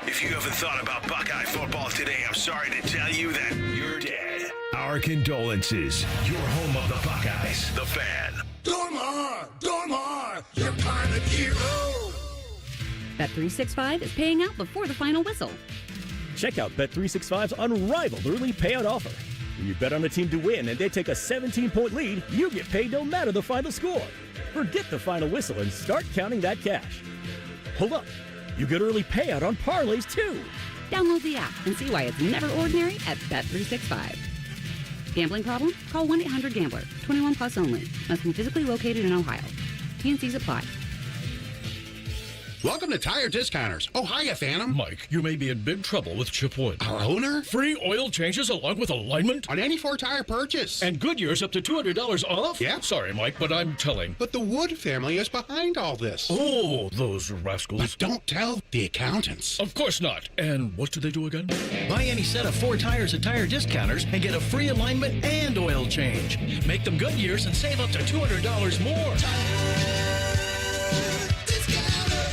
If you haven't thought about Buckeye football today, I'm sorry to tell you that you're dead. Our condolences. Your home of the Buckeyes, The Fan. Dormar, you're kind of hero. Bet365 is paying out before the final whistle. Check out Bet365's unrivaled early payout offer. When you bet on a team to win and they take a 17-point lead, you get paid no matter the final score. Forget the final whistle and start counting that cash. Hold up. You get early payout on parlays, too. Download the app and see why it's never ordinary at Bet365. Gambling problem? Call 1-800-GAMBLER. 21 plus only. Must be physically located in Ohio. T&Cs apply. Welcome to Tire Discounters. Oh, hiya, Phantom. Mike, you may be in big trouble with Chip Wood. Our owner? Free oil changes along with alignment? On any 4-tire purchase. And Goodyear's up to $200 off? Yeah. Sorry, Mike, but I'm telling. But the Wood family is behind all this. Oh, those rascals. But don't tell the accountants. Of course not. And what do they do again? Buy any set of 4 tires at Tire Discounters and get a free alignment and oil change. Make them Goodyear's and save up to $200 more.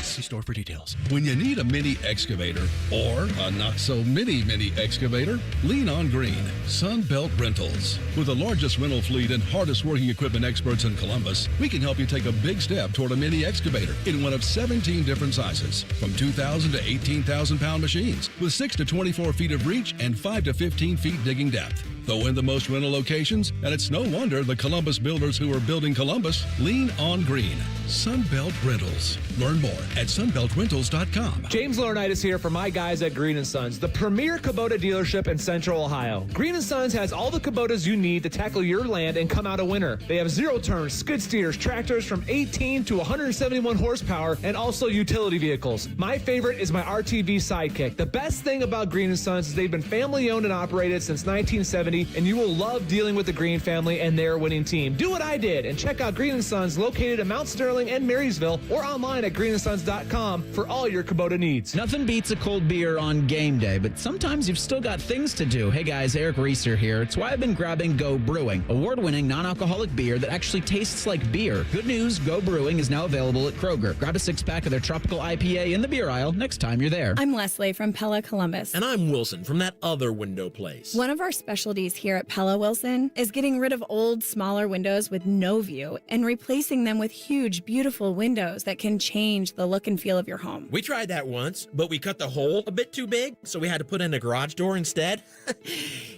See store for details. When you need a mini excavator or a not so mini excavator, lean on Green. Sunbelt Rentals. With the largest rental fleet and hardest working equipment experts in Columbus, we can help you take a big step toward a mini excavator in one of 17 different sizes, from 2,000 to 18,000 pound machines, with 6 to 24 feet of reach and 5 to 15 feet digging depth. Though in the most rental locations, and it's no wonder the Columbus builders who are building Columbus lean on Green. Sunbelt Rentals. Learn more at sunbeltrentals.com. James Laurinaitis here for my guys at Green & Sons, the premier Kubota dealership in Central Ohio. Green & Sons has all the Kubotas you need to tackle your land and come out a winner. They have zero-turn skid steers, tractors from 18 to 171 horsepower, and also utility vehicles. My favorite is my RTV Sidekick. The best thing about Green & Sons is they've been family-owned and operated since 1970, and you will love dealing with the Green family and their winning team. Do what I did and check out Green & Sons located in Mount Sterling and Marysville, or online at greenandsons.com for all your Kubota needs. Nothing beats a cold beer on game day, but sometimes you've still got things to do. Hey guys, Eric Reeser here. It's why I've been grabbing Go Brewing, award-winning non-alcoholic beer that actually tastes like beer. Good news, Go Brewing is now available at Kroger. Grab a 6-pack of their tropical IPA in the beer aisle next time you're there. I'm Leslie from Pella Columbus. And I'm Wilson from that other window place. One of our specialties here at Pella Wilson is getting rid of old, smaller windows with no view and replacing them with huge, beautiful windows that can change the look and feel of your home. We tried that once, but we cut the hole a bit too big, so we had to put in a garage door instead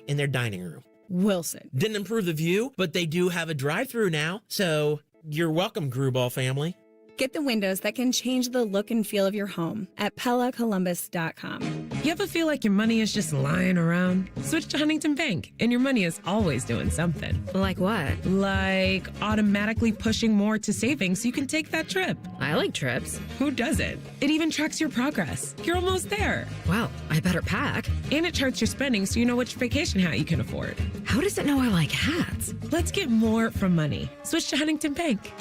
in their dining room. Wilson. Didn't improve the view, but they do have a drive-through now, so you're welcome, Gruball family. Get the windows that can change the look and feel of your home at PellaColumbus.com. You ever feel like your money is just lying around? Switch to Huntington Bank, and your money is always doing something. Like what? Like automatically pushing more to savings so you can take that trip. I like trips. Who doesn't? It even tracks your progress. You're almost there. Well, I better pack. And it charts your spending so you know which vacation hat you can afford. How does it know I like hats? Let's get more from money. Switch to Huntington Bank.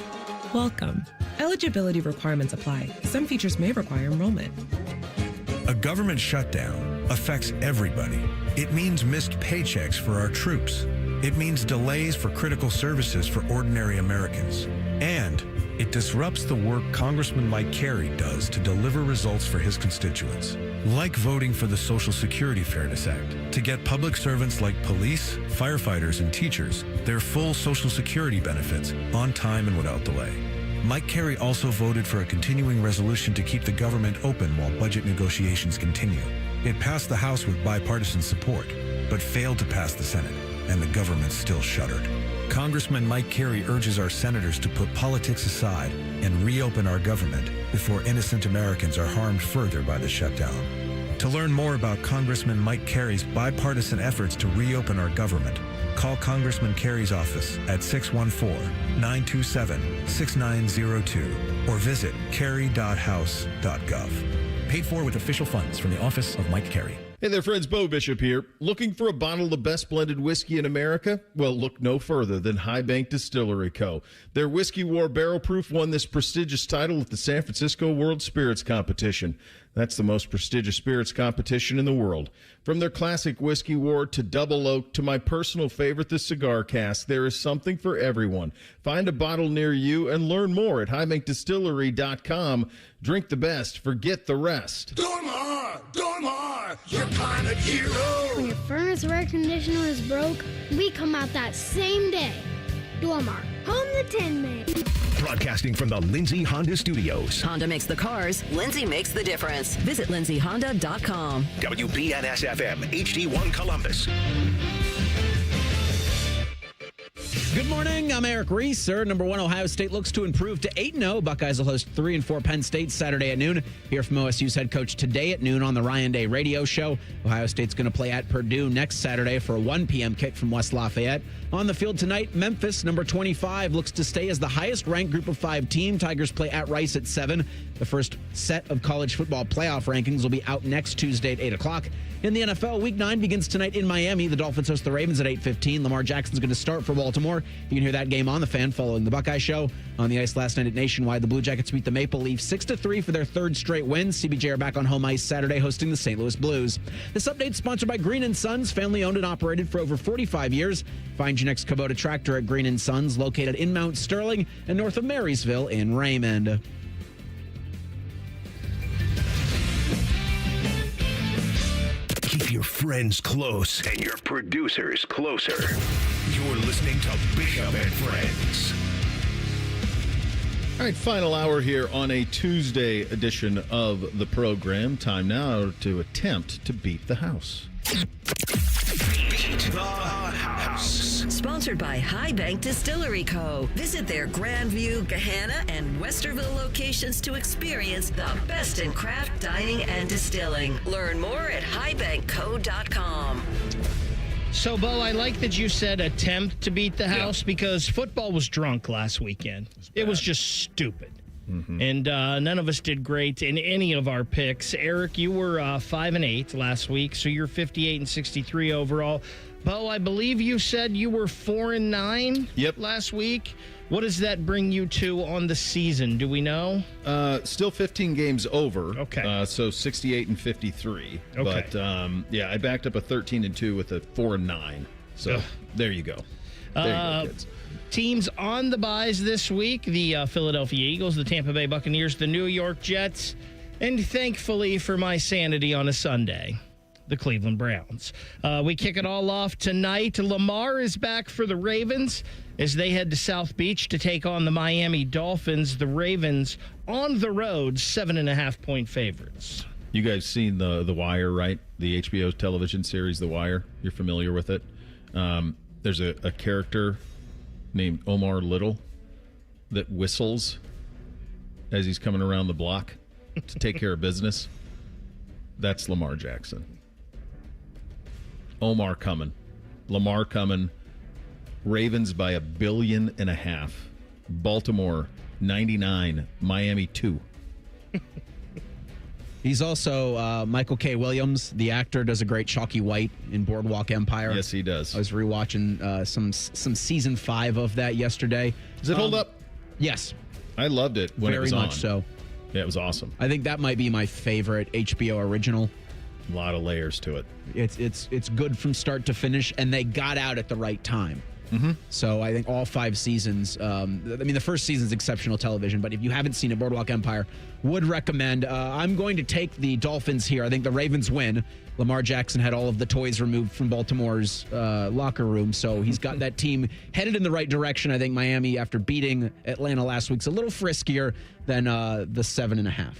Welcome. Eligibility requirements apply. Some features may require enrollment. A government shutdown affects everybody. It means missed paychecks for our troops. It means delays for critical services for ordinary Americans. And it disrupts the work Congressman Mike Carey does to deliver results for his constituents. like voting for the Social Security Fairness Act to get public servants like police, firefighters, and teachers their full Social Security benefits on time and without delay. Mike Carey also voted for a continuing resolution to keep the government open while budget negotiations continue. It passed the House with bipartisan support, but failed to pass the Senate, and the government still shuttered. Congressman Mike Carey urges our senators to put politics aside and reopen our government before innocent Americans are harmed further by the shutdown. To learn more about Congressman Mike Carey's bipartisan efforts to reopen our government, call Congressman Carey's office at 614-927-6902 or visit carey.house.gov. Paid for with official funds from the office of Mike Carey. Hey there, friends. Bo Bishop here. Looking for a bottle of the best blended whiskey in America? Well, look no further than High Bank Distillery Co. Their Whiskey War Barrel Proof won this prestigious title at the San Francisco World Spirits Competition. That's the most prestigious spirits competition in the world. From their classic Whiskey War to Double Oak to my personal favorite, the Cigar Cask, there is something for everyone. Find a bottle near you and learn more at highbankdistillery.com. Drink the best, forget the rest. Dormar, your climate hero. When your furnace or air conditioner is broke, we come out that same day. Dormar, home the Tin Man. Broadcasting from the Lindsay Honda Studios. Honda makes the cars, Lindsay makes the difference. Visit lindsayhonda.com. WBNS-FM, HD1 Columbus. Good morning. I'm Eric Reeser. Number 1, Ohio State looks to improve to 8-0. Buckeyes will host 3-4 Penn State Saturday at noon. Hear from OSU's head coach today at noon on the Ryan Day radio show. Ohio State's going to play at Purdue next Saturday for a 1 p.m. kick from West Lafayette. On the field tonight, Memphis, number 25, looks to stay as the highest-ranked Group of 5 team. Tigers play at Rice at 7. The first set of college football playoff rankings will be out next Tuesday at 8 o'clock. In the NFL, Week 9 begins tonight in Miami. The Dolphins host the Ravens at 8:15. Lamar Jackson's going to start for Baltimore. You can hear that game on the Fan following the Buckeye Show. On the ice last night at Nationwide, the Blue Jackets beat the Maple Leafs 6-3 for their third straight win. CBJ are back on home ice Saturday hosting the St. Louis Blues. This update is sponsored by Green & Sons, family owned and operated for over 45 years. Find your next Kubota tractor at Green & Sons, located in Mount Sterling and north of Marysville in Raymond. Keep your friends close and your producers closer. You're listening to Bishop and Friends. All right, final hour here on a Tuesday edition of the program. Time now to attempt to beat the house. Beat the house. Sponsored by High Bank Distillery Co. Visit their Grandview, Gahanna, and Westerville locations to experience the best in craft dining and distilling. Learn more at highbankco.com. So, Bo, I like that you said attempt to beat the house because football was drunk last weekend. It was just stupid. Mm-hmm. And none of us did great in any of our picks. Eric, you were 5-8 last week, so you're 58-63 overall. Bo, I believe you said you were 4-9 last week. What does that bring you to on the season? Do we know? Still 15 games over. Okay. So 68-53. Okay. But, I backed up a 13-2 with a 4-9. So there you go. There you go, kids. Teams on the byes this week, the Philadelphia Eagles, the Tampa Bay Buccaneers, the New York Jets, and thankfully for my sanity on a Sunday, the Cleveland Browns. We kick it all off tonight. Lamar is back for the Ravens as they head to South Beach to take on the Miami Dolphins. The Ravens on the road, 7.5-point favorites. You guys seen The Wire, right? The HBO television series, The Wire. You're familiar with it. There's a character named Omar Little that whistles as he's coming around the block to take care of business. That's Lamar Jackson. Omar coming. Lamar coming. Ravens by 1.5 billion. Baltimore 99. Miami 2. He's also Michael K. Williams, the actor, does a great Chalky White in Boardwalk Empire. Yes, he does. I was rewatching some season 5 of that yesterday. Does it hold up? Yes. I loved it when it was on. Very much so. Yeah, it was awesome. I think that might be my favorite HBO original. A lot of layers to it. It's good from start to finish, and they got out at the right time. So I think all 5 seasons, the first season's exceptional television, but if you haven't seen it, Boardwalk Empire, would recommend. I'm going to take the Dolphins here. I think the Ravens win. Lamar Jackson had all of the toys removed from Baltimore's locker room, so he's got that team headed in the right direction. I think Miami, after beating Atlanta last week, is a little friskier than the 7.5.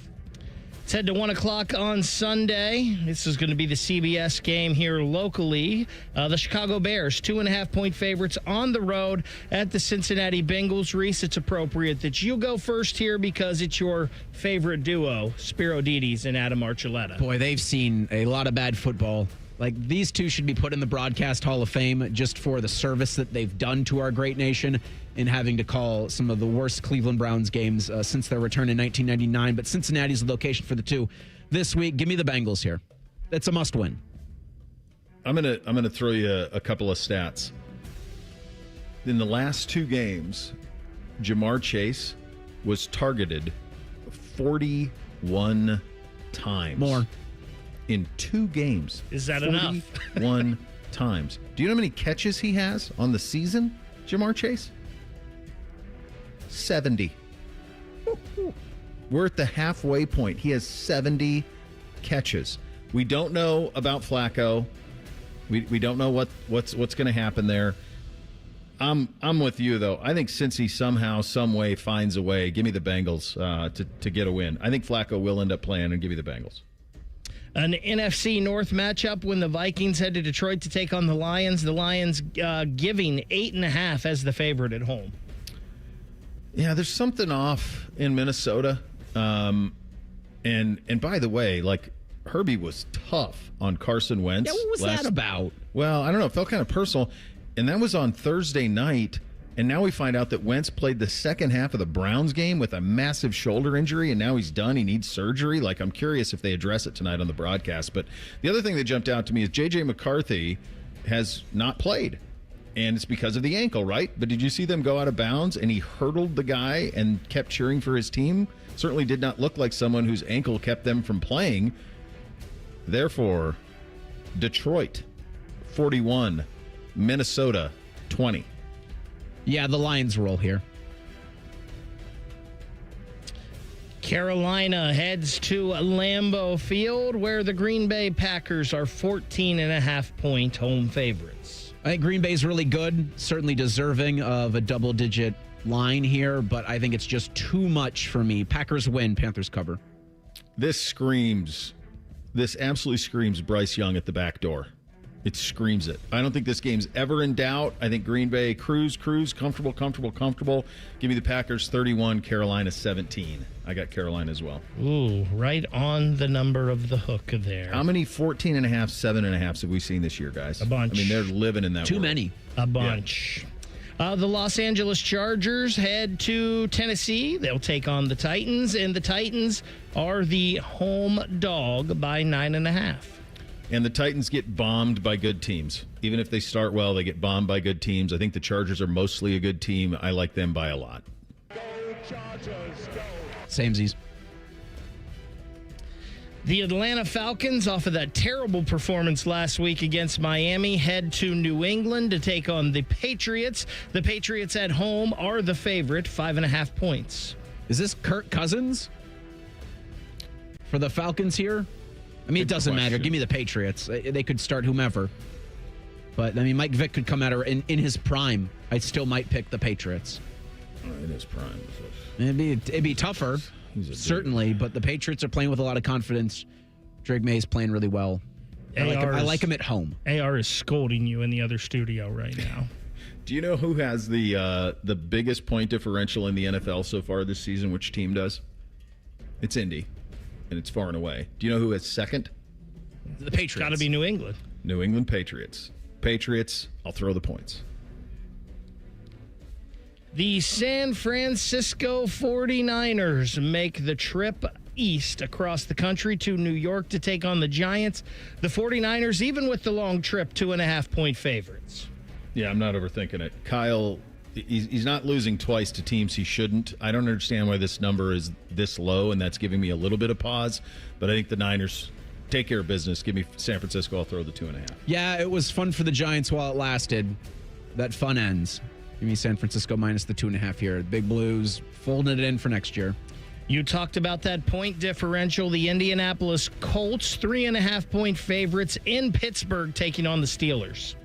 Let's head to 1 o'clock on Sunday. This is going to be the CBS game here locally. The Chicago Bears, 2.5-point favorites on the road at the Cincinnati Bengals. Reese, it's appropriate that you go first here because it's your favorite duo, Spiro Dides and Adam Archuleta. Boy, they've seen a lot of bad football. Like, these two should be put in the Broadcast Hall of Fame just for the service that they've done to our great nation in having to call some of the worst Cleveland Browns games since their return in 1999. But Cincinnati's the location for the two this week. Give me the Bengals here. It's a must-win. I'm gonna throw you a couple of stats. In the last 2 games, Jamar Chase was targeted 41 times. More. In 2 games. Is that enough? 41 times. Do you know how many catches he has on the season, Jamar Chase? 70. We're at the halfway point. He has 70 catches. We don't know about Flacco. We don't know what's going to happen there. I'm with you, though. I think Cincy somehow, some way finds a way. Give me the Bengals to get a win. I think Flacco will end up playing, and give me the Bengals. An NFC North matchup when the Vikings head to Detroit to take on the Lions. The Lions giving 8.5 as the favorite at home. Yeah, there's something off in Minnesota. And by the way, like, Herbie was tough on Carson Wentz. Yeah, what was that about? Well, I don't know. It felt kind of personal. And that was on Thursday night. And now we find out that Wentz played the second half of the Browns game with a massive shoulder injury, and now he's done. He needs surgery. Like, I'm curious if they address it tonight on the broadcast. But the other thing that jumped out to me is J.J. McCarthy has not played, and it's because of the ankle, right? But did you see them go out of bounds, and he hurdled the guy and kept cheering for his team? Certainly did not look like someone whose ankle kept them from playing. Therefore, Detroit, 41, Minnesota, 20. Yeah, the Lions roll here. Carolina heads to Lambeau Field, where the Green Bay Packers are 14.5-point home favorites. I think Green Bay's really good, certainly deserving of a double-digit line here, but I think it's just too much for me. Packers win, Panthers cover. This absolutely screams Bryce Young at the back door. It screams it. I don't think this game's ever in doubt. I think Green Bay cruise, comfortable. Give me the Packers 31, Carolina 17. I got Carolina as well. Ooh, right on the number of the hook there. How many 14.5, 7.5s have we seen this year, guys? A bunch. I mean, they're living in that Too world. many. A bunch. Yeah. The Los Angeles Chargers head to Tennessee. They'll take on the Titans, and the Titans are the home dog by 9.5. And the Titans get bombed by good teams. Even if they start well, they get bombed by good teams. I think the Chargers are mostly a good team. I like them by a lot. Samesies. The Atlanta Falcons, off of that terrible performance last week against Miami, head to New England to take on the Patriots. The Patriots at home are the favorite, 5.5 points. Is this Kirk Cousins for the Falcons here? I mean, it doesn't matter. Give me the Patriots. They could start whomever. But, I mean, Mike Vick could come at her in his prime. I still might pick the Patriots. In his prime. It'd be tougher, certainly, but the Patriots are playing with a lot of confidence. Drake May's playing really well. I like him at home. AR is scolding you in the other studio right now. Do you know who has the biggest point differential in the NFL so far this season? Which team does? It's Indy. And it's far and away. Do you know who has second? The Patriots. Got to be New England. New England Patriots. Patriots, I'll throw the points. The San Francisco 49ers make the trip east across the country to New York to take on the Giants. The 49ers, even with the long trip, 2.5-point favorites. Yeah, I'm not overthinking it. Kyle, he's not losing twice to teams he shouldn't. I don't understand why this number is this low, and that's giving me a little bit of pause. But I think the Niners take care of business. Give me San Francisco. I'll throw the 2.5. Yeah, it was fun for the Giants while it lasted. that fun ends. Give me San Francisco minus the 2.5 here. The Big Blues folding it in for next year. You talked about that point differential. The Indianapolis Colts, 3.5-point favorites in Pittsburgh, taking on the Steelers.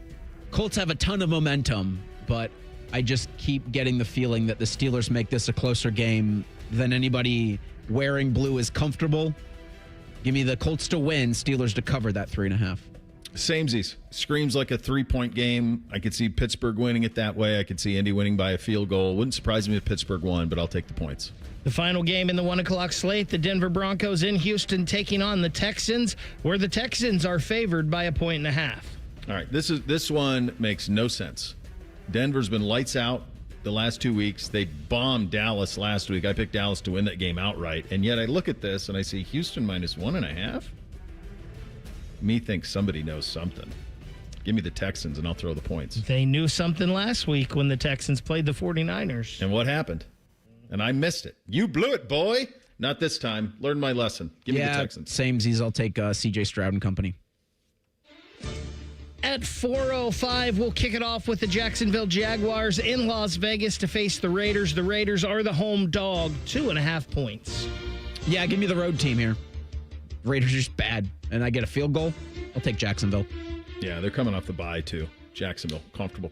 Colts have a ton of momentum, but I just keep getting the feeling that the Steelers make this a closer game than anybody wearing blue is comfortable. Give me the Colts to win, Steelers to cover that 3.5. Samesies. Screams like a 3-point game. I could see Pittsburgh winning it that way. I could see Indy winning by a field goal. Wouldn't surprise me if Pittsburgh won, but I'll take the points. The final game in the 1 o'clock slate, the Denver Broncos in Houston taking on the Texans, where the Texans are favored by 1.5. All right, this one makes no sense. Denver's been lights out the last 2 weeks. They bombed Dallas last week. I picked Dallas to win that game outright, and yet I look at this and I see Houston minus 1.5. Me thinks somebody knows something. Give me the Texans, and I'll throw the points. They knew something last week when the Texans played the 49ers. And what happened? And I missed it. You blew it, boy. Not this time. Learned my lesson. Give me the Texans. Samesies. I'll take C.J. Stroud and company. At 4:05, we'll kick it off with the Jacksonville Jaguars in Las Vegas to face the Raiders. The Raiders are the home dog, 2.5 points. Yeah, give me the road team here. Raiders are just bad, and I get a field goal. I'll take Jacksonville. Yeah, they're coming off the bye, too. Jacksonville, comfortable.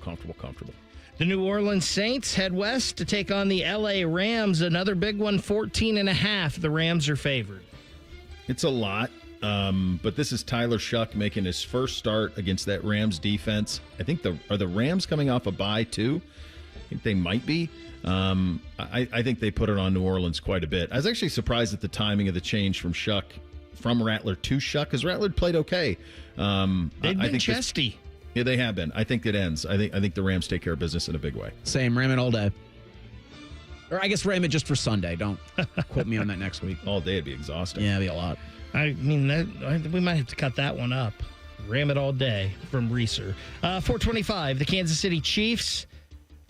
The New Orleans Saints head west to take on the L.A. Rams. Another big one, 14.5. The Rams are favored. It's a lot, but this is Tyler Shuck making his first start against that Rams defense. I think are the Rams coming off a bye, too? I think they might be. I think they put it on New Orleans quite a bit. I was actually surprised at the timing of the change from Rattler to Shuck, because Rattler played okay. They've been chesty. Yeah, they have been. I think it ends. I think the Rams take care of business in a big way. Same. Ram it all day. Or I guess ram it just for Sunday. Don't quote me on that next week. All day would be exhausting. Yeah, it'd be a lot. I mean, we might have to cut that one up. Ram it all day from Reeser. 4:25, the Kansas City Chiefs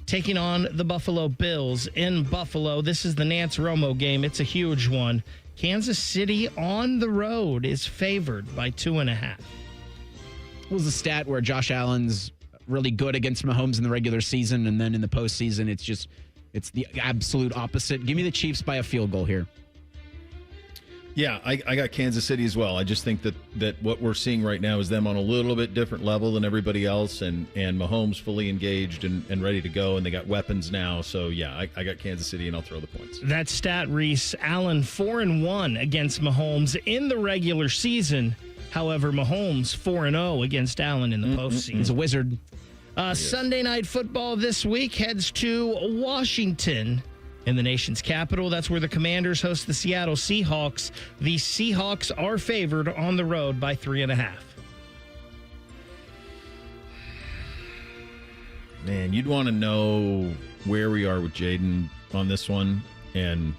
taking on the Buffalo Bills in Buffalo. This is the Nance Romo game. It's a huge one. Kansas City on the road is favored by 2.5. What was the stat where Josh Allen's really good against Mahomes in the regular season, and then in the postseason, it's the absolute opposite? Give me the Chiefs by a field goal here. Yeah, I got Kansas City as well. I just think that what we're seeing right now is them on a little bit different level than everybody else, and Mahomes fully engaged and ready to go, and they got weapons now. So, yeah, I got Kansas City, and I'll throw the points. That stat, Reese, Allen 4-1 against Mahomes in the regular season. However, Mahomes 4-0 against Allen in the postseason. He's a wizard. Sunday Night Football this week heads to Washington in the nation's capital. That's where the Commanders host the Seattle Seahawks. The Seahawks are favored on the road by 3.5. Man, you'd want to know where we are with Jaden on this one, and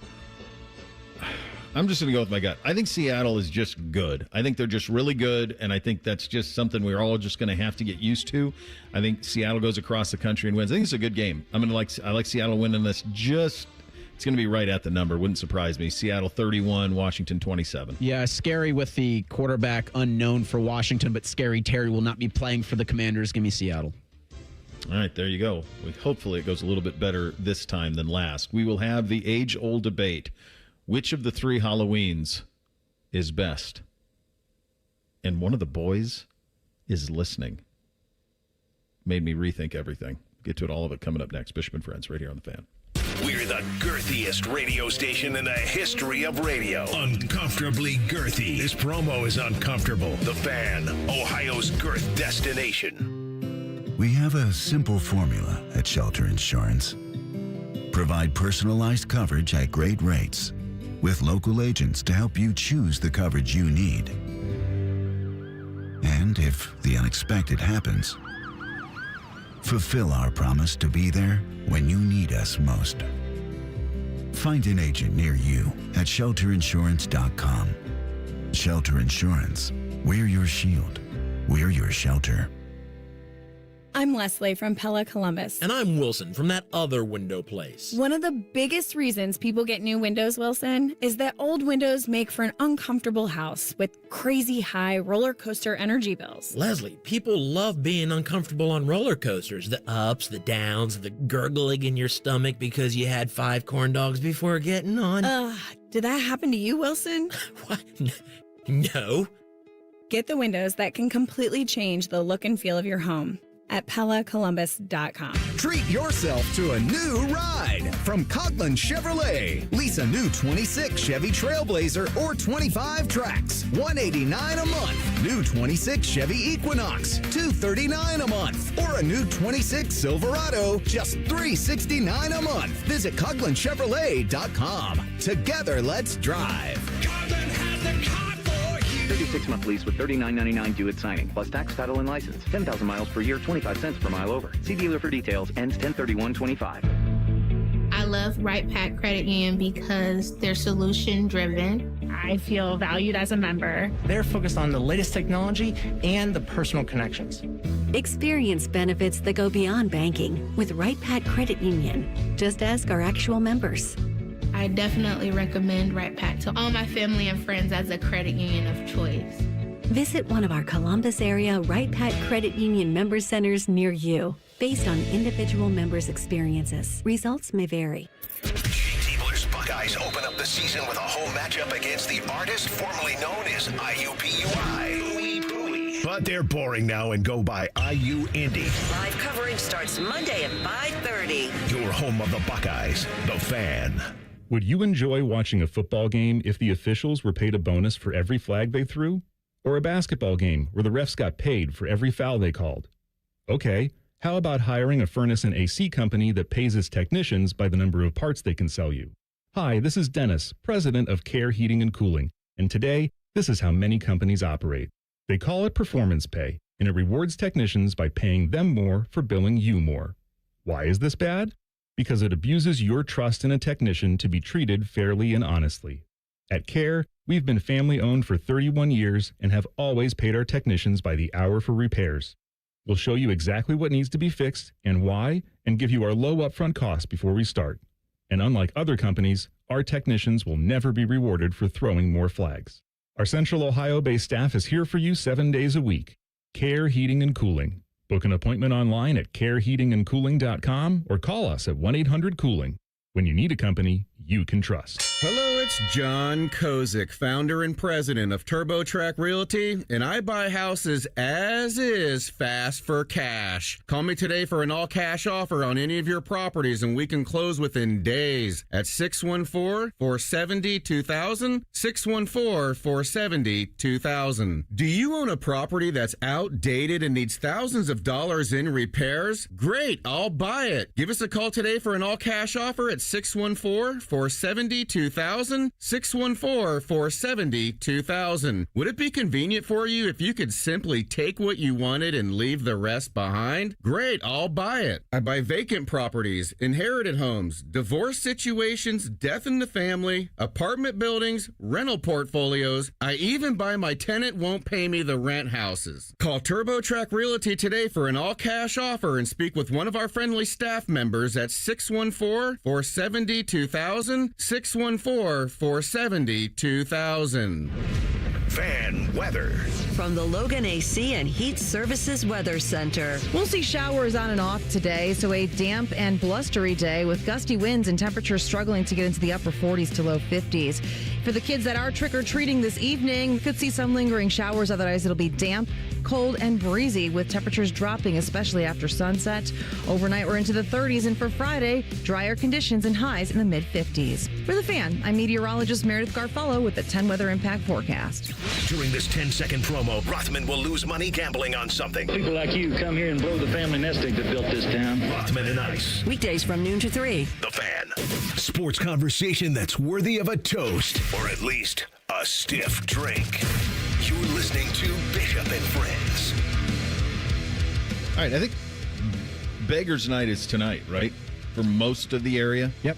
I'm just going to go with my gut. I think Seattle is just good. I think they're just really good, and I think that's just something we're all just going to have to get used to. I think Seattle goes across the country and wins. I think it's a good game. I like Seattle winning this. It's going to be right at the number. Wouldn't surprise me. Seattle 31, Washington 27. Yeah, scary with the quarterback unknown for Washington, but Scary Terry will not be playing for the Commanders. Give me Seattle. All right, there you go. Hopefully it goes a little bit better this time than last. We will have the age-old debate. Which of the 3 Halloweens is best? And one of the boys is listening. Made me rethink everything. Get to it, all of it, coming up next. Bishop and Friends, right here on The Fan. We're the girthiest radio station in the history of radio. Uncomfortably girthy. This promo is uncomfortable. The Fan, Ohio's girth destination. We have a simple formula at Shelter Insurance. Provide personalized coverage at great rates, with local agents to help you choose the coverage you need. And if the unexpected happens, fulfill our promise to be there when you need us most. Find an agent near you at shelterinsurance.com. Shelter Insurance. We're your shield. We're your shelter. I'm Leslie from Pella Columbus. And I'm Wilson from that other window place. One of the biggest reasons people get new windows, Wilson, is that old windows make for an uncomfortable house with crazy high roller coaster energy bills. Leslie, people love being uncomfortable on roller coasters. The ups, the downs, the gurgling in your stomach because you had 5 corn dogs before getting on. Did that happen to you, Wilson? What? No. Get the windows that can completely change the look and feel of your home at PellaColumbus.com. Treat yourself to a new ride from Coughlin Chevrolet. Lease a new 26 Chevy Trailblazer or 25 Trax, $189 a month. New 26 Chevy Equinox, $239 a month. Or a new 26 Silverado, just $369 a month. Visit CoughlinChevrolet.com. Together, let's drive. 36-month lease with $39.99 due at signing, plus tax, title, and license. 10,000 miles per year, 25 cents per mile over. See dealer for details. Ends 10/31/25. I love Right Pack Credit Union because they're solution driven. I feel valued as a member. They're focused on the latest technology and the personal connections. Experience benefits that go beyond banking with Right Pack Credit Union. Just ask our actual members. I definitely recommend Right Pack to all my family and friends as a credit union of choice. Visit one of our Columbus area Right Pack Credit Union member centers near you. Based on individual members' experiences, results may vary. Keebler's Buckeyes open up the season with a home matchup against the artist formerly known as IUPUI. But they're boring now and go by IU Indy. Live coverage starts Monday at 5:30. Your home of the Buckeyes, The Fan. Would you enjoy watching a football game if the officials were paid a bonus for every flag they threw? Or a basketball game where the refs got paid for every foul they called? Okay, how about hiring a furnace and AC company that pays its technicians by the number of parts they can sell you? Hi, this is Dennis, president of Care Heating and Cooling, and today, this is how many companies operate. They call it performance pay, and it rewards technicians by paying them more for billing you more. Why is this bad? Because it abuses your trust in a technician to be treated fairly and honestly. At Care, we've been family-owned for 31 years and have always paid our technicians by the hour for repairs. We'll show you exactly what needs to be fixed and why, and give you our low upfront cost before we start. And unlike other companies, our technicians will never be rewarded for throwing more flags. Our Central Ohio-based staff is here for you 7 days a week. Care Heating and Cooling. Book an appointment online at careheatingandcooling.com or call us at 1-800-COOLING. When you need a company you can trust. Hello, it's John Kozik, founder and president of TurboTrack Realty, and I buy houses as is fast for cash. Call me today for an all-cash offer on any of your properties, and we can close within days at 614-470-2000, 614-470-2000. Do you own a property that's outdated and needs thousands of dollars in repairs? Great, I'll buy it. Give us a call today for an all-cash offer at 614-470-2000, 614-470-2000. Would it be convenient for you if you could simply take what you wanted and leave the rest behind? Great, I'll buy it. I buy vacant properties, inherited homes, divorce situations, death in the family, apartment buildings, rental portfolios. I even buy my tenant won't pay me the rent houses. Call TurboTrack Realty today for an all-cash offer and speak with one of our friendly staff members at 614-470-2000, 614-470-2000. Fan weather. From the Logan AC and Heat Services Weather Center. We'll see showers on and off today, so a damp and blustery day with gusty winds and temperatures struggling to get into the upper 40s to low 50s. For the kids that are trick-or-treating this evening, we could see some lingering showers. Otherwise, it'll be damp, cold, and breezy with temperatures dropping, especially after sunset. Overnight, we're into the 30s, and for Friday, drier conditions and highs in the mid-50s. For The Fan, I'm meteorologist Meredith Garfalo with the 10 Weather Impact Forecast. During this 10-second promo, Rothman will lose money gambling on something. People like you come here and blow the family nest egg that built this town. Rothman and Ice. Weekdays from noon to 3. The Fan. Sports conversation that's worthy of a toast, or at least a stiff drink. You're listening to Bishop and Friends. All right, I think Beggars Night is tonight, right? For most of the area. Yep.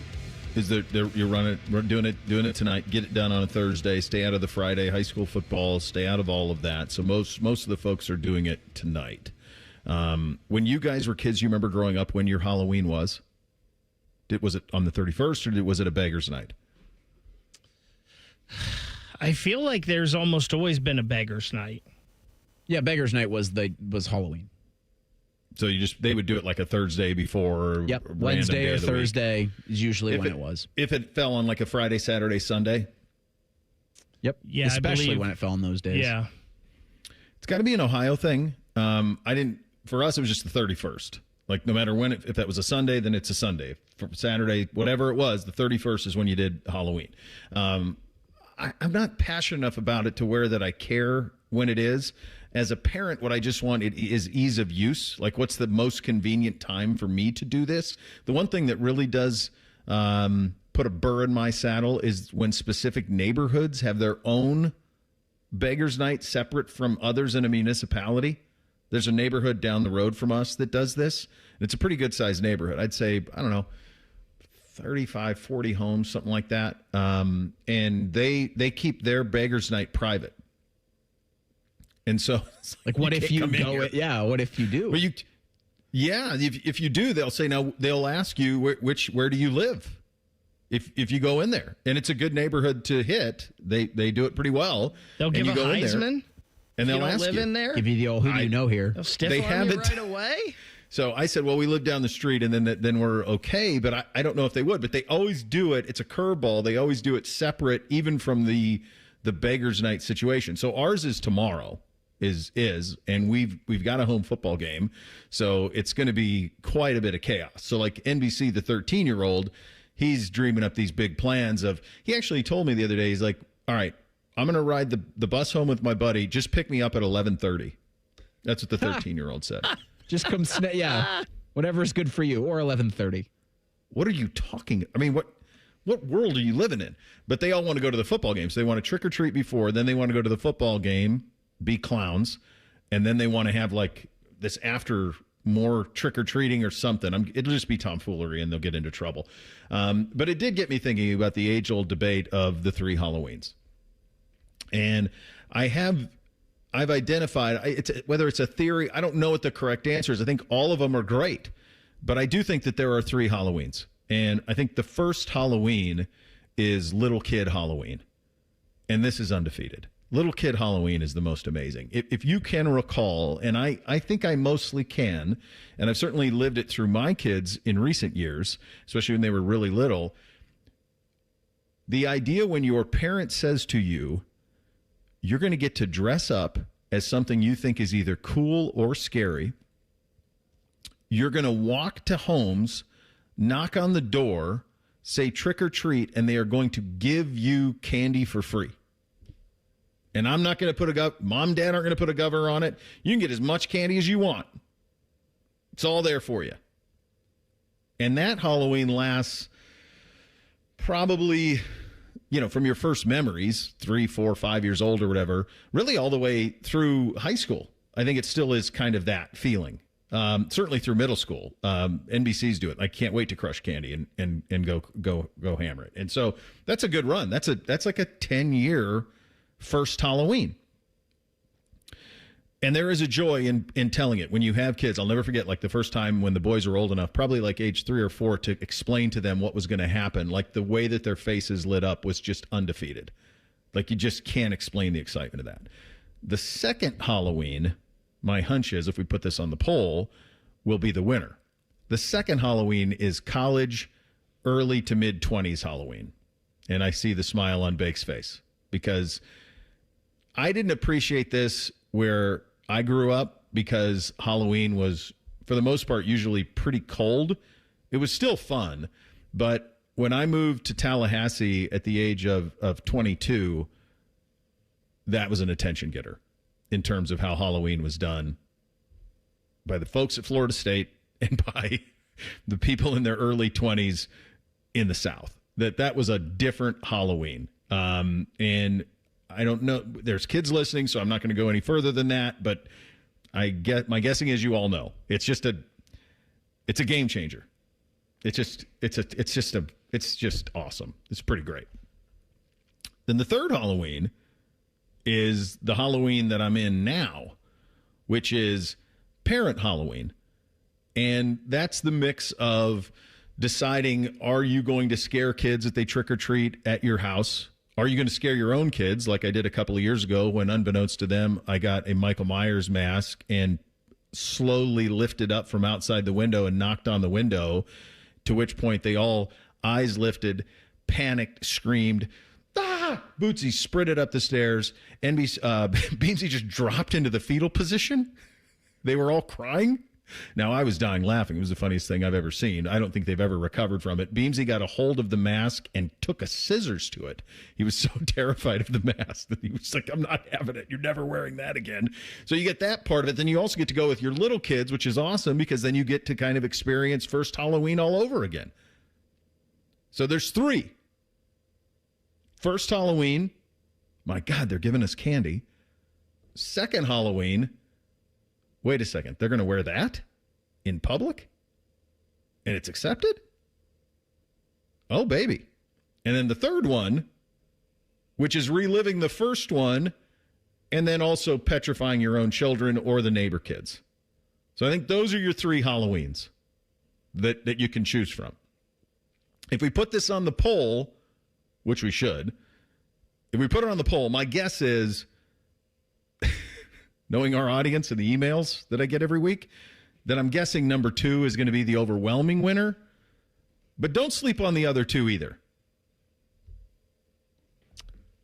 Is there you're doing it tonight? Get it done on a Thursday. Stay out of the Friday high school football. Stay out of all of that. So most of the folks are doing it tonight. When you guys were kids, you remember growing up when your Halloween was? Was it on the 31st or was it a beggar's night? I feel like there's almost always been a beggar's night. Yeah, beggar's night was Halloween. So they would do it like a Thursday before. Yep, Wednesday or Thursday is usually when it was. If it fell on like a Friday, Saturday, Sunday. Yep. Yeah, especially when it fell on those days. Yeah. It's got to be an Ohio thing. For us, it was just the 31st. Like no matter when, if that was a Sunday, then it's a Sunday. For Saturday, whatever it was, the 31st is when you did Halloween. I'm not passionate enough about it to where that I care when it is. As a parent, what I just want is ease of use. Like, what's the most convenient time for me to do this? The one thing that really does put a burr in my saddle is when specific neighborhoods have their own Beggar's Night separate from others in a municipality. There's a neighborhood down the road from us that does this. It's a pretty good-sized neighborhood. I'd say, 35, 40 homes, something like that. And they keep their Beggar's Night private. And so, like, what if you go? Yeah, what if you do? Well, if you do, they'll say now. They'll ask you where do you live? If you go in there, and it's a good neighborhood to hit, they do it pretty well. They'll give a Heisman, and they'll ask live you. In there. Give you the old who do you know here? They'll stiff on you right away. So I said, well, we live down the street, and then we're okay. But I don't know if they would. But they always do it. It's a curveball. They always do it separate, even from the Beggar's Night situation. So ours is tomorrow. And we've got a home football game, so it's going to be quite a bit of chaos. So like NBC, the 13-year-old, he's dreaming up these big plans of. He actually told me the other day, he's like, all right, I'm going to ride the bus home with my buddy. Just pick me up at 11:30. That's what the 13-year-old said. Just come, whatever is good for you, or 11:30. What are you talking? I mean, what world are you living in? But they all want to go to the football game, so they want to trick or treat before, then they want to go to the football game. Be clowns, and then they want to have like this after more trick-or-treating or something. It'll just be tomfoolery, and they'll get into trouble. But it did get me thinking about the age-old debate of the 3 Halloweens. And I've identified, whether it's a theory, I don't know what the correct answer is. I think all of them are great, but I do think that there are 3 Halloweens. And I think the first Halloween is Little Kid Halloween, and this is undefeated. Little Kid Halloween is the most amazing. If you can recall, and I think I mostly can, and I've certainly lived it through my kids in recent years, especially when they were really little, the idea when your parent says to you, you're going to get to dress up as something you think is either cool or scary, you're going to walk to homes, knock on the door, say trick or treat, and they are going to give you candy for free. And I'm not going to put Mom and Dad aren't going to put a governor on it. You can get as much candy as you want. It's all there for you. And that Halloween lasts probably, from your first memories, 3, 4, 5 years old or whatever, really all the way through high school. I think it still is kind of that feeling. Certainly through middle school. NBC's do it. I can't wait to crush candy and go hammer it. And so that's a good run. That's like a 10-year first Halloween. And there is a joy in telling it when you have kids. I'll never forget, like the first time when the boys were old enough, probably like age 3 or 4, to explain to them what was going to happen. Like the way that their faces lit up was just undefeated. Like you just can't explain the excitement of that. The second Halloween, my hunch is, if we put this on the poll, will be the winner. The second Halloween is college, early to mid-20s Halloween. And I see the smile on Bake's face because I didn't appreciate this where I grew up because Halloween was, for the most part, usually pretty cold. It was still fun. But when I moved to Tallahassee at the age of 22, that was an attention getter in terms of how Halloween was done by the folks at Florida State and by the people in their early 20s in the South. That was a different Halloween. And I don't know. There's kids listening, so I'm not going to go any further than that. But my guessing is you all know it's just a game changer. It's just awesome. It's pretty great. Then the third Halloween is the Halloween that I'm in now, which is parent Halloween. And that's the mix of deciding, are you going to scare kids if they trick or treat at your house? Are you going to scare your own kids like I did a couple of years ago when, unbeknownst to them, I got a Michael Myers mask and slowly lifted up from outside the window and knocked on the window, to which point they all, eyes lifted, panicked, screamed, "Ah!" Bootsy sprinted up the stairs. Beansy just dropped into the fetal position. They were all crying. Now, I was dying laughing. It was the funniest thing I've ever seen. I don't think they've ever recovered from it. Beamsy got a hold of the mask and took a scissors to it. He was so terrified of the mask that he was like, I'm not having it. You're never wearing that again. So you get that part of it. Then you also get to go with your little kids, which is awesome because then you get to kind of experience first Halloween all over again. So there's 3. First Halloween, my God, they're giving us candy. Second Halloween, wait a second, they're going to wear that in public? And it's accepted? Oh, baby. And then the third one, which is reliving the first one, and then also petrifying your own children or the neighbor kids. So I think those are your 3 Halloweens that you can choose from. If we put this on the poll, which we should, if we put it on the poll, my guess is, knowing our audience and the emails that I get every week, that I'm guessing number 2 is going to be the overwhelming winner. But don't sleep on the other 2 either.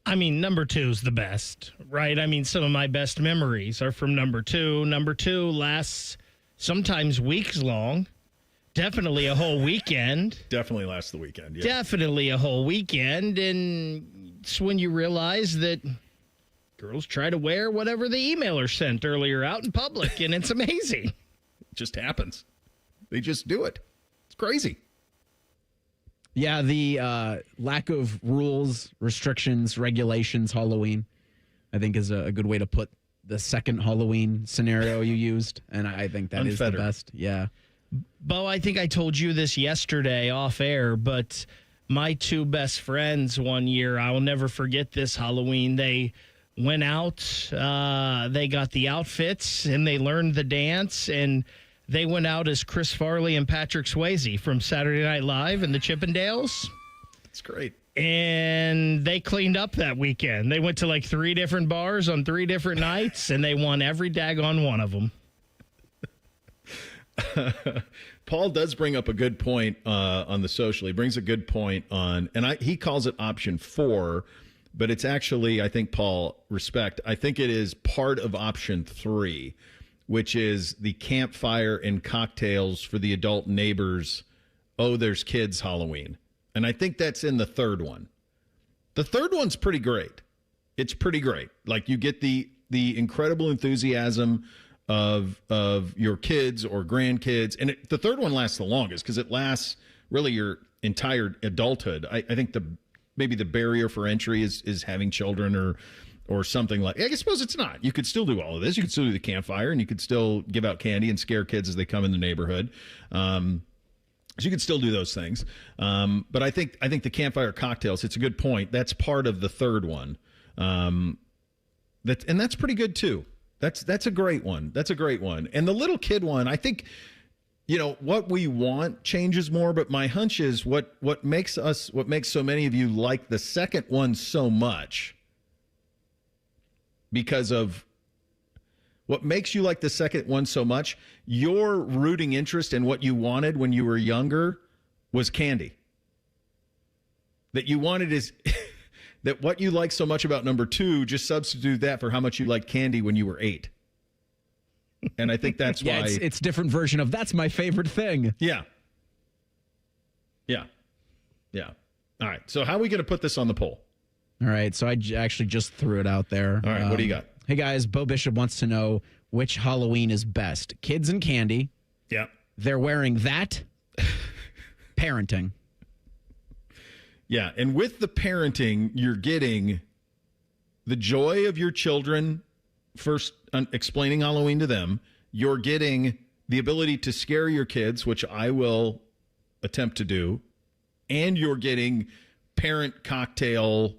I mean, number 2 is the best, right? I mean, some of my best memories are from number 2. Number 2 lasts sometimes weeks long. Definitely a whole weekend. Definitely lasts the weekend, yeah. Definitely a whole weekend. And it's when you realize that girls try to wear whatever the emailer sent earlier out in public, and it's amazing. It just happens. They just do it. It's crazy. Yeah, the lack of rules, restrictions, regulations, Halloween, I think is a good way to put the second Halloween scenario you used, and I think that is the best. Yeah. Bo, I think I told you this yesterday off air, but my 2 best friends one year, I will never forget this Halloween. They went out, they got the outfits, and they learned the dance, and they went out as Chris Farley and Patrick Swayze from Saturday Night Live and the Chippendales. That's great. And they cleaned up that weekend. They went to like 3 different bars on 3 different nights, and they won every daggone one of them. Paul does bring up a good point on the social. He brings a good point on, and he calls it option 4, but it's actually, I think, Paul, respect, I think it is part of option 3, which is the campfire and cocktails for the adult neighbors. Oh, there's kids Halloween. And I think that's in the third one. The third one's pretty great. It's pretty great. Like, you get the incredible enthusiasm of your kids or grandkids. And the third one lasts the longest because it lasts really your entire adulthood. I think maybe the barrier for entry is having children or something like. I suppose it's not. You could still do all of this. You could still do the campfire, and you could still give out candy and scare kids as they come in the neighborhood. So you could still do those things. But I think the campfire cocktails, it's a good point. That's part of the third one. That's pretty good too. That's a great one. That's a great one. And the little kid one, I think, what we want changes more, but my hunch is what makes so many of you like the second one so much, because of what makes you like the second one so much, your rooting interest in what you wanted when you were younger was candy. That you wanted is that what you like so much about number 2, just substitute that for how much you liked candy when you were 8. And I think that's why it's different version of that's my favorite thing. Yeah. All right. So how are we going to put this on the poll? All right. So I actually just threw it out there. All right. What do you got? Hey guys, Bo Bishop wants to know which Halloween is best. Kids and candy. Yeah. They're wearing that. Parenting. Yeah. And with the parenting, you're getting the joy of your children first explaining Halloween to them. You're getting the ability to scare your kids, which I will attempt to do. And you're getting parent cocktail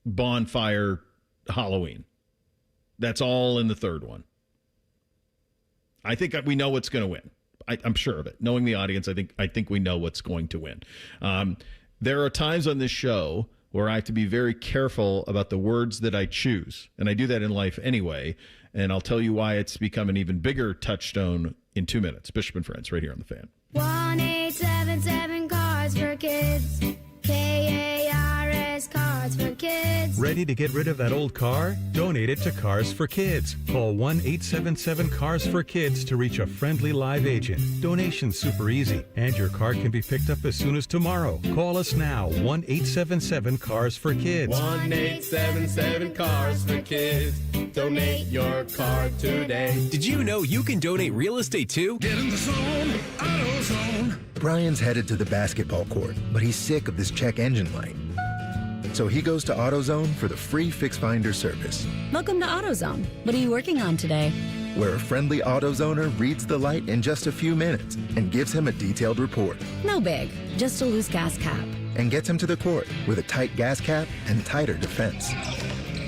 bonfire Halloween. That's all in the third one. I think we know what's going to win. I'm sure of it. Knowing the audience, I think we know what's going to win. There are times on this show where I have to be very careful about the words that I choose, and I do that in life anyway. And I'll tell you why it's become an even bigger touchstone in 2 minutes. Bishop and Friends, right here on the Fan. 1-877 Cars for Kids. KARS Cars for Kids. Ready to get rid of that old car? Donate it to Cars for Kids. Call 1-877 Cars for Kids to reach a friendly live agent. Donation's super easy, and your car can be picked up as soon as tomorrow. Call us now, 1-877 Cars for Kids. 1-877 Cars for Kids. Donate your car today. Did you know you can donate real estate too? Get in the zone, AutoZone. Brian's headed to the basketball court, but he's sick of this check engine light. So he goes to AutoZone for the free Fix Finder service, Welcome to AutoZone. What are you working on today? where a friendly AutoZoner reads the light in just a few minutes and gives him a detailed report. No big, just a loose gas cap. And gets him to the court with a tight gas cap and tighter defense.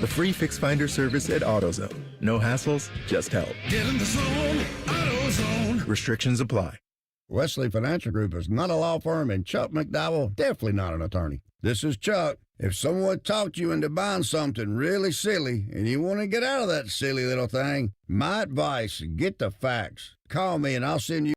The free Fix Finder service at AutoZone. No hassles, just help. Get in the zone, AutoZone. Restrictions apply. Wesley Financial Group is not a law firm, and Chuck McDowell definitely not an attorney. This is Chuck. If someone talked you into buying something really silly and you want to get out of that silly little thing, my advice, get the facts. Call me and I'll send you